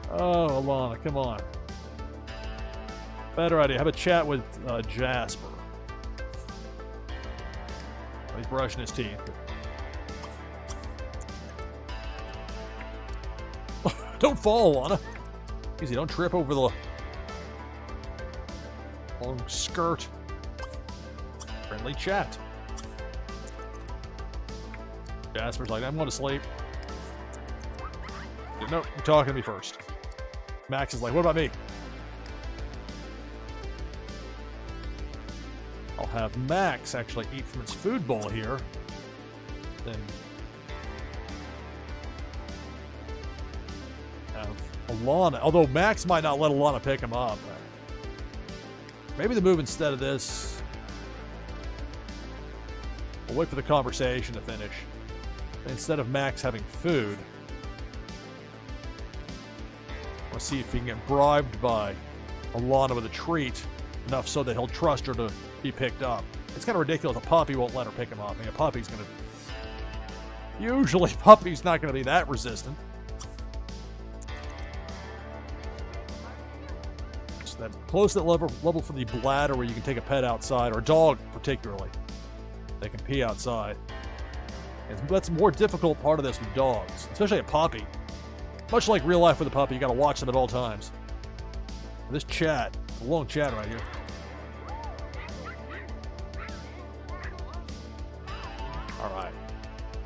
Oh, Alana, come on. Better idea. Have a chat with Jasper. He's brushing his teeth. Don't fall, Alana. Easy, don't trip over the long skirt. Friendly chat. Jasper's like, I'm going to sleep. No, you're talking to me first. Max is like, what about me? I'll have Max actually eat from his food bowl here. Then have Alana. Although Max might not let Alana pick him up. Maybe the move instead of this. We'll wait for the conversation to finish. Instead of Max having food, let's see if he can get bribed by Alana with a treat enough so that he'll trust her to be picked up. It's kind of ridiculous. A puppy won't let her pick him up. I mean, a puppy's going to... Usually, puppy's not going to be that resistant. So that close to that level for the bladder where you can take a pet outside, or a dog particularly. They can pee outside. And that's a more difficult part of this with dogs, especially a puppy. Much like real life with a puppy, you got to watch them at all times. This chat, it's a long chat right here. All right.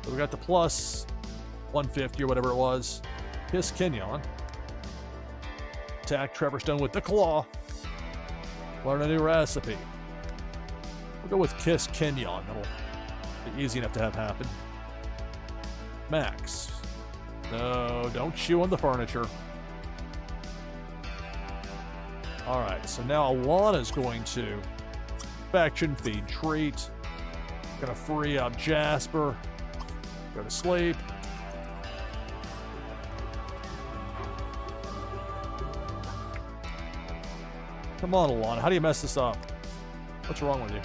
So we got the plus 150 or whatever it was. Kiss Kenyon. Attack Trevorstone with the claw. Learn a new recipe. We'll go with Kiss Kenyon. That'll be easy enough to have happen. Max. No, don't chew on the furniture. Alright, so now Alana's going to faction feed treat. Gonna free up Jasper. Go to sleep. Come on, Alana. How do you mess this up? What's wrong with you?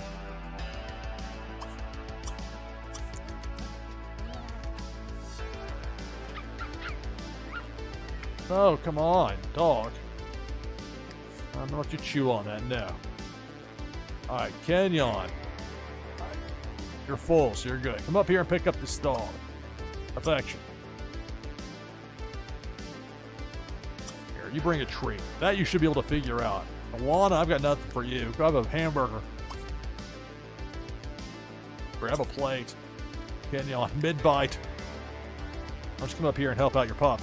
Oh, come on, dog. I don't know what you chew on that, no. Alright, Kenyon. You're full, so you're good. Come up here and pick up this dog. Affection. Here, you bring a treat. That you should be able to figure out. Alana, I've got nothing for you. Grab a hamburger. Grab a plate. Kenyon, mid-bite. I'll just come up here and help out your pup.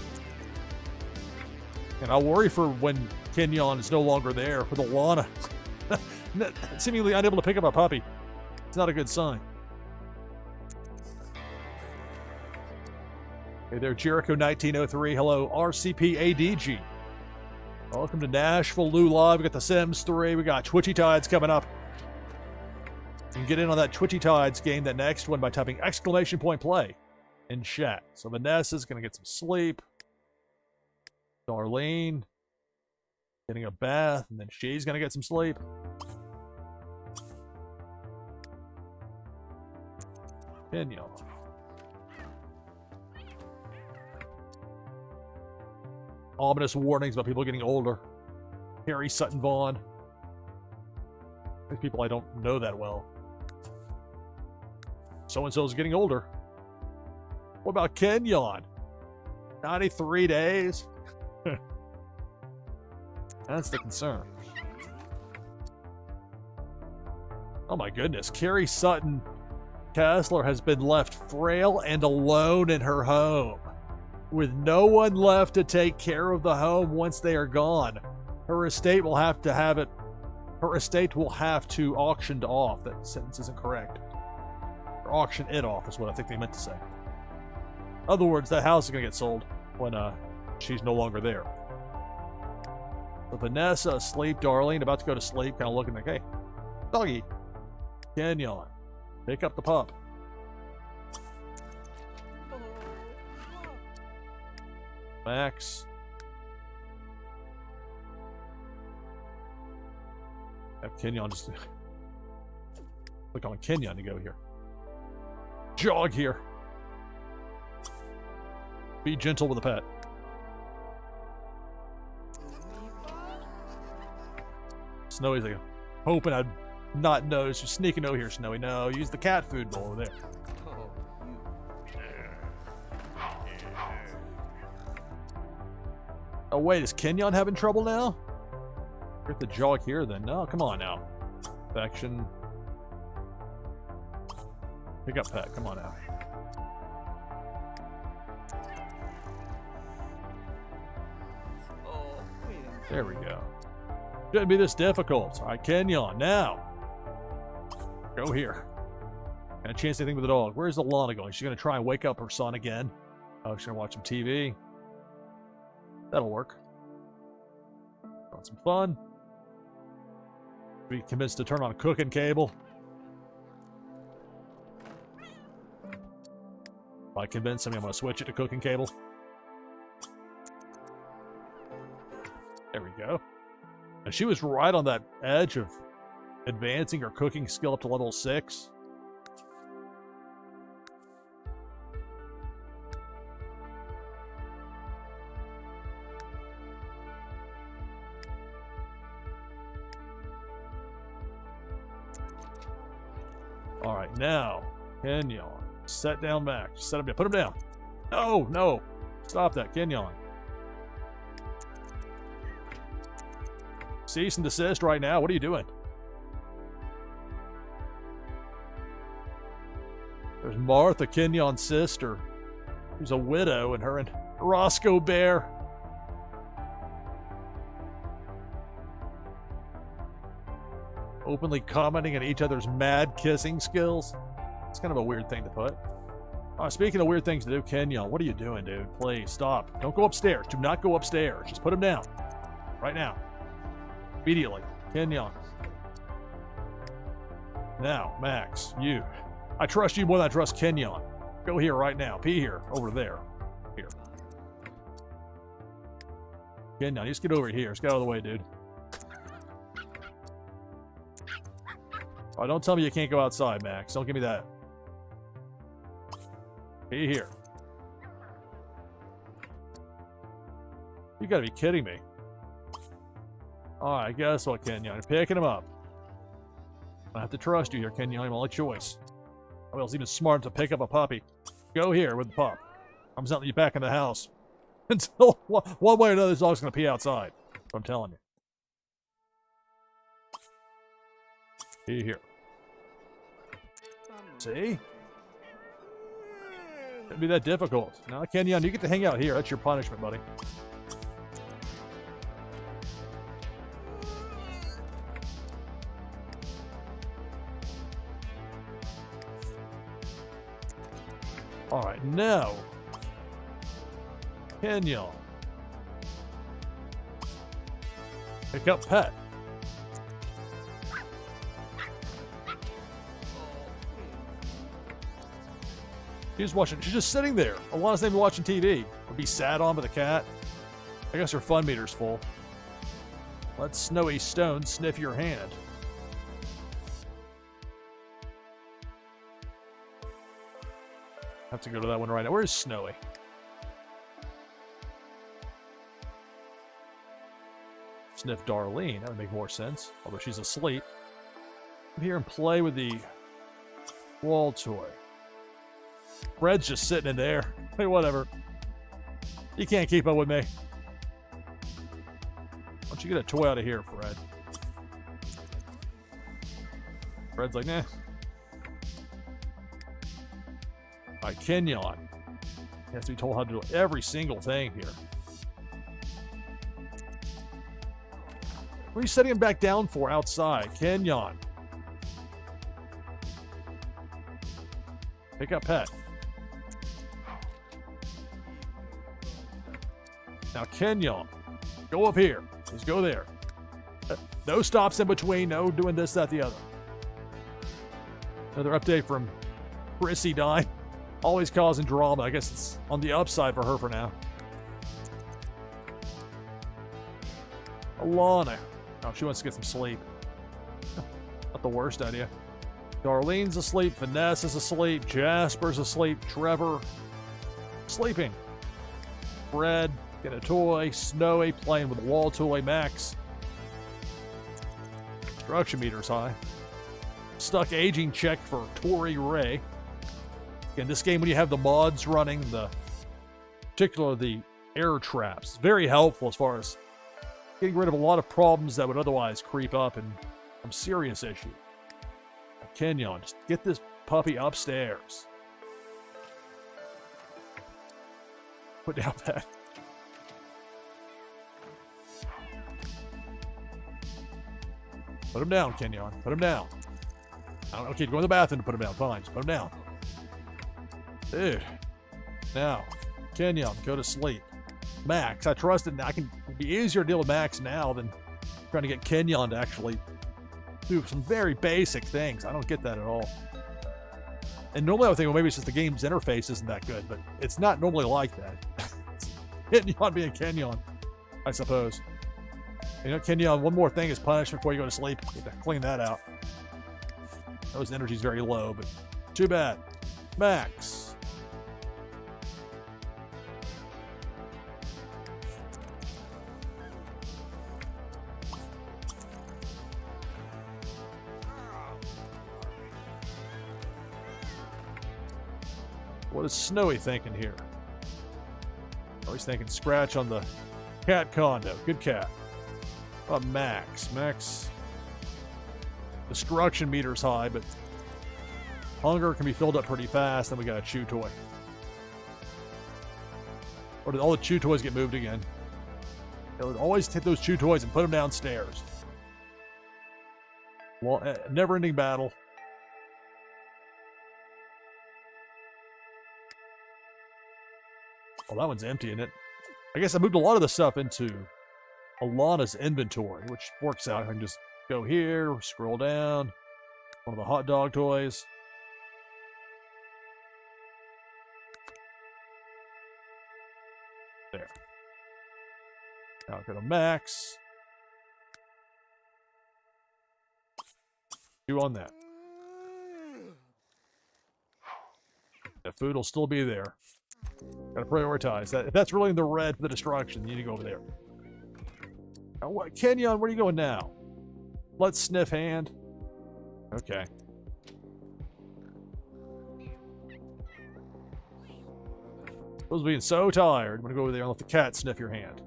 And I'll worry for when Kenyon is no longer there with Alana seemingly unable to pick up a puppy. It's not a good sign. Hey there, Jericho 1903. Hello, RCP ADG. Welcome to NashvilleLou Live. We got The Sims 3. We got Twitchy Tides coming up. You can get in on that Twitchy Tides game, that next one, by typing !play in chat. So Vanessa's going to get some sleep. Darlene getting a bath, and then she's going to get some sleep. Kenyon. Ominous warnings about people getting older. Harry Sutton Vaughn. These people I don't know that well. So-and-so's getting older. What about Kenyon? 93 days? That's the concern. Oh my goodness. Carrie Sutton Kessler has been left frail and alone in her home, with no one left to take care of the home once they are gone. Her estate will have to have it. Her estate will have to auctioned off. That sentence isn't correct. Or auction it off is what I think they meant to say. In other words, that house is going to get sold when she's no longer there. So Vanessa asleep, Darlene about to go to sleep, kind of looking like, hey, doggy, Kenyon, pick up the pup. Max. Have Kenyon just click on Kenyon to go here. Jog here. Be gentle with a pet. Snowy's like hoping I'd not notice you sneaking over here, Snowy. No, use the cat food bowl over there. Oh wait, is Kenyon having trouble now? Get the jog here then. No, come on now. Affection. Pick up pet, come on now. There we go. Shouldn't be this difficult. All right, Kenyon, now. Go here. Got a chance to anything with the dog. Where's Alana going? She's going to try and wake up her son again. Oh, she's going to watch some TV. That'll work. Want some fun. Be convinced to turn on a cooking cable. If I convince him, I'm going to switch it to cooking cable. There we go. And she was right on that edge of advancing her cooking skill up to level 6. All right, now, Kenyon. Set down Max. Set him down. Put him down. No, no. Stop that, Kenyon. Cease and desist right now. What are you doing? There's Martha, Kenyon's sister, who's a widow, and her and Roscoe Bear. Openly commenting on each other's mad kissing skills. It's kind of a weird thing to put. Speaking of weird things to do, Kenyon, what are you doing, dude? Please, stop. Don't go upstairs. Do not go upstairs. Just put him down. Right now. Immediately. Kenyon. Now, Max, you. I trust you more than I trust Kenyon. Go here right now. Pee here. Over there. Here. Kenyon, just get over here. Just get out of the way, dude. Oh, don't tell me you can't go outside, Max. Don't give me that. Pee here. You gotta be kidding me. Alright, guess what, Kenyon? You're picking him up. I have to trust you here, Kenyon. I'm only choice. Nobody else even smart to pick up a puppy. Go here with the pup. I'm sending you back in the house. Until one way or another, this dog's gonna pee outside. I'm telling you. Pee here. See? Shouldn't be that difficult. Now, Kenyon, you get to hang out here. That's your punishment, buddy. All right, now, Kenyon. Pick up pet. She's watching. She's just sitting there. Alana's not even watching TV. Would be sat on by the cat. I guess her fun meter's full. Let Snowy Stone sniff your hand. Have to go to that one right now. Where's Snowy? Sniff Darlene. That would make more sense. Although she's asleep. Come here and play with the wall toy. Fred's just sitting in there. Hey, whatever. You can't keep up with me. Why don't you get a toy out of here, Fred? Fred's like, nah. All right, Kenyon. He has to be told how to do every single thing here. What are you setting him back down for outside? Kenyon. Pick up pet. Now, Kenyon. Go up here. Just go there. No stops in between. No doing this, that, the other. Another update from Chrissy Dine. Always causing drama. I guess it's on the upside for her for now. Alana. Oh, she wants to get some sleep. Not the worst idea. Darlene's asleep. Vanessa's asleep. Jasper's asleep. Trevor. Sleeping. Fred. Get a toy. Snowy. Playing with a wall toy. Max. Destruction meter's high. Stuck aging check for Tori Ray. In this game, when you have the mods running, particularly the air traps, very helpful as far as getting rid of a lot of problems that would otherwise creep up and some serious issues. Kenyon, just get this puppy upstairs. Put down that. Put him down, Kenyon. Put him down. I don't know. Okay, go in the bathroom to put him down. Fine, just put him down. Dude. Now, Kenyon, go to sleep. Max, I trusted. I can be easier to deal with Max now than trying to get Kenyon to actually do some very basic things. I don't get that at all. And normally I would think, well, maybe it's just the game's interface isn't that good, but it's not normally like that. Kenyon being Kenyon, I suppose. You know, Kenyon, one more thing is punishment before you go to sleep. You have to clean that out. Those energy's very low, but too bad. Max. What is Snowy thinking here? Oh, he's thinking scratch on the cat condo. Good cat. Max. Max. Destruction meter's high, but hunger can be filled up pretty fast. Then we got a chew toy. Or did all the chew toys get moved again? Always take those chew toys and put them downstairs. Well, never-ending battle. Oh, that one's empty, isn't it? I guess I moved a lot of the stuff into Alana's inventory, which works out. I can just go here, scroll down. One of the hot dog toys. There. Now go to Max. Chew on that. The food will still be there. Gotta prioritize that. If that's really in the red for the destruction, you need to go over there. Now, what, Kenyon, where are you going now? Let's sniff hand. Okay. Supposed being so tired. I'm gonna go over there and let the cat sniff your hand.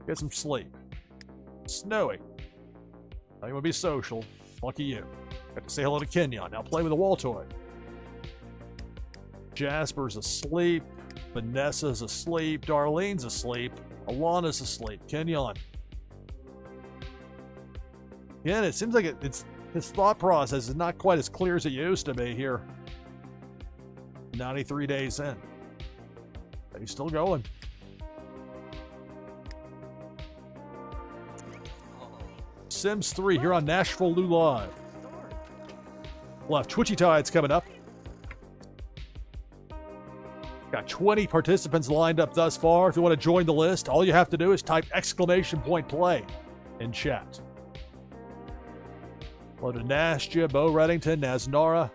Get some sleep. Snowy. Now you wanna be social. Lucky you. Got to say hello to Kenyon. Now play with a wall toy. Jasper's asleep. Vanessa's asleep. Darlene's asleep. Alana's asleep. Kenyon. Again, it seems like it's his thought process is not quite as clear as it used to be here. 93 days in. But he's still going. Sims 3 here on NashvilleLou Live. We'll have Twitchy Tides coming up. Got 20 participants lined up thus far. If you want to join the list, all you have to do is type !play in chat. Hello to Nastya, Bo Reddington, Naznara.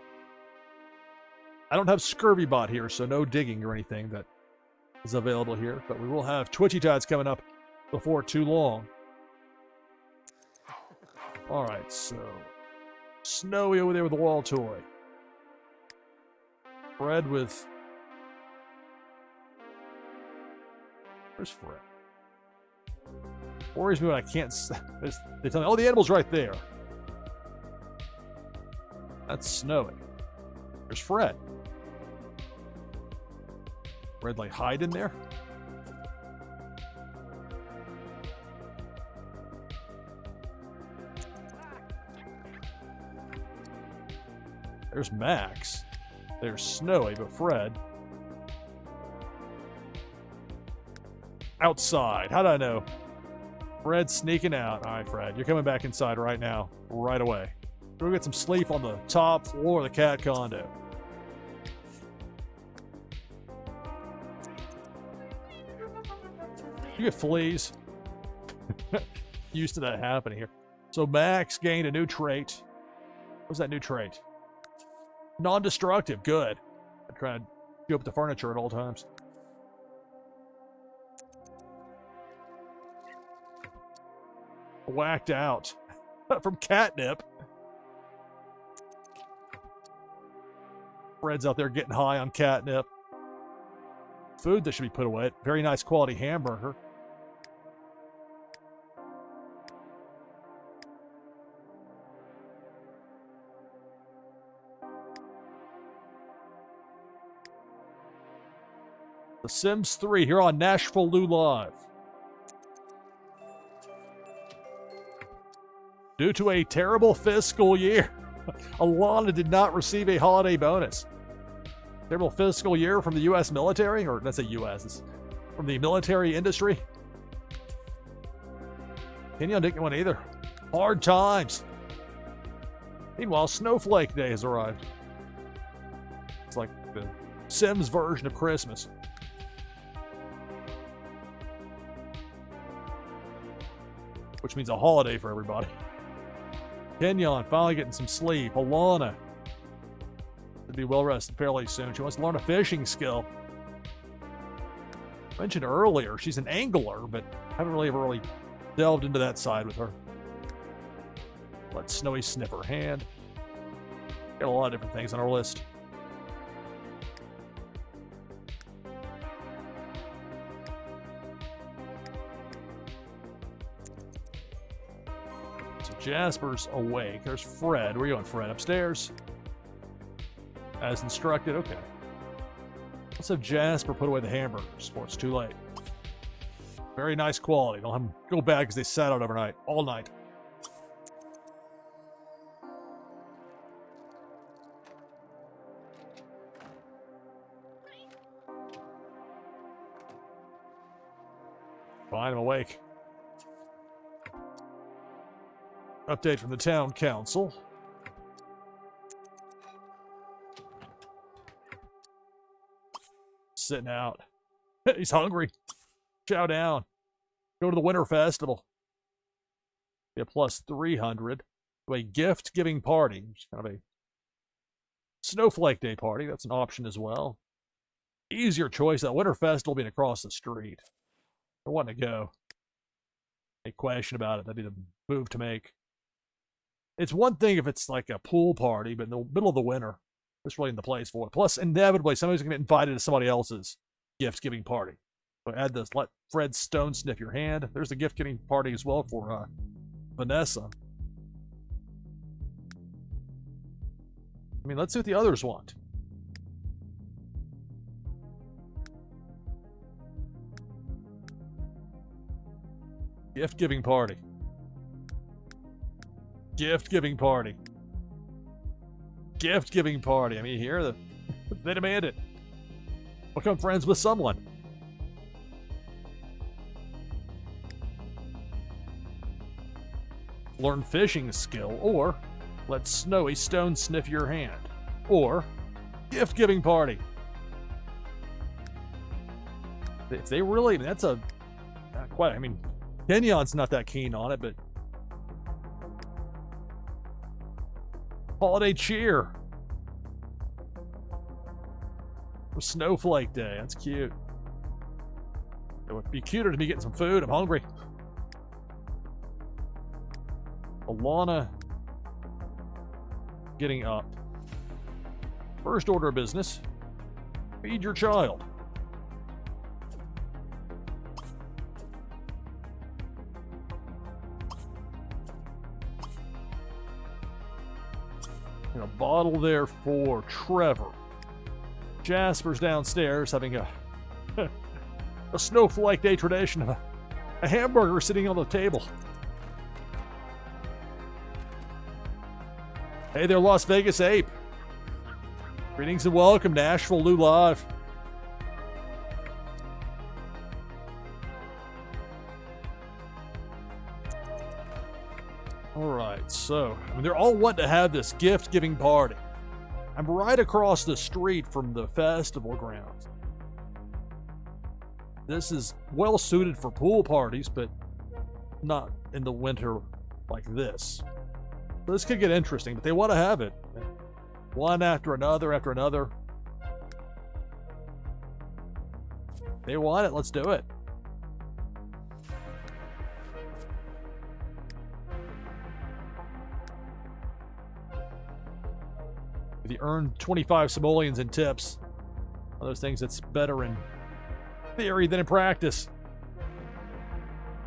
I don't have ScurvyBot here, so no digging or anything that is available here. But we will have Twitchy Tides coming up before too long. All right, so Snowy over there with the wall toy. Fred with... Where's Fred? Worries me when I can't... They tell me, oh, the animal's right there. That's Snowy. There's Fred. Fred, like, hide in there? There's Max. There's Snowy, but Fred. Outside. How did I know? Fred sneaking out. All right, Fred, you're coming back inside right now. Right away. Go get some sleep on the top floor of the cat condo. You get fleas. Used to that happening here. So Max gained a new trait. What's that new trait? Non-destructive. Good. I try to go up the furniture at all times. Whacked out from catnip. Fred's out there getting high on catnip. Food that should be put away. Very nice quality hamburger. The Sims 3 here on NashvilleLou Live. Due to a terrible fiscal year, Alana did not receive a holiday bonus. Terrible fiscal year from the U.S. military, or let's say U.S., it's from the military industry. Kenyon didn't get one either. Hard times. Meanwhile, Snowflake Day has arrived. It's like the Sims version of Christmas. Which means a holiday for everybody. Kenyon finally getting some sleep. Alana should be well rested fairly soon. She wants to learn a fishing skill. I mentioned earlier, she's an angler, but haven't really ever delved into that side with her. Let Snowy sniff her hand. Got a lot of different things on our list. Jasper's awake. There's Fred. Where are you going, Fred? Upstairs? As instructed. Okay. Let's have Jasper put away the hamburgers before it's too late. Very nice quality. Don't have them go bad because they sat out overnight. All night. Fine, I'm awake. Update from the town council. Sitting out. He's hungry. Chow down. Go to the winter festival. Be a plus 300 to a gift giving party. Which is kind of a Snowflake Day party. That's an option as well. Easier choice. That winter festival being across the street. I want to go. A question about it. That'd be the move to make. It's one thing if it's like a pool party, but in the middle of the winter, it's really in the place for it. Plus, inevitably, somebody's going to get invited to somebody else's gift-giving party. So add this, let Fred Stone sniff your hand. There's the gift-giving party as well for Vanessa. I mean, let's see what the others want. Gift giving party. Gift giving party. Gift giving party. I mean, here they demand it. Become friends with someone. Learn fishing skill, or let snowy stone sniff your hand, or gift giving party. If they really, that's a not quite. I mean, Kenyon's not that keen on it, but holiday cheer for Snowflake Day. That's cute. It would be cuter to me getting some food. I'm hungry. Alana getting up. First order of business: feed your child. And a bottle there for Trevor. Jasper's downstairs having a Snowflake Day tradition of a hamburger sitting on the table. Hey there, Las Vegas Ape. Greetings and welcome, NashvilleLou Live. Alright, so they're all wanting to have this gift-giving party. I'm right across the street from the festival grounds. This is well suited for pool parties, but not in the winter like this. This could get interesting, but they want to have it. One after another after another. They want it, let's do it. If you earn 25 simoleons in tips, one of those things that's better in theory than in practice.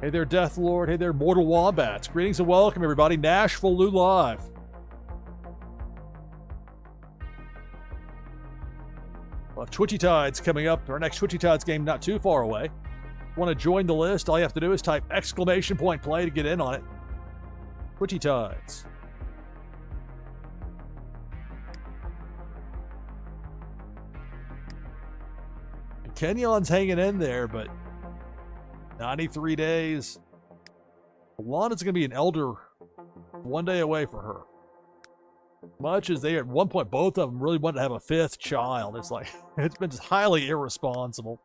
Hey there, Death Lord. Hey there, Mortal Wombats. Greetings and welcome, everybody. NashvilleLou Live. We'll have Twitchy Tides coming up. Our next Twitchy Tides game not too far away. Want to join the list? All you have to do is type !play to get in on it. Twitchy Tides. Kenyon's hanging in there, but 93 days. Alana's going to be an elder one day away for her. Much as they, at one point, both of them really wanted to have a fifth child. It's like, it's been just highly irresponsible.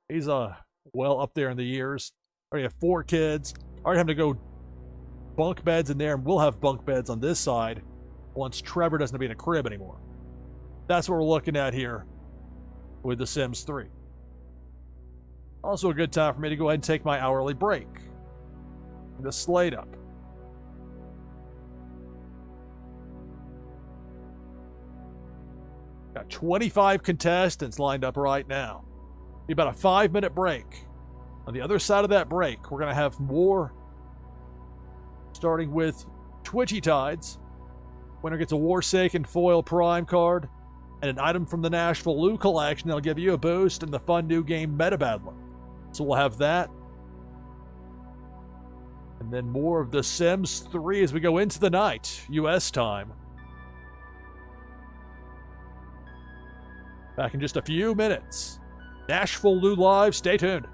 He's well up there in the years. Already have 4 kids. Already having to go bunk beds in there, and we'll have bunk beds on this side once Trevor doesn't be in a crib anymore. That's what we're looking at here with The Sims 3. Also a good time for me to go ahead and take my hourly break. The slate up. Got 25 contestants lined up right now. Be about a 5-minute break. On the other side of that break, we're going to have more, starting with Twitchy Tides. Winner gets a Warsaken Foil Prime card and an item from the NashvilleLou collection that'll give you a boost in the fun new game Meta Battler. So we'll have that. And then more of The Sims 3 as we go into the night, US time. Back in just a few minutes. NashvilleLou Live, stay tuned.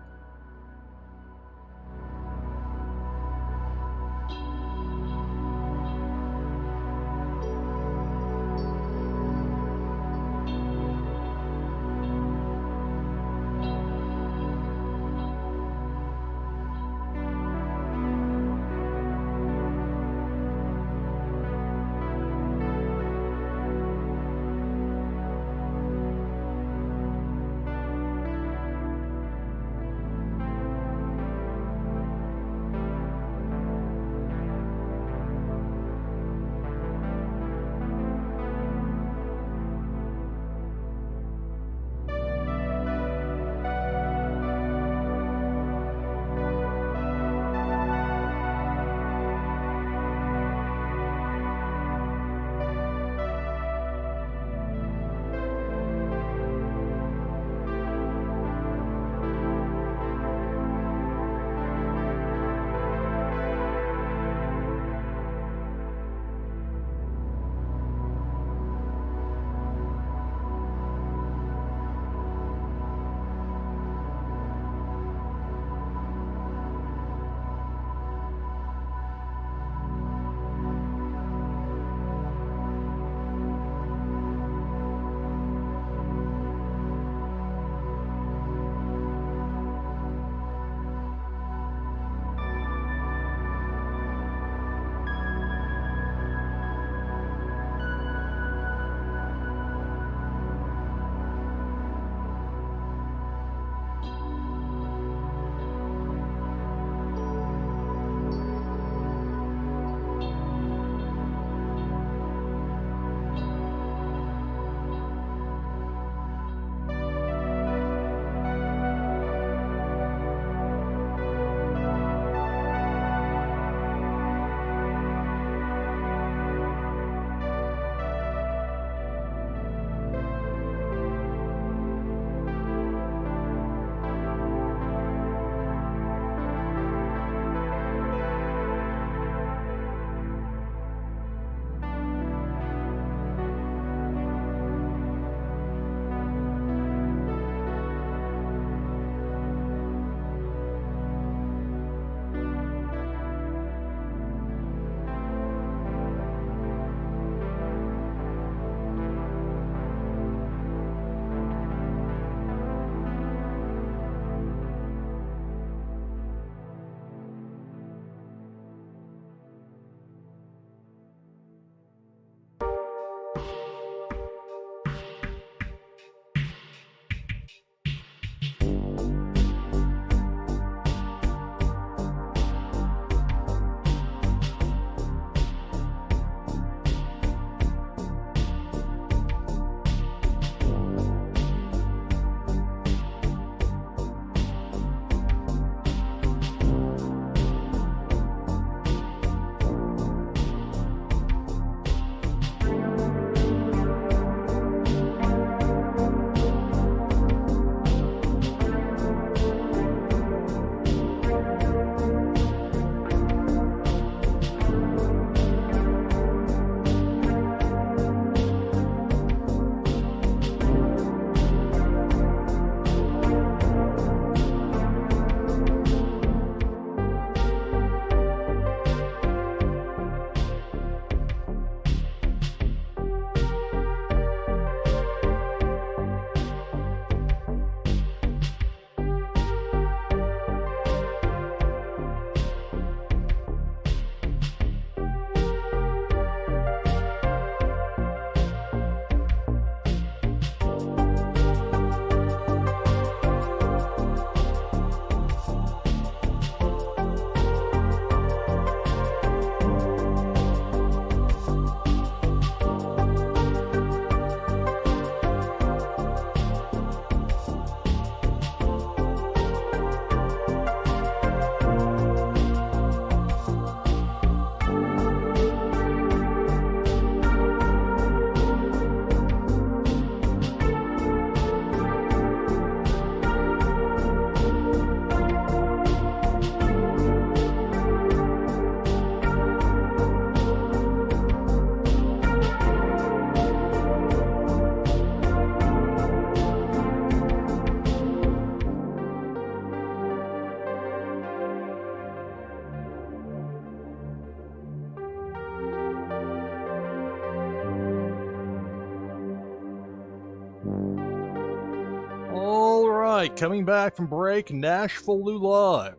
right, coming back from break, NashvilleLou Live.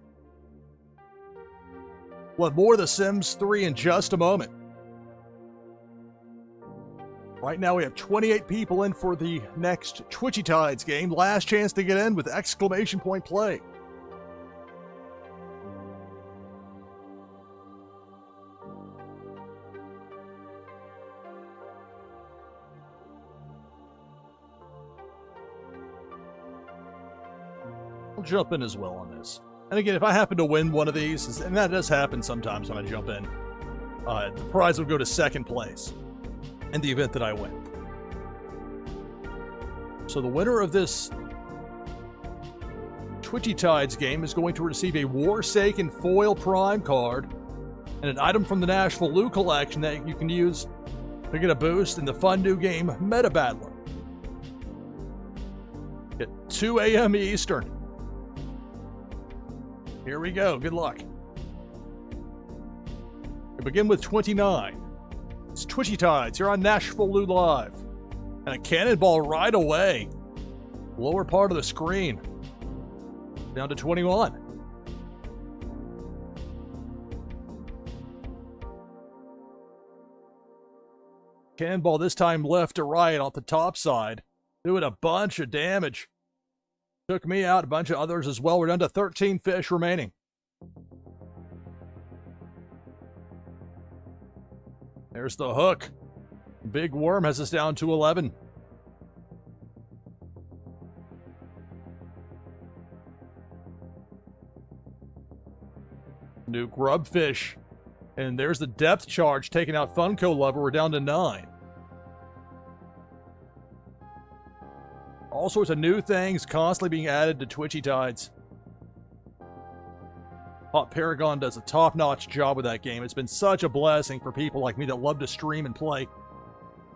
We'll have more of The Sims 3 in just a moment. Right now we have 28 people in for the next Twitchy Tides game. Last chance to get in with exclamation point play. I'll jump in as well on this. And again, if I happen to win one of these, and that does happen sometimes when I jump in, the prize will go to second place in the event that I win. So the winner of this Twitchy Tides game is going to receive a Warsaken foil prime card and an item from the NashvilleLou collection that you can use to get a boost in the fun new game Meta Battler at 2 a.m. Eastern. Here we go. Good luck. We begin with 29. It's Twitchy Tides here on NashvilleLou Live. And a cannonball right away. Lower part of the screen. Down to 21. Cannonball this time left to right off the top side. Doing a bunch of damage. Took me out, a bunch of others as well. We're down to 13 fish remaining. There's the hook. Big worm has us down to 11. New grubfish. And there's the depth charge taking out Funko Lover. We're down to 9. All sorts of new things constantly being added to Twitchy Tides. Hot Paragon does a top-notch job with that game. It's been such a blessing for people like me that love to stream and play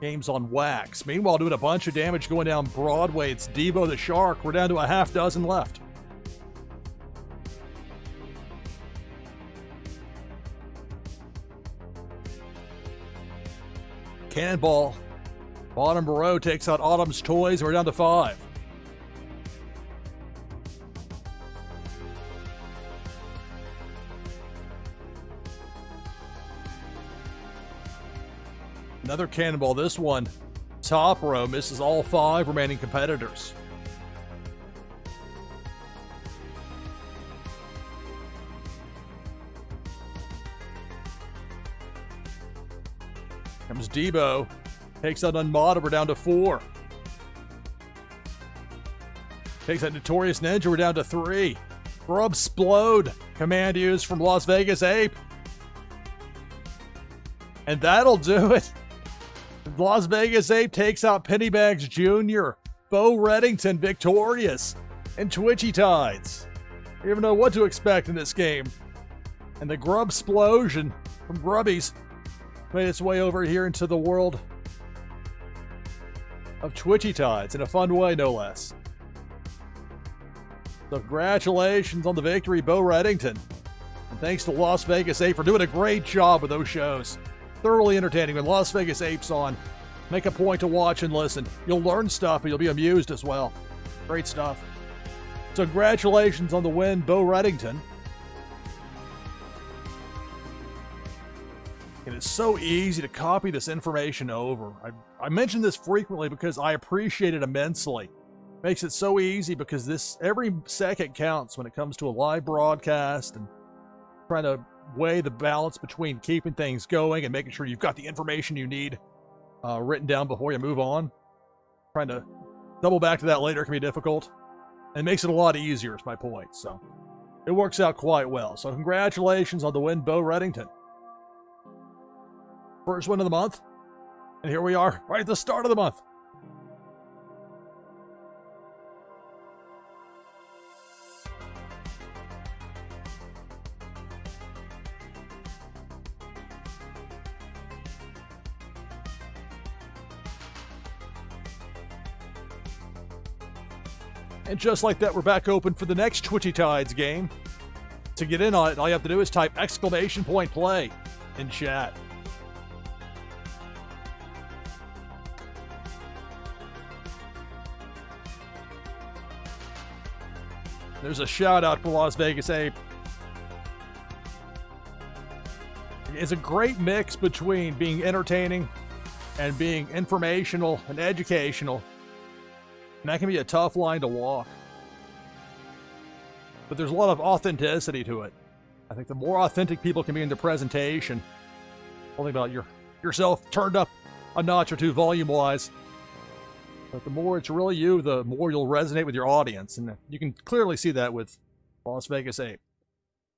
games on wax. Meanwhile, doing a bunch of damage going down Broadway, it's Devo the Shark. We're down to a half dozen left. Cannonball. Bottom row takes out Autumn's Toys. We're down to 5. Another cannonball. This one, top row, misses all 5 remaining competitors. Comes Debo. Takes out Unmodded, we're down to 4. Takes out Notorious Ninja, we're down to 3. Grubsplode, command used from Las Vegas Ape. And that'll do it. Las Vegas Ape takes out Pennybags Jr. Bo Reddington victorious in Twitchy Tides. You never know what to expect in this game. And the Grubsplosion from Grubbies made its way over here into the world of Twitchy Tides in a fun way, no less. So congratulations on the victory, Bo Reddington. And thanks to Las Vegas Ape for doing a great job with those shows. Thoroughly entertaining when Las Vegas Ape's on. Make a point to watch and listen. You'll learn stuff, but you'll be amused as well. Great stuff. So congratulations on the win, Bo Reddington. And it's so easy to copy this information over. I mention this frequently because I appreciate it immensely. Makes it so easy because every second counts when it comes to a live broadcast and trying to weigh the balance between keeping things going and making sure you've got the information you need written down before you move on. Trying to double back to that later can be difficult. And it makes it a lot easier, is my point. So it works out quite well. So congratulations on the win, Bo Reddington. First win of the month. And here we are, right at the start of the month. And just like that, we're back open for the next Twitchy Tides game. To get in on it, all you have to do is type exclamation point play in chat. There's a shout out for Las Vegas Ape. It's a great mix between being entertaining and being informational and educational. And that can be a tough line to walk. But there's a lot of authenticity to it. I think the more authentic people can be in their presentation, only about yourself turned up a notch or two volume-wise, but the more it's really you, the more you'll resonate with your audience. And you can clearly see that with Las Vegas Ape.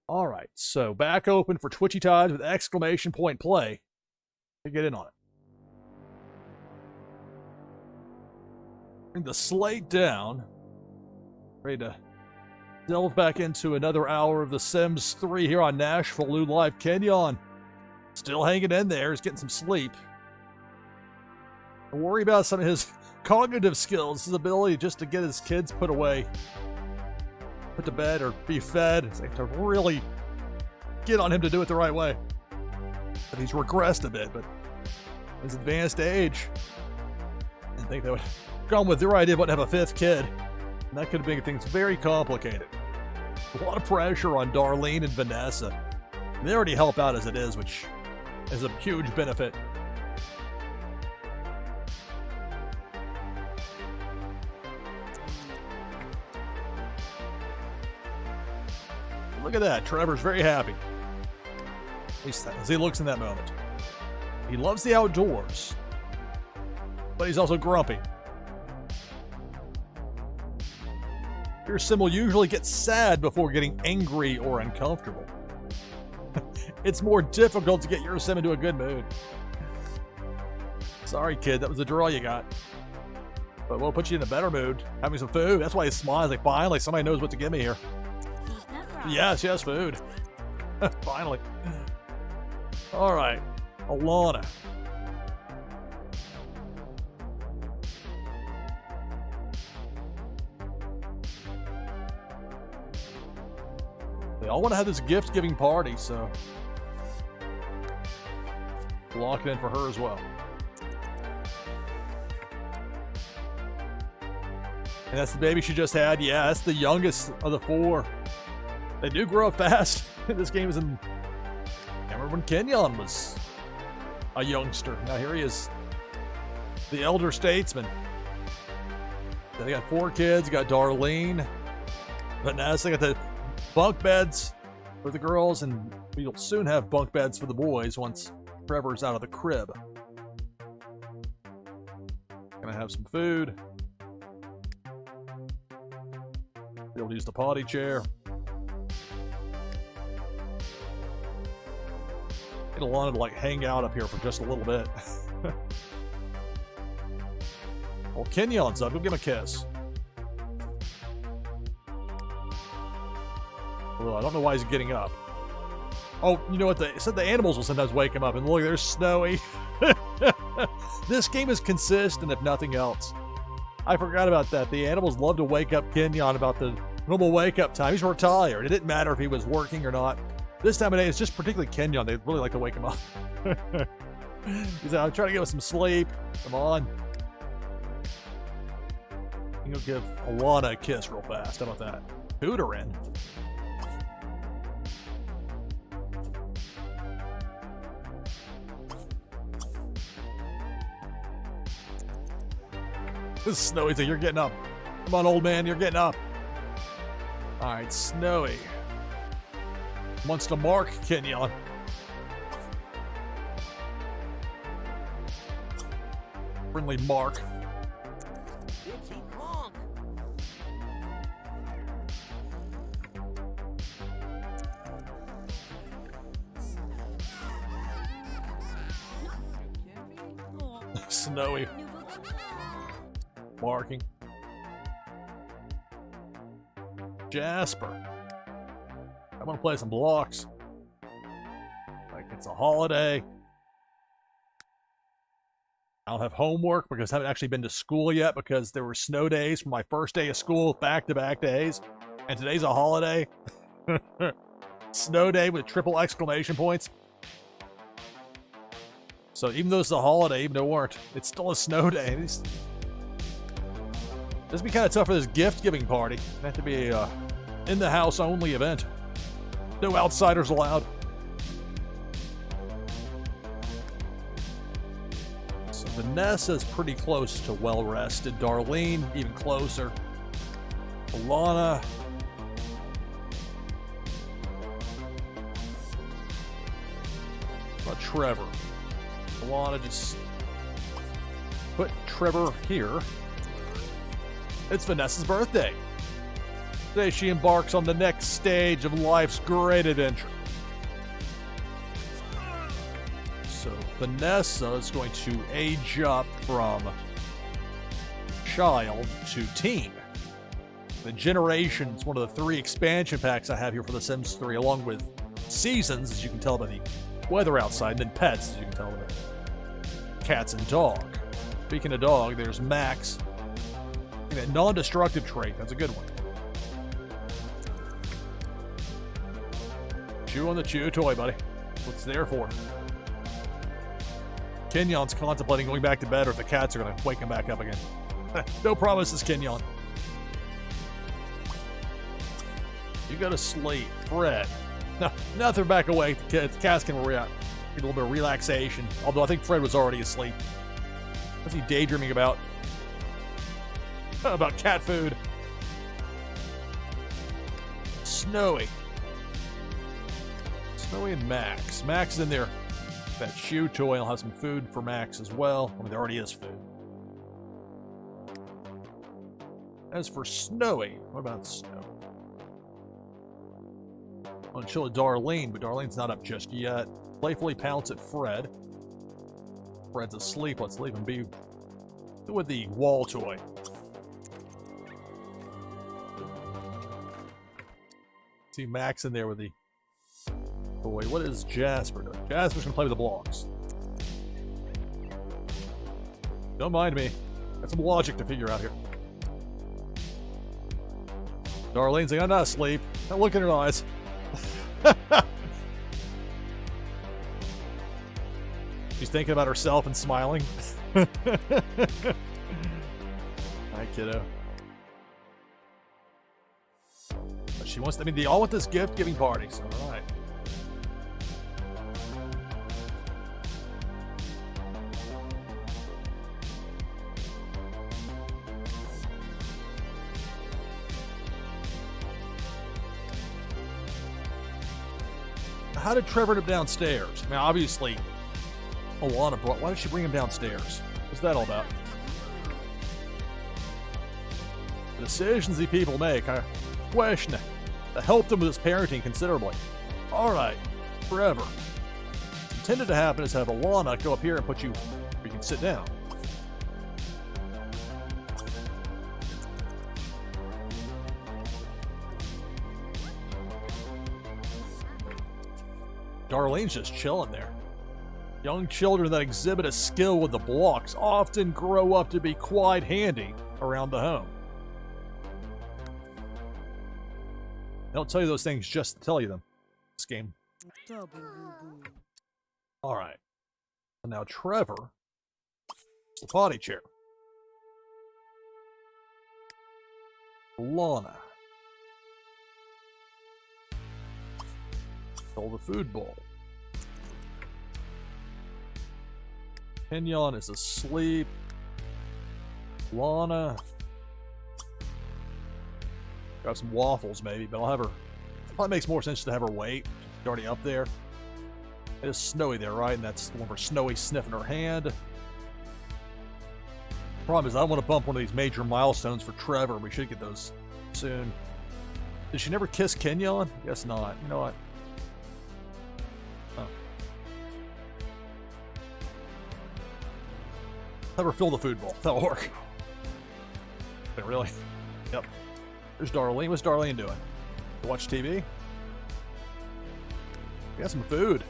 All right, so back open for Twitchy Tides with exclamation point play to get in on it. Bring the slate down. Ready to delve back into another hour of The Sims 3 here on NashvilleLou Live. Kenyon still hanging in there. He's getting some sleep. Don't worry about some of his cognitive skills, his ability just to get his kids put away, put to bed, or be fed. They have to really get on him to do it the right way. But he's regressed a bit, but his advanced age, I think they would gone with their idea of what to have a fifth kid. And that could have made things very complicated. A lot of pressure on Darlene and Vanessa. They already help out as it is, which is a huge benefit. Look at that. Trevor's very happy. At least as he looks in that moment. He loves the outdoors, but he's also grumpy. Your sim will usually get sad before getting angry or uncomfortable. It's more difficult to get your sim into a good mood. Sorry, kid, that was the draw you got. But we'll put you in a better mood. Having some food. That's why he smiles. Like, finally, somebody knows what to give me here. Yes, food. Finally. All right, Alana. They all want to have this gift-giving party, so lock it in for her as well. And that's the baby she just had. Yeah, that's the youngest of the four. They do grow up fast. This game is in... I remember when Kenyon was a youngster. Now here he is, the elder statesman. They got 4 kids. You got Darlene, Vanessa. They got the bunk beds for the girls, and we'll soon have bunk beds for the boys once Trevor's out of the crib. Gonna have some food. Be able to use the potty chair. Get Alana to like hang out up here for just a little bit. Well, Kenyon's up. Go give him a kiss. Well, I don't know why he's getting up. Oh, you know what? They said the animals will sometimes wake him up. And look, there's Snowy. This game is consistent, if nothing else. I forgot about that. The animals love to wake up Kenyon about the normal wake-up time. He's retired. It didn't matter if he was working or not. This time of day, it's just particularly Kenyon. They really like to wake him up. He's out trying to get him some sleep. Come on. I'm going to give Alana a kiss real fast. How about that? Hoot her in. This is Snowy thing. You're getting up. Come on, old man. You're getting up. All right, Snowy wants to mark Kenyon. Friendly mark. Snowy. Marking. Jasper. I want to play some blocks. Like it's a holiday. I don't have homework because I haven't actually been to school yet because there were snow days from my first day of school, back-to-back days. And today's a holiday. Snow day with triple exclamation points. So even though it's a holiday, even though it weren't, it's still a snow day. This would be kind of tough for this gift-giving party. It'd have to be in-the-house only event. No outsiders allowed. So Vanessa's pretty close to well-rested. Darlene, even closer. Alana. What about Trevor? Alana, just put Trevor here. It's Vanessa's birthday. Today she embarks on the next stage of life's great adventure. So Vanessa is going to age up from child to teen. The Generations, one of the 3 expansion packs I have here for The Sims 3, along with Seasons, as you can tell by the weather outside, and then Pets, as you can tell by the cats and dog. Speaking of dog, there's Max. That non-destructive trait, that's a good one. Chew on the chew toy, buddy. What's there for? Kenyon's contemplating going back to bed, or if the cats are going to wake him back up again. No promises, Kenyon. You go to sleep, Fred. No, nothing back awake. The cats can get a little bit of relaxation. Although I think Fred was already asleep. What's he daydreaming about? About cat food. Snowy. Snowy and Max. Max is in there. That shoe toy. I'll have some food for Max as well. I mean, there already is food. As for Snowy, what about Snowy? I'll chill with Darlene, but Darlene's not up just yet. Playfully pounce at Fred. Fred's asleep. Let's leave him be with the wall toy. See Max in there with the toy. What is Jasper doing? Jasper's gonna play with the blocks. Don't mind me. Got some logic to figure out here. Darlene's like, I'm not asleep. Don't look in her eyes. She's thinking about herself and smiling. Hi, kiddo. But she wants, I mean, they all want this gift-giving party, so all right. How did Trevor end up downstairs? I mean, obviously, Alana brought. Why did she bring him downstairs? What's that all about? The decisions these people make, I question it. To help them with his parenting considerably. All right, forever. What's intended to happen is have Alana go up here and put you where you can sit down. Darlene's just chilling there. Young children that exhibit a skill with the blocks often grow up to be quite handy around the home. They don't tell you those things just to tell you them. This game. Alright. And now Trevor. It's the potty chair. Lana. Fill the food bowl. Kenyon is asleep. Lana. Got some waffles maybe, but I'll have her. Probably makes more sense to have her wait. She's already up there. It is Snowy there, right? And that's the one for Snowy sniffing her hand. Problem is, I want to bump one of these major milestones for Trevor. We should get those soon. Did she never kiss Kenyon? Guess not. You know what? Oh. Have her fill the food bowl. That'll work. Wait, really? Yep. There's Darlene. What's Darlene doing? Watch TV? We got some food.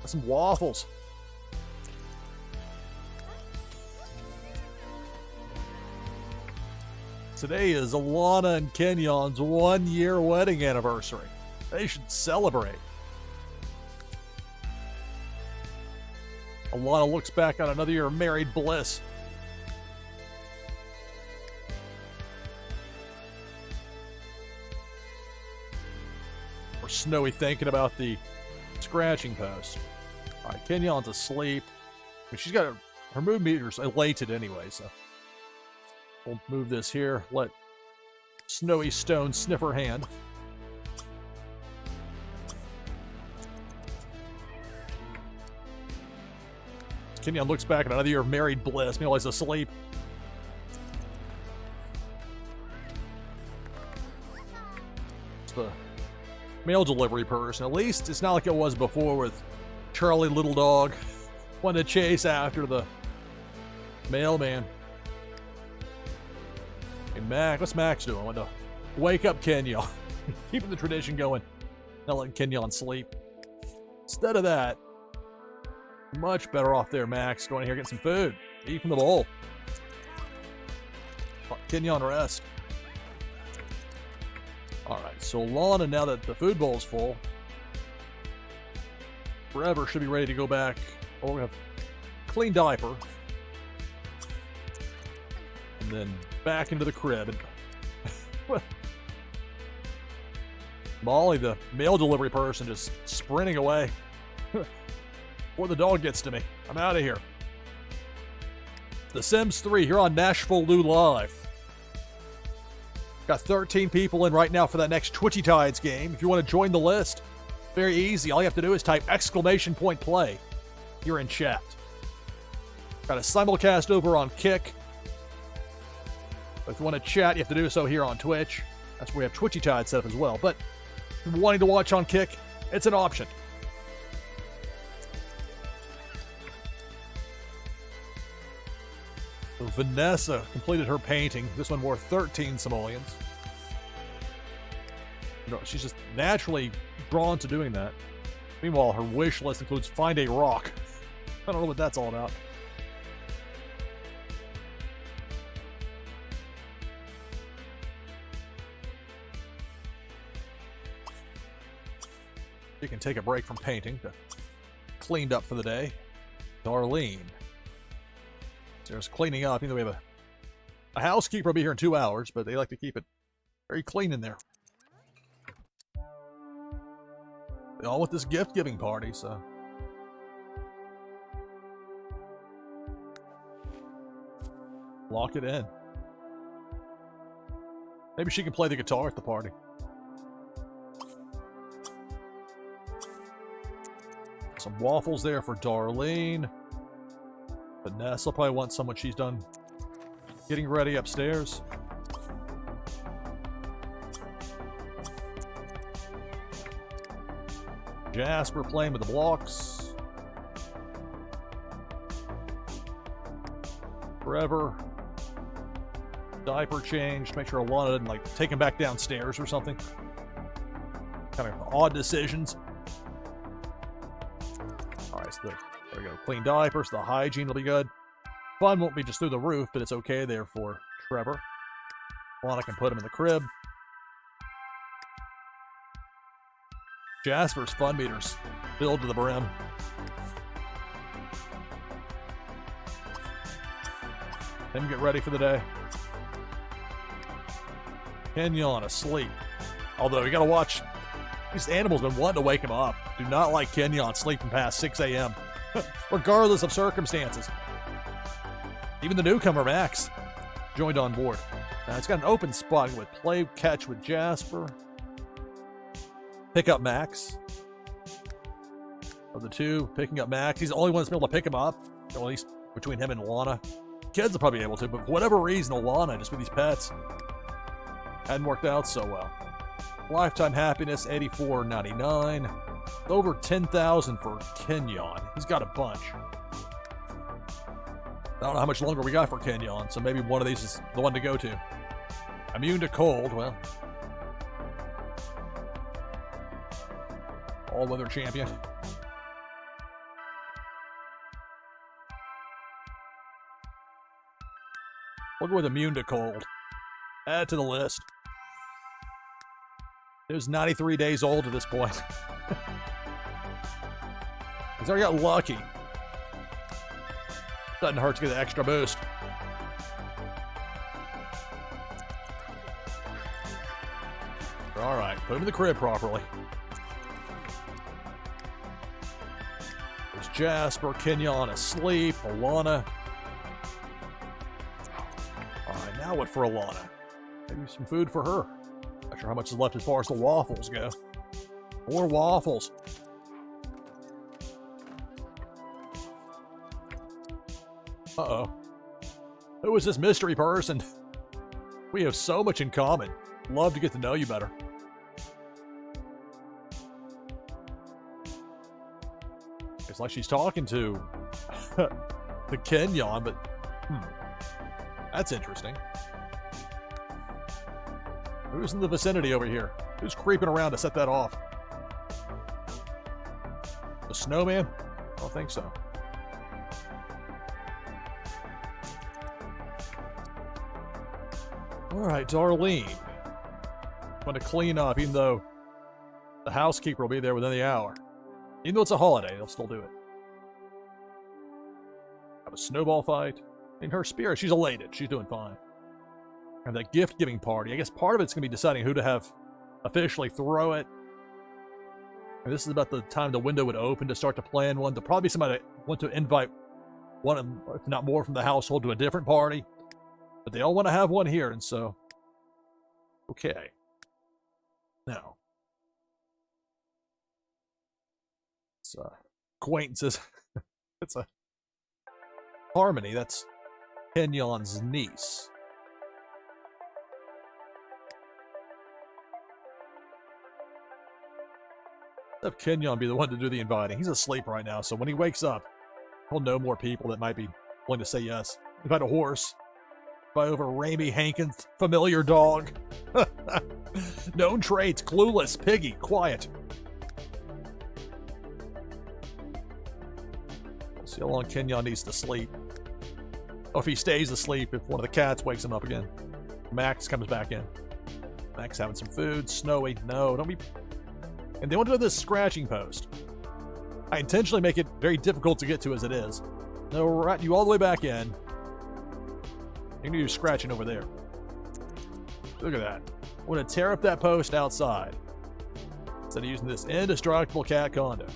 Got some waffles. Today is Alana and Kenyon's 1-year wedding anniversary. They should celebrate. Alana looks back on another year of married bliss. Or Snowy thinking about the scratching post. All right, Kenyon's asleep. I mean, she's got her mood meter's elated anyway, so we'll move this here. Let Snowy Stone sniff her hand. Kenyon looks back at another year of married bliss. Meanwhile, he's asleep. It's the mail delivery person. At least it's not like it was before with Charlie Little Dog wanting to chase after the mailman. Hey, Mac, what's Max doing? I want to wake up Kenyon. Keeping the tradition going. Not letting Kenyon sleep. Instead of that, much better off there, Max. Going here, get some food. Eat from the bowl. Let Kenyon rest. Alright, so Lana, now that the food bowl's full, Forever should be ready to go back. Oh, we have clean diaper. And then back into the crib. And Molly, the mail delivery person, just sprinting away. Before the dog gets to me. I'm out of here. The Sims 3 here on NashvilleLou Live. Got 13 people in right now for that next Twitchy Tides game. If you want to join the list, very easy. All you have to do is type !play here in chat. Got a simulcast over on Kick. But if you want to chat, you have to do so here on Twitch. That's where we have Twitchy Tides set up as well. But if you're wanting to watch on Kick, it's an option. So Vanessa completed her painting. This one worth 13 simoleons. You know, she's just naturally drawn to doing that. Meanwhile, her wish list includes find a rock. I don't know what that's all about. You can take a break from painting to cleaned up for the day. Darlene. There's cleaning up. You know, we have a housekeeper will be here in 2 hours, but they like to keep it very clean in there. They all want this gift-giving party, so. Lock it in. Maybe she can play the guitar at the party. Some waffles there for Darlene. Vanessa probably wants some when she's done getting ready upstairs. Jasper playing with the blocks. Forever. Diaper change. Make sure Alana doesn't like take him back downstairs or something. Kind of odd decisions. Alright, so there we go. Clean diapers. The hygiene will be good. Fun won't be just through the roof, but it's okay there for Trevor. Alana can put him in the crib. Jasper's fun meters filled to the brim. Him get ready for the day. Kenyon asleep. Although you gotta watch, these animals been wanting to wake him up. Do not like Kenyon sleeping past 6 a.m. regardless of circumstances. Even the newcomer Max joined on board. Now it's got an open spot with play catch with Jasper. Pick up Max. Of the two, picking up Max. He's the only one that's been able to pick him up. Or at least between him and Lana. Kids will probably be able to, but for whatever reason, Lana, just with these pets, hadn't worked out so well. Lifetime happiness, $84.99. Over $10,000 for Kenyon. He's got a bunch. I don't know how much longer we got for Kenyon, so maybe one of these is the one to go to. Immune to cold, well. All-weather champion. We'll go with immune to cold. Add it to the list. It was 93 days old at this point. He's already got lucky. Doesn't hurt to get an extra boost. Alright, put him in the crib properly. Jasper, Kenyon asleep, Alana. Alright, now what for Alana? Maybe some food for her. Not sure how much is left as far as the waffles go. More waffles. Uh-oh. Who is this mystery person? We have so much in common. Love to get to know you better. It's like she's talking to the Kenyon, but that's interesting. Who's in the vicinity over here? Who's creeping around to set that off? The snowman? I don't think so. Alright, Darlene. I'm going to clean up, even though the housekeeper will be there within the hour. Even though it's a holiday, they'll still do it. Have a snowball fight. In her spirit, she's elated. She's doing fine. Have that gift-giving party. I guess part of it's going to be deciding who to have officially throw it. And this is about the time the window would open to start to plan one. There'll probably be somebody want to invite one, if not more, from the household to a different party. But they all want to have one here, and so... Okay. Now. It's acquaintances. It's a... Harmony, that's Kenyon's niece. Have Kenyon be the one to do the inviting. He's asleep right now, so when he wakes up, he'll know more people that might be willing to say yes. Invite a horse. Invite over Ramy Hankins' familiar dog. Known traits, clueless, piggy, quiet. We'll see how long Kenyon needs to sleep. Or if he stays asleep, if one of the cats wakes him up again. Max comes back in. Max having some food. Snowy, no, don't be... And they want to do this scratching post. I intentionally make it very difficult to get to as it is. No, right, you all the way back in. You can do scratching over there. Look at that. I want to tear up that post outside instead of using this indestructible cat condo.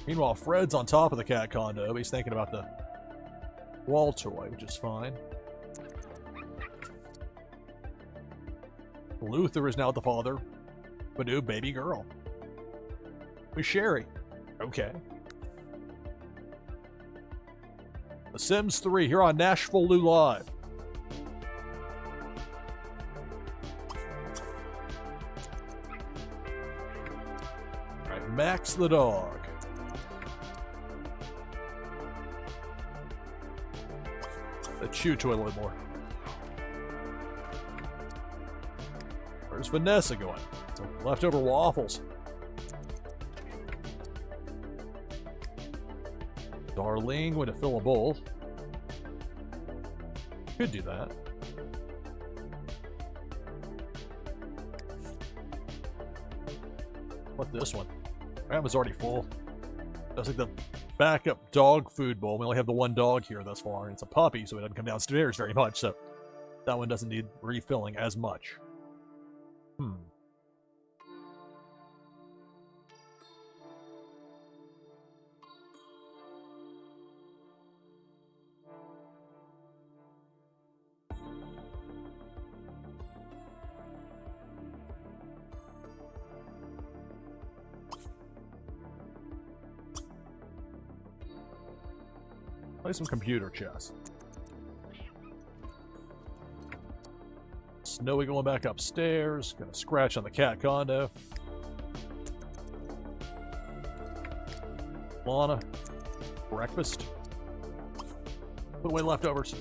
Meanwhile, Fred's on top of the cat condo. He's thinking about the wall toy, which is fine. Luther is now the father of a new baby girl. With Sherry. Okay. The Sims 3 here on NashvilleLou Live. Alright, Max the dog. Let's chew to it a little more. Where's Vanessa going? Some leftover waffles. Darlene going to fill a bowl. Could do that. What this one? That was already full. That's like the backup dog food bowl. We only have the one dog here thus far. And it's a puppy, so it doesn't come downstairs very much. So that one doesn't need refilling as much. Play some computer chess. Snowy going back upstairs. Gonna scratch on the cat condo. Lana. Breakfast. Put away leftovers.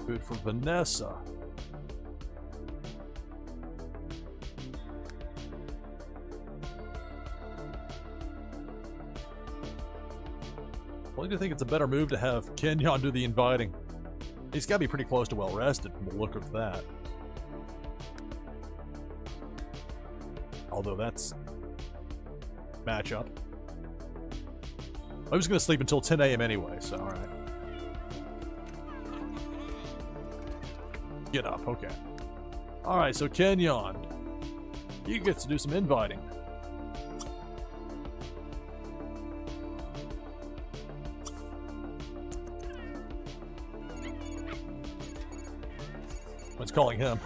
Food for Vanessa. I do think it's a better move to have Kenyon do the inviting. He's got to be pretty close to well-rested from the look of that. Although that's... matchup. I was going to sleep until 10 a.m. anyway, so alright. Get up, okay. Alright, so Kenyon. You get to do some inviting. What's calling him?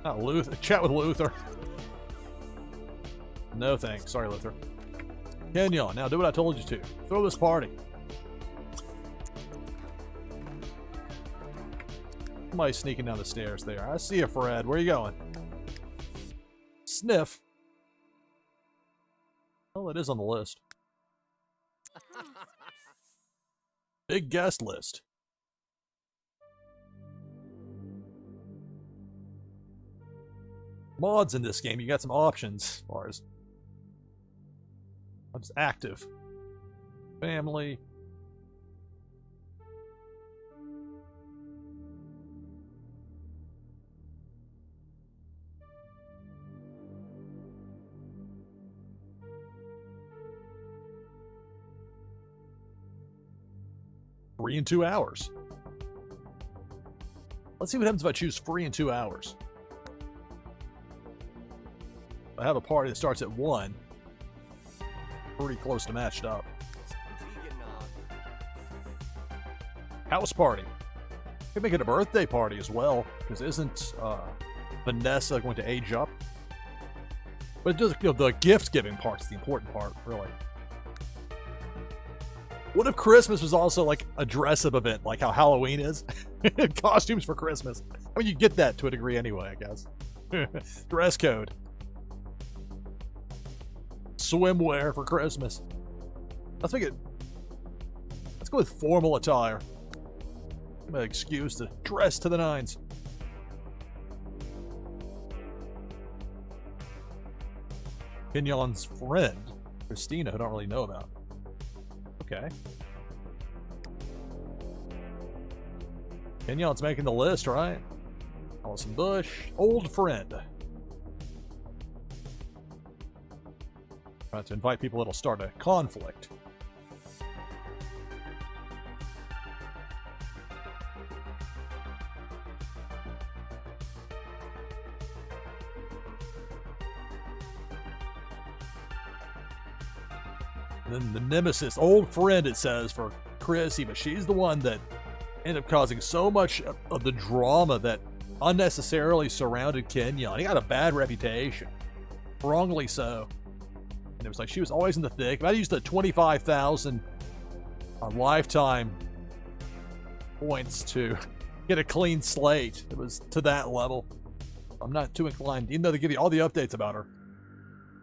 Oh, Luther. Chat with Luther. No thanks. Sorry, Luther. Kenyon, now do what I told you to. Throw this party. Somebody's sneaking down the stairs there. I see you, Fred. Where are you going? Sniff. Well, it is on the list. Big guest list. Mods in this game, you got some options as far as what's active. Family. Free in 2 hours. Let's see what happens if I choose free in 2 hours. I have a party that starts at 1. Pretty close to matched up. House party. Could make it a birthday party as well, because isn't Vanessa going to age up? But it does, you know, the gift giving part's the important part, really. What if Christmas was also like a dress-up event, like how Halloween is? Costumes for Christmas. I mean, you get that to a degree anyway, I guess. Dress code. Swimwear for Christmas. Let's make it. Let's go with formal attire. An excuse to dress to the nines. Kenyon's friend, Christina, who I don't really know about. Okay. Kenyon's making the list, right? Allison Bush, old friend. To invite people that'll start a conflict. And then the nemesis, old friend, it says, for Chrissy, but she's the one that ended up causing so much of the drama that unnecessarily surrounded Kenyon. He got a bad reputation. Wrongly so. And it was like she was always in the thick. If I used the 25,000 lifetime points to get a clean slate, it was to that level. I'm not too inclined, even though they give you all the updates about her,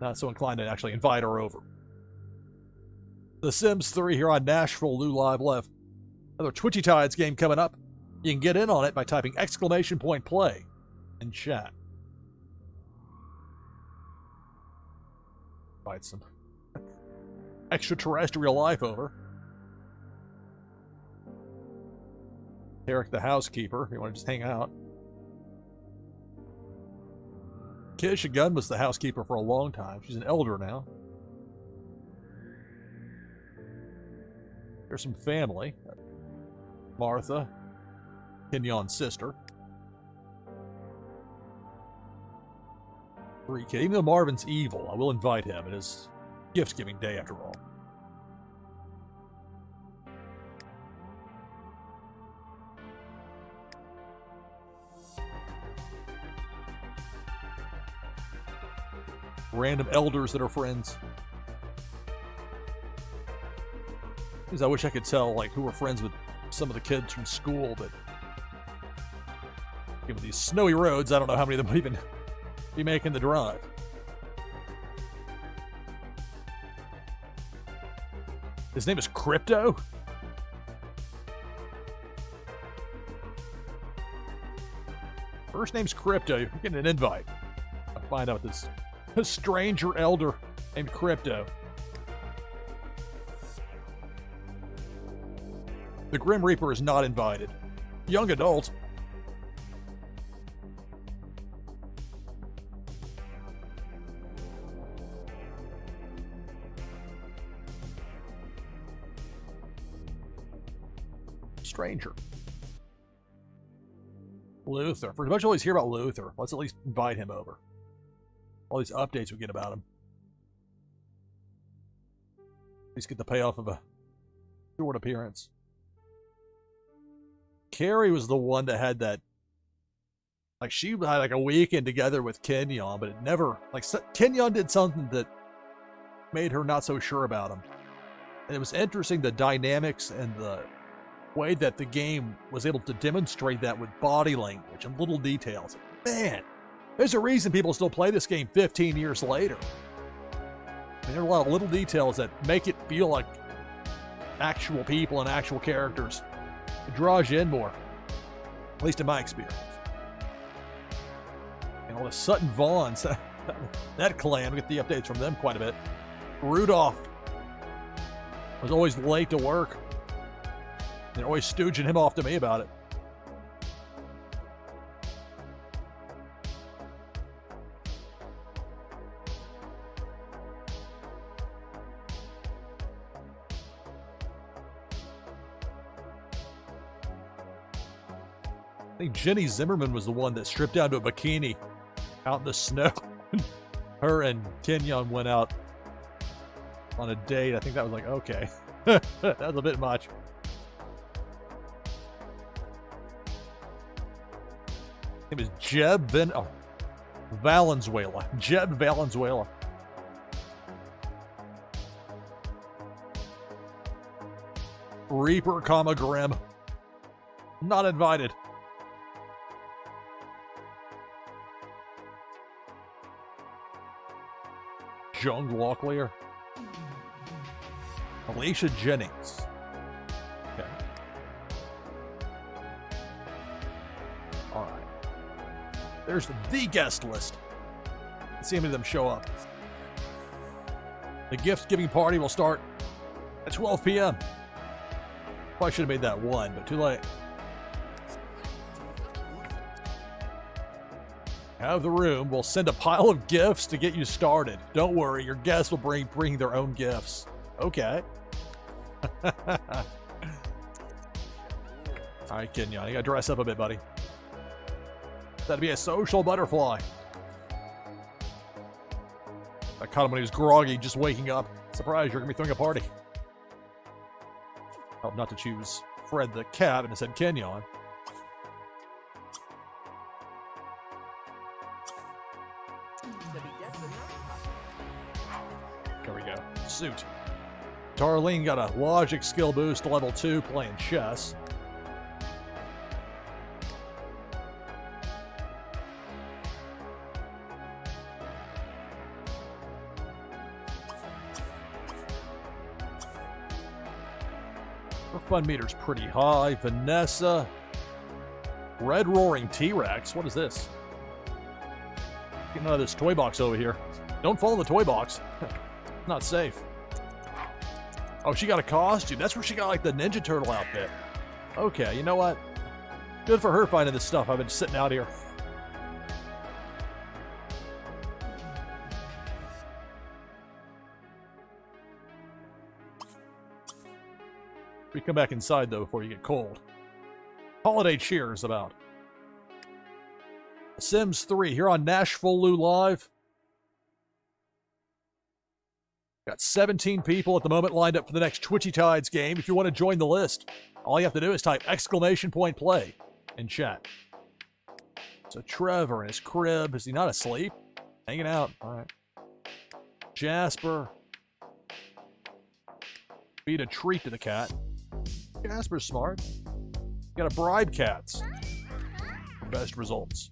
not so inclined to actually invite her over. The Sims 3 here on NashvilleLou Live Left. Another Twitchy Tides game coming up. You can get in on it by typing !play in chat. Invite some extraterrestrial life over. Eric the housekeeper, if you want to just hang out. Kisha Gunn was the housekeeper for a long time. She's an elder now. There's some family. Martha, Kenyon's sister. 3 kids. Even though Marvin's evil, I will invite him. It is gift-giving day after all. Random elders that are friends. Because I wish I could tell like who were friends with some of the kids from school, but given these snowy roads, I don't know how many of them would even be making the drive. His name is Crypto? First name's Crypto. You're getting an invite. I'll find out this stranger elder named Crypto. The Grim Reaper is not invited. Young adult. Stranger. Luther. Pretty much always hear about Luther. Let's at least invite him over. All these updates we get about him. At least get the payoff of a short appearance. Carrie was the one that had that. Like, she had like a weekend together with Kenyon, but it never. Like, Kenyon did something that made her not so sure about him. And it was interesting, the dynamics and the way that the game was able to demonstrate that with body language and little details. Man, there's a reason people still play this game 15 years later. I mean, there are a lot of little details that make it feel like actual people and actual characters. It draws you in more, at least in my experience. And all the Sutton Vaughns, that clan, we get the updates from them quite a bit. Rudolph was always late to work. They're always stooging him off to me about it. I think Jenny Zimmerman was the one that stripped down to a bikini out in the snow. Her and Kenyon went out on a date. I think that was like, okay. That was a bit much. It was Jeb Valenzuela. Jeb Valenzuela. Reaper, Grim. Not invited. Joan Locklear. Alicia Jennings. Okay. All right. There's the guest list. Let's see how many of them show up. The gift giving party will start at 12 p.m. Probably should have made that 1, but too late. Have the room. We'll send a pile of gifts to get you started. Don't worry, your guests will bring their own gifts. Okay. All right, Kenyon, you gotta dress up a bit, buddy. That'd be a social butterfly. I caught him when he was groggy, just waking up. Surprise, you're gonna be throwing a party. Oh, not to choose Fred the cat, and it said Kenyon. There we go. Suit. Darlene got a logic skill boost to level 2 playing chess. Her fun meter's pretty high. Vanessa. Red Roaring T-Rex. What is this? Getting out of this toy box over here. Don't fall in the toy box. Not safe. Oh, she got a costume. That's where she got like the Ninja Turtle outfit. Okay, you know what? Good for her finding this stuff. I've been sitting out here. We come back inside though before you get cold. Holiday cheer is about. Sims 3 here on NashvilleLou Live. Got 17 people at the moment lined up for the next Twitchy Tides game. If you want to join the list, all you have to do is type !play in chat. So Trevor in his crib. Is he not asleep? Hanging out. All right. Jasper. Feed a treat to the cat. Jasper's smart. Got to bribe cats. Best results.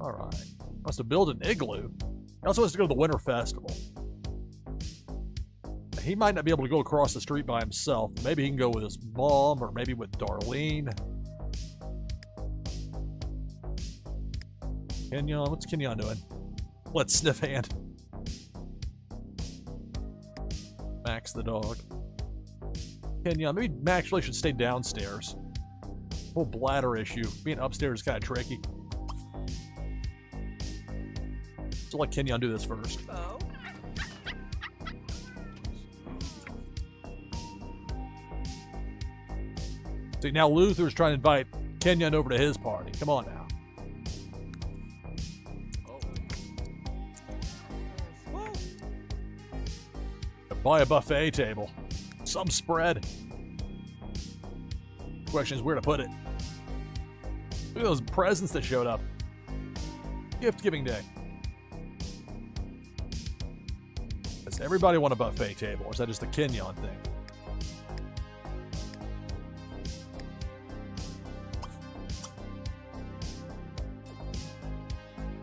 All right. Wants to build an igloo. He also wants to go to the Winter Festival. He might not be able to go across the street by himself. Maybe he can go with his mom or maybe with Darlene. Kenyon, what's Kenyon doing? Let's sniff hand. Max the dog. Kenyon, maybe Max really should stay downstairs. Whole bladder issue. Being upstairs is kind of tricky. So let Kenyon do this first. Oh. See, now Luther's trying to invite Kenyon over to his party. Come on now. Buy a buffet table. Some spread. Question is where to put it. Look at those presents that showed up. Gift giving day. Does everybody want a buffet table, or is that just a Kenyon thing?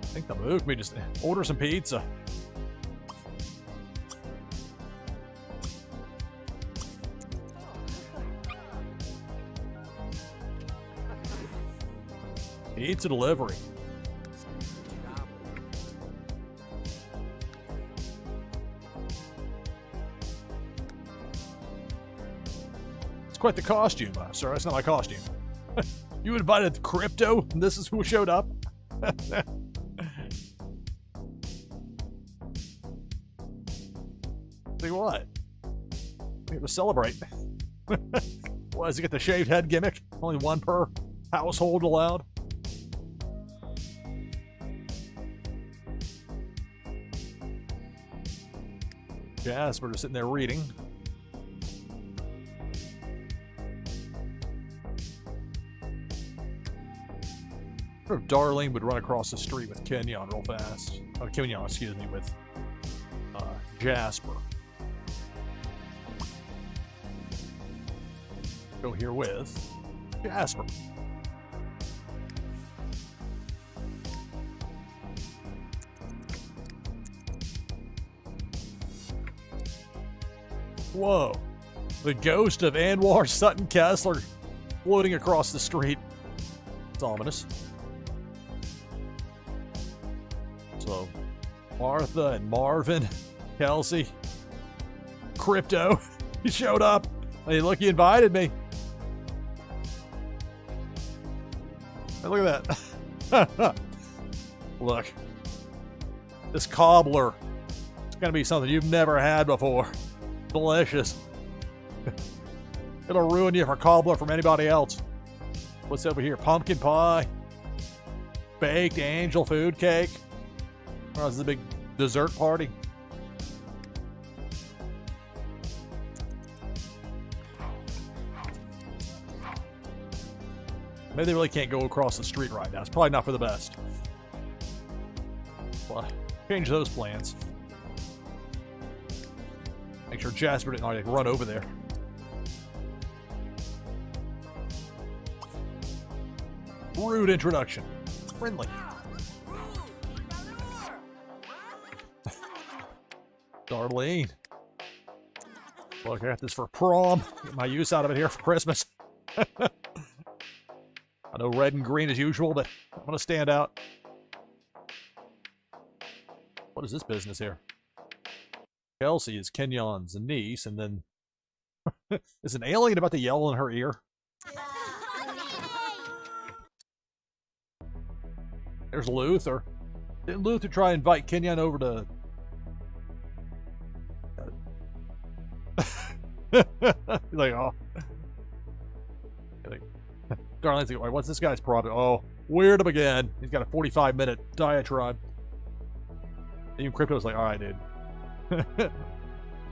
I think the move me just order some pizza. Pizza delivery. It's quite the costume, sir. That's not my costume. You invited crypto, and this is who showed up? See what? We have to celebrate. What, does he get the shaved head gimmick? Only one per household allowed? Jasper just sitting there reading. I wonder if Darlene would run across the street with Kenyon real fast. Oh, Kenyon, excuse me, with Jasper. Go here with Jasper. Whoa. The ghost of Anwar Sutton Kessler floating across the street. It's ominous. So, Martha and Marvin, Kelsey, Crypto, he showed up. Hey, look, he invited me. Hey, look at that. Look. This cobbler. It's going to be something you've never had before. Delicious. It'll ruin you for cobbler from anybody else. What's over here? Pumpkin pie. Baked angel food cake. Oh, this is a big dessert party. Maybe they really can't go across the street right now. It's probably not for the best. Well, change those plans. Make sure Jasper didn't already run over there. Rude introduction. Friendly. Darlene. Look, I got this for prom. Get my use out of it here for Christmas. I know red and green as usual, but I'm going to stand out. What is this business here? Kelsey is Kenyon's niece, and then is an alien about to yell in her ear? There's Luther. Didn't Luther try and invite Kenyon over to... He's like, oh. Darlene's like, what's this guy's problem? Oh, where to begin? He's got a 45-minute diatribe. Even Crypto's like, all right, dude.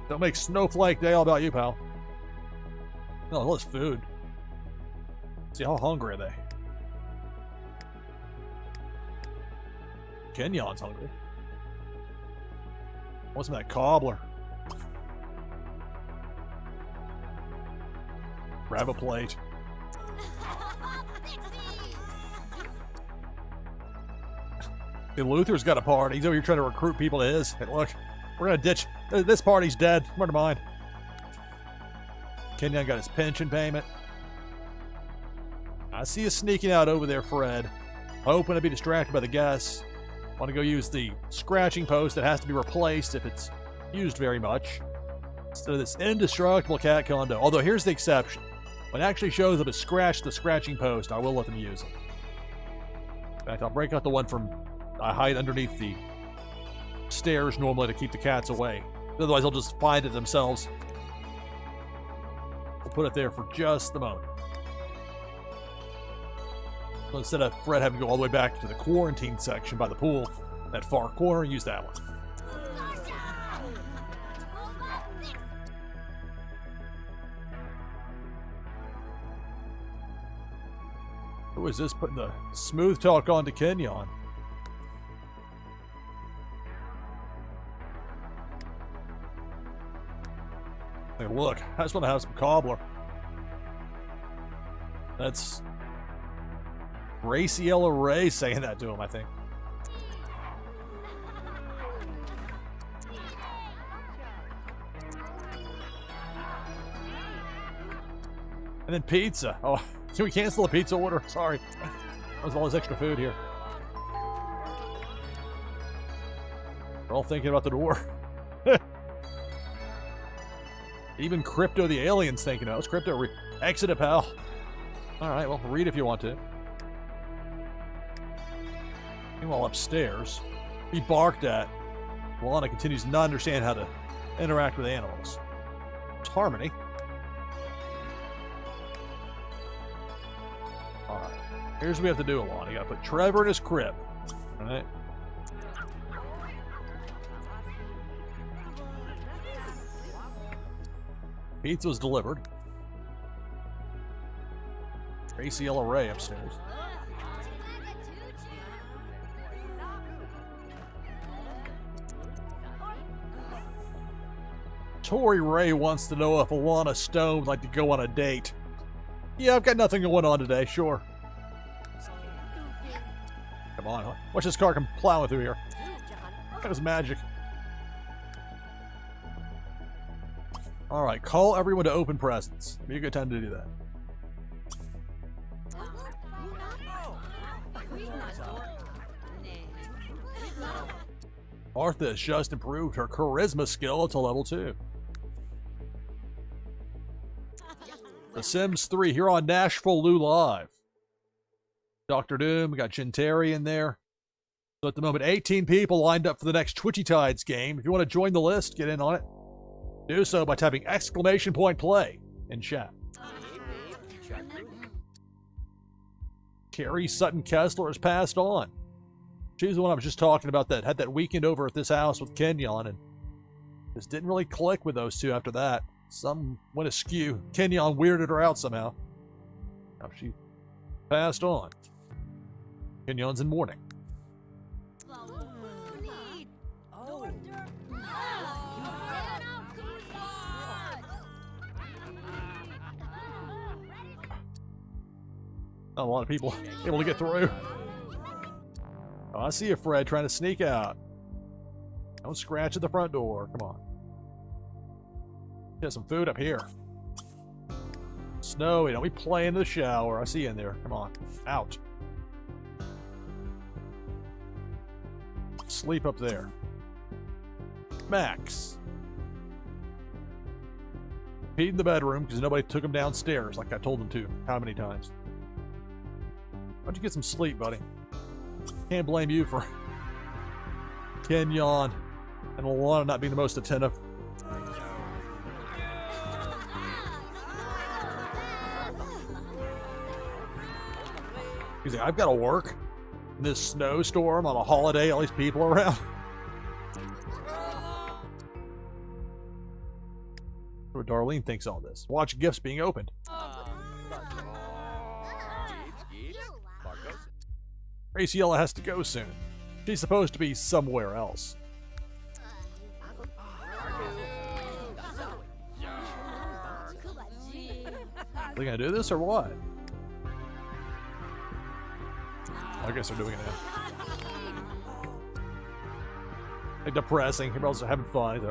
Don't make Snowflake Day all about you, pal. No, all this food. See, how hungry are they? Kenyon's hungry. What's in that cobbler? Grab a plate. Hey, Luther's got a party. He's over here trying to recruit people to his. Hey, look, we're gonna ditch. This party's dead. Never mind. Kenyon got his pension payment. I see you sneaking out over there, Fred. Hoping to be distracted by the guests. Want to go use the scratching post that has to be replaced if it's used very much. Instead of this indestructible cat condo. Although here's the exception. When it actually shows up as scratch the scratching post, I will let them use it. In fact, I'll break out the one from I hide underneath the stairs normally to keep the cats away. Otherwise, they'll just find it themselves. We'll put it there for just the moment. So instead of Fred having to go all the way back to the quarantine section by the pool, that far corner, use that one. Who is this putting the smooth talk on to Kenyon? Hey, look, I just want to have some cobbler. That's Graciela Ray saying that to him, I think. And then pizza. Oh, can we cancel the pizza order? Sorry. That was all this extra food here. We're all thinking about the door. Even Crypto the Alien's thinking of it. Let's Crypto exit it, pal. Alright, well, read if you want to. Meanwhile, upstairs, he barked at. Lana continues to not understand how to interact with animals. It's Harmony. Alright. Here's what we have to do, Alana. You gotta put Trevor in his crib. Alright. Pizza was delivered. Graciela Ray upstairs. Tori Ray wants to know if Alana Stone would like to go on a date. Yeah, I've got nothing going on today, sure. Come on, watch this car come plowing through here. That was magic. Alright, call everyone to open presents. Be a good time to do that. Martha has just improved her charisma skill to level 2. The Sims 3 here on NashvilleLou Live. Dr. Doom, we got Gentari in there. So at the moment, 18 people lined up for the next Twitchy Tides game. If you want to join the list, get in on it. Do so by typing !play in chat. Carrie Sutton Kessler has passed on. She's the one I was just talking about that had that weekend over at this house with Kenyon, and just didn't really click with those two after that. Some went askew. Kenyon weirded her out somehow. Now she passed on. Kenyon's in mourning. Not a lot of people able to get through. Oh, I see you, Fred, trying to sneak out. Don't scratch at the front door. Come on. Get some food up here. Snowy, don't be playing in the shower. I see you in there. Come on. Out. Sleep up there. Max. Peed in the bedroom because nobody took him downstairs like I told him to. How many times? Why don't you get some sleep, buddy? Can't blame you for Kenyon and Alana not being the most attentive. He's like, I've got to work in this snowstorm on a holiday, all these people around. What Darlene thinks all this. Watch gifts being opened. Graciela has to go soon. She's supposed to be somewhere else. Are they gonna do this or what? I guess they're doing it now. Like depressing. Everybody's having fun.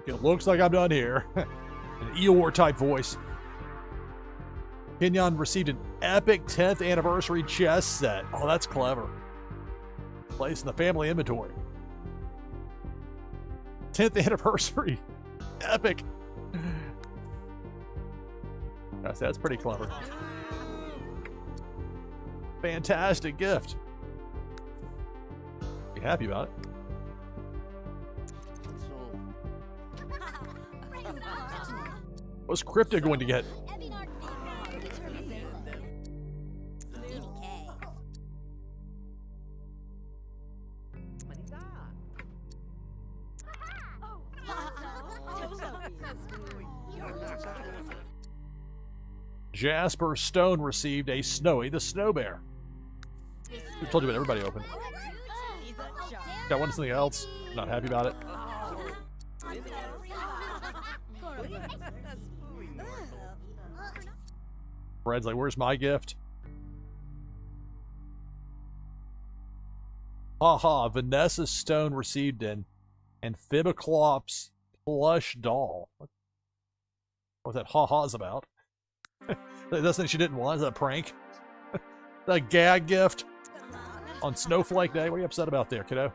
It looks like I'm done here. An Eeyore type voice. Kenyon received an epic 10th anniversary chess set. Oh, that's clever. Placed in the family inventory. 10th anniversary. Epic. That's pretty clever. Fantastic gift. Be happy about it. What's Crypto going to get? Jasper Stone received a Snowy the Snow Bear. I told you what everybody opened. Got one something else. Not happy about it. Fred's like, where's my gift? Haha, Vanessa Stone received an Amphibiclops plush doll. What was that ha-ha's about? That's something she didn't want. Is that a prank? A gag gift on Snowflake Day? What are you upset about there, kiddo?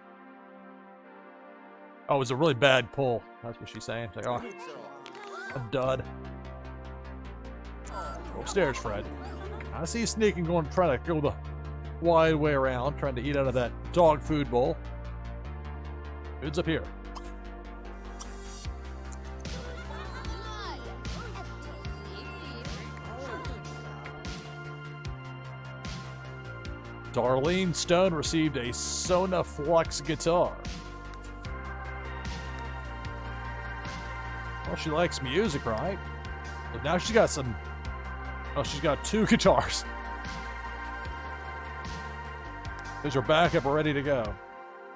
Oh, it was a really bad pull. That's what she's saying. She's like, oh, a dud. Go upstairs, Fred. I see you sneaking, going to try to go the wide way around, trying to eat out of that dog food bowl. Food's up here. Darlene Stone received a Sonaflux guitar. Well, she likes music, right? But now she's got some... Oh, she's got 2 guitars. There's her backup ready to go.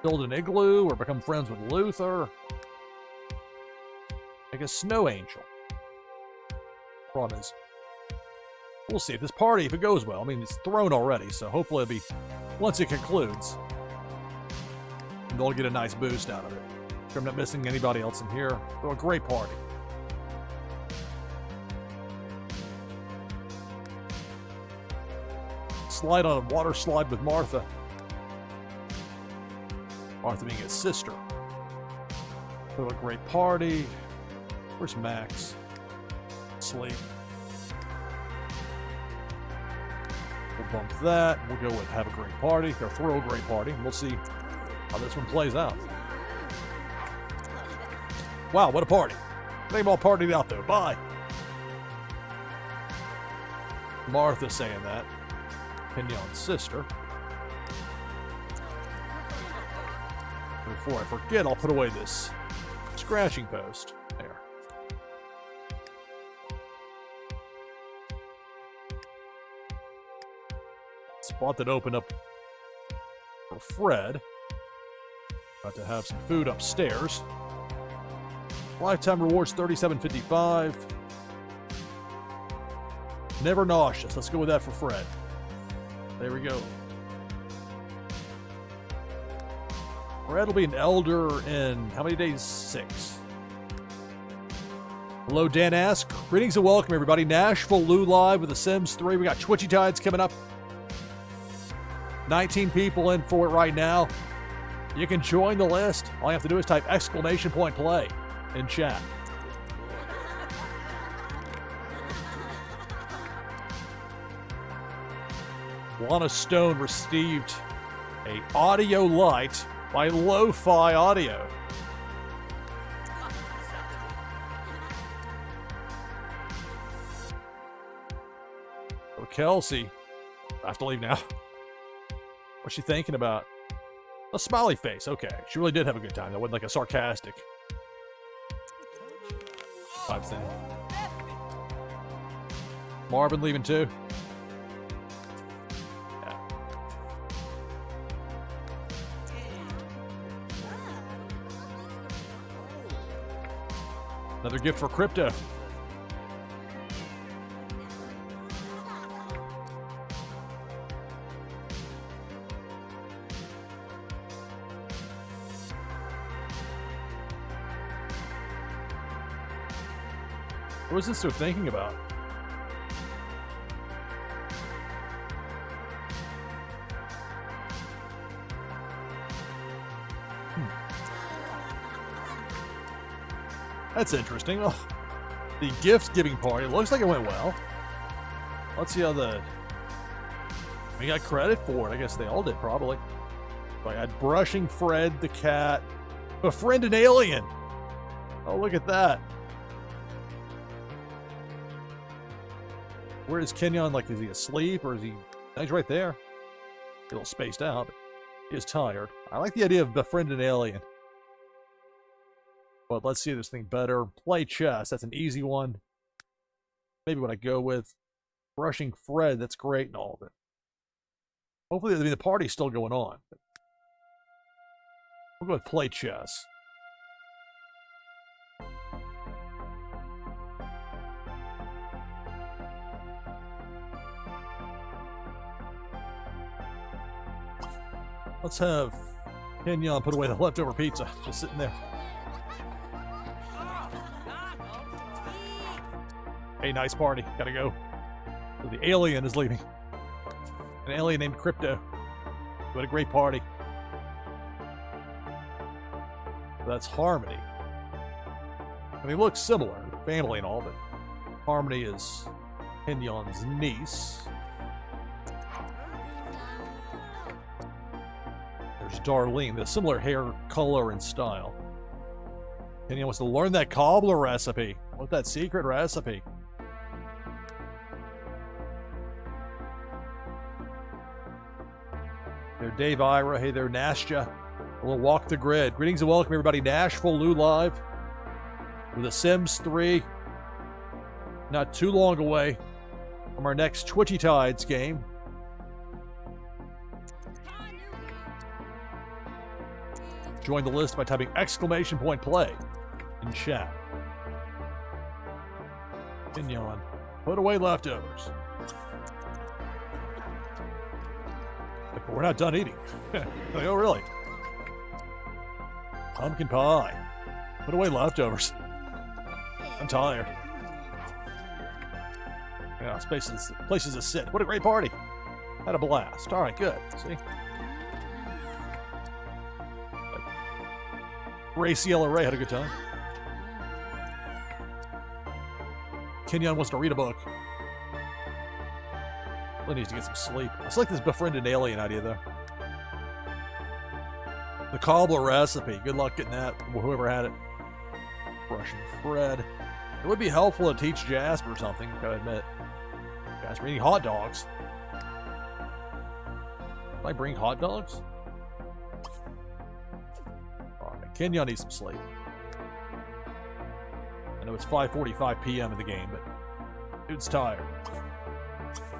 Build an igloo or become friends with Luther. Like a snow angel. Problem is, we'll see if this party, if it goes well. I mean, it's thrown already, so hopefully it'll be, once it concludes, they'll get a nice boost out of it. I'm not missing anybody else in here. They're a great party. Slide on a water slide with Martha. Martha being his sister. They're a great party. Where's Max? Sleep. We'll bump that. We'll go with have a great party, or throw a great party. We'll see how this one plays out. Wow, what a party. They've all partied out though. Bye. Martha's saying that. Pignon's sister. Before I forget, I'll put away this scratching post. There. Spot that opened up for Fred. About to have some food upstairs. Lifetime rewards $37.55. Never nauseous. Let's go with that for Fred. There we go. Fred will be an elder in how many days? 6. Hello, Dan Ask. Greetings and welcome, everybody. NashvilleLou live with The Sims 3. We got Twitchy Tides coming up. 19 people in for it right now. You can join the list. All you have to do is type !play in chat. Lana Stone received a audio light by Lo-Fi Audio. Oh, Kelsey. I have to leave now. What's she thinking about? A smiley face. Okay. She really did have a good time. That wasn't like a sarcastic type thing. Marvin leaving too. Yeah. Another gift for crypto. What was this they're thinking about? That's interesting. Oh, the gift giving party looks like it went well. Let's see how we got credit for it. I guess they all did, probably. I had brushing Fred the cat, befriend an alien. Oh, look at that. Where is Kenyon? Like, is he asleep or is he? He's right there. A little spaced out, but he is tired. I like the idea of befriend an alien. But let's see this thing better. Play chess. That's an easy one. Maybe what I go with. Rushing Fred, that's great and all of it. Hopefully, the party's still going on. We'll go with play chess. Let's have Kenyon put away the leftover pizza. Just sitting there. Hey, nice party. Gotta go. So the alien is leaving. An alien named Crypto. What a great party. That's Harmony. I mean, looks similar. Family and all, but Harmony is Kenyon's niece. There's Darlene, the similar hair color and style. Kenyon wants to learn that cobbler recipe. What that secret recipe? There, Dave Ira. Hey there, Nastya. We'll walk the grid. Greetings and welcome, everybody. NashvilleLou live with The Sims 3. Not too long away from our next Twitchy Tides game. Join the list by typing !play in chat. Kenyon, put away leftovers. Like, we're not done eating. Like, oh, really? Pumpkin pie. Put away leftovers. I'm tired. Yeah, places to sit. What a great party. Had a blast. All right, good. See? Racy Ray had a good time. Kenyon wants to read a book. Really needs to get some sleep. I just like this befriended alien idea, though. The cobbler recipe. Good luck getting that. Whoever had it. Russian Fred. It would be helpful to teach Jasper something, gotta admit. Jasper eating hot dogs. Can I bring hot dogs? Alright, Kenyon needs some sleep. I know it's 5:45 p.m. in the game, but dude's tired.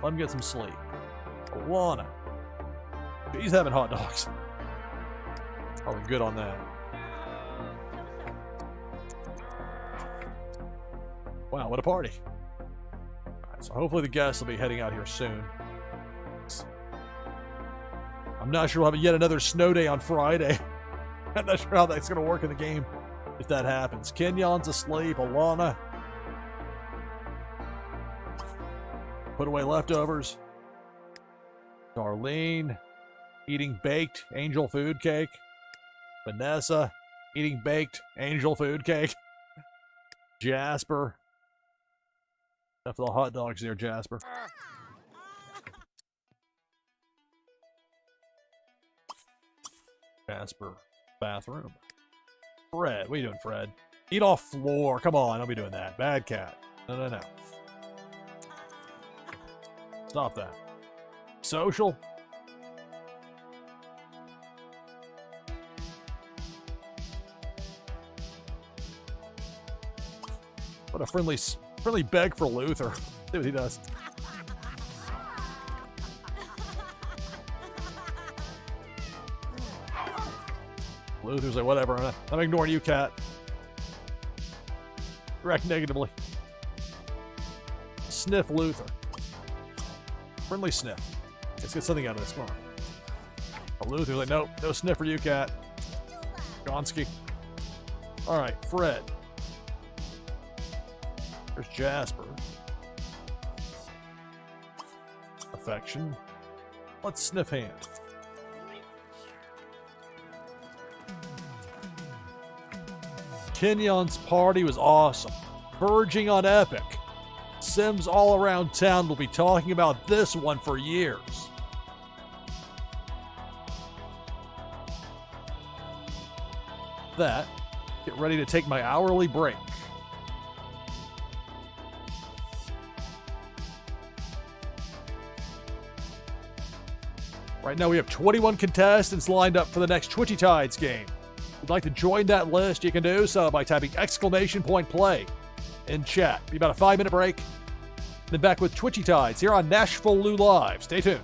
Let him get some sleep. Alana. He's having hot dogs. Probably good on that. Wow, what a party. Alright, so hopefully the guests will be heading out here soon. I'm not sure we'll have yet another snow day on Friday. I'm not sure how that's going to work in the game if that happens. Kenyon's asleep. Alana. Put away leftovers. Darlene. Eating baked angel food cake. Vanessa. Eating baked angel food cake. Jasper. Enough of the hot dogs there, Jasper. Jasper. Bathroom. Fred. What are you doing, Fred? Eat off floor. Come on, don't be doing that. Bad cat. No. Stop that. Social. What a friendly beg for Luther. See what he does. Luther's like, whatever. I'm ignoring you, cat. React negatively. Sniff Luther. Friendly sniff. Let's get something out of this. Come on. But Luther's like, nope, no sniff for you, cat. Gonski. Alright, Fred. There's Jasper. Affection. Let's sniff hand. Kenyon's party was awesome. Verging on epic. Sims all around town will be talking about this one for years. That, get ready to take my hourly break. Right now we have 21 contestants lined up for the next Twitchy Tides game. If you'd like to join that list, you can do so by typing !play in chat. Be about a 5-minute break. Then back with Twitchy Tides here on NashvilleLou Live. Stay tuned.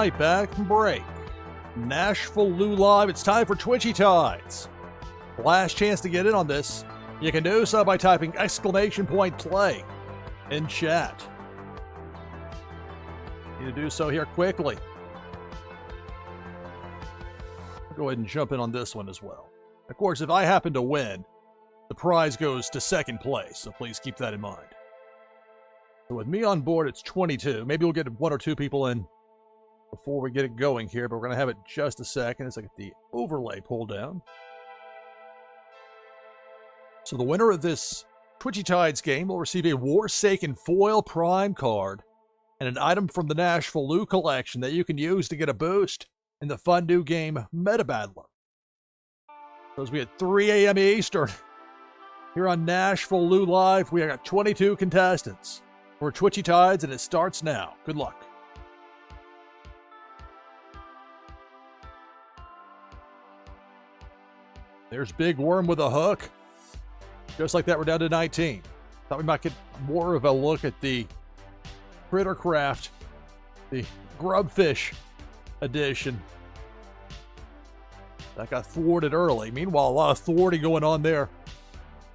right, back from break. NashvilleLou Live. It's time for Twitchy Tides. Last chance to get in on this. You can do so by typing !play in chat. Need to do so here quickly. I'll go ahead and jump in on this one as well. Of course, if I happen to win, the prize goes to second place, so please keep that in mind. So with me on board, it's 22. Maybe we'll get one or two people in before we get it going here, but we're going to have it just a second as I get the overlay pulled down. So the winner of this Twitchy Tides game will receive a Warsaken Foil Prime card and an item from the NashvilleLou collection that you can use to get a boost in the fun new game Meta Battler. So as we at 3 a.m. Eastern, here on NashvilleLou Live, we got 22 contestants for Twitchy Tides, and it starts now. Good luck. There's Big Worm with a hook. Just like that, we're down to 19. Thought we might get more of a look at the Crittercraft, the Grubfish edition. That got thwarted early. Meanwhile, a lot of thwarting going on there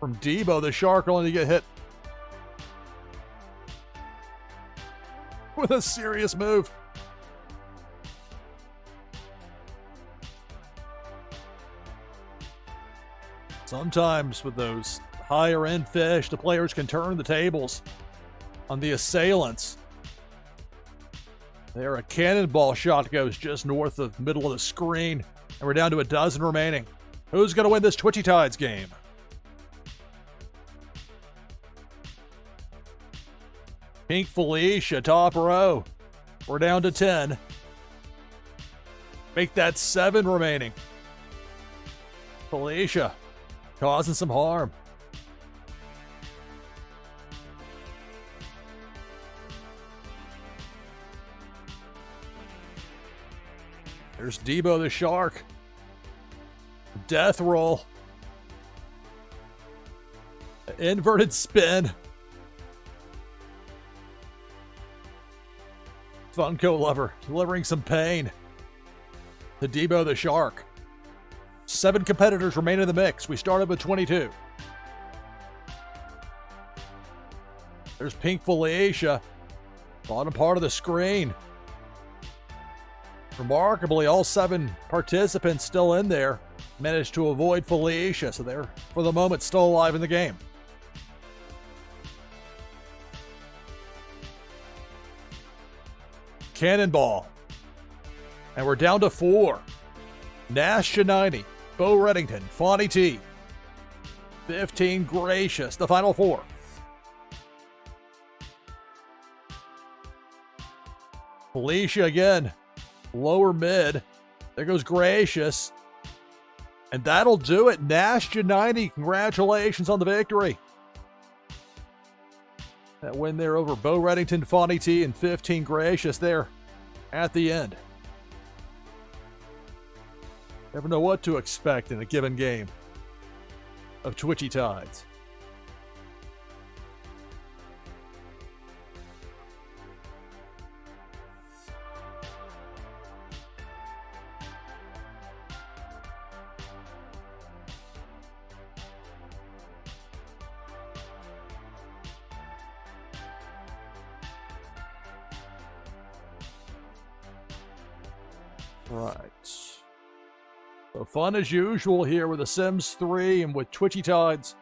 from Debo the Shark, only to get hit with a serious move. Sometimes with those higher end fish, the players can turn the tables on the assailants. There, a cannonball shot goes just north of the middle of the screen, and we're down to a dozen remaining. Who's going to win this Twitchy Tides game? Pink Felicia, top row. We're down to 10. Make that 7 remaining. Felicia causing some harm. There's Debo the Shark. Death roll. Inverted spin. Funko Lover delivering some pain to Debo the Shark. 7 competitors remain in the mix. We started with 22. There's Pink Felicia, bottom part of the screen. Remarkably, all 7 participants still in there managed to avoid Felicia, so they're, for the moment, still alive in the game. Cannonball. And we're down to 4. Nash Shanini, Bo Reddington, Fonnie T. 15 Gracious, the final 4. Felicia again, lower mid. There goes Gracious. And that'll do it. Nash Shanini, congratulations on the victory. That win there over Bo Reddington, Fonnie T, and 15 Gracious there at the end. Never know what to expect in a given game of Twitchy Tides. Right. So fun as usual here with The Sims 3 and with Twitchy Tides.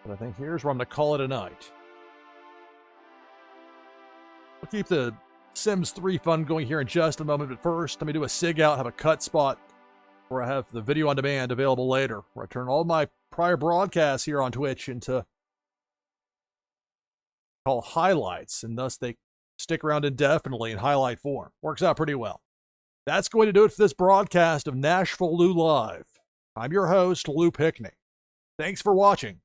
But I think here's where I'm going to call it a night. We'll keep the Sims 3 fun going here in just a moment, but first, let me do a sig out, have a cut spot where I have the video on demand available later, where I turn all my prior broadcasts here on Twitch into called highlights, and thus they stick around indefinitely in highlight form. Works out pretty well. That's going to do it for this broadcast of NashvilleLou Live. I'm your host, Lou Pickney. Thanks for watching.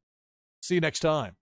See you next time.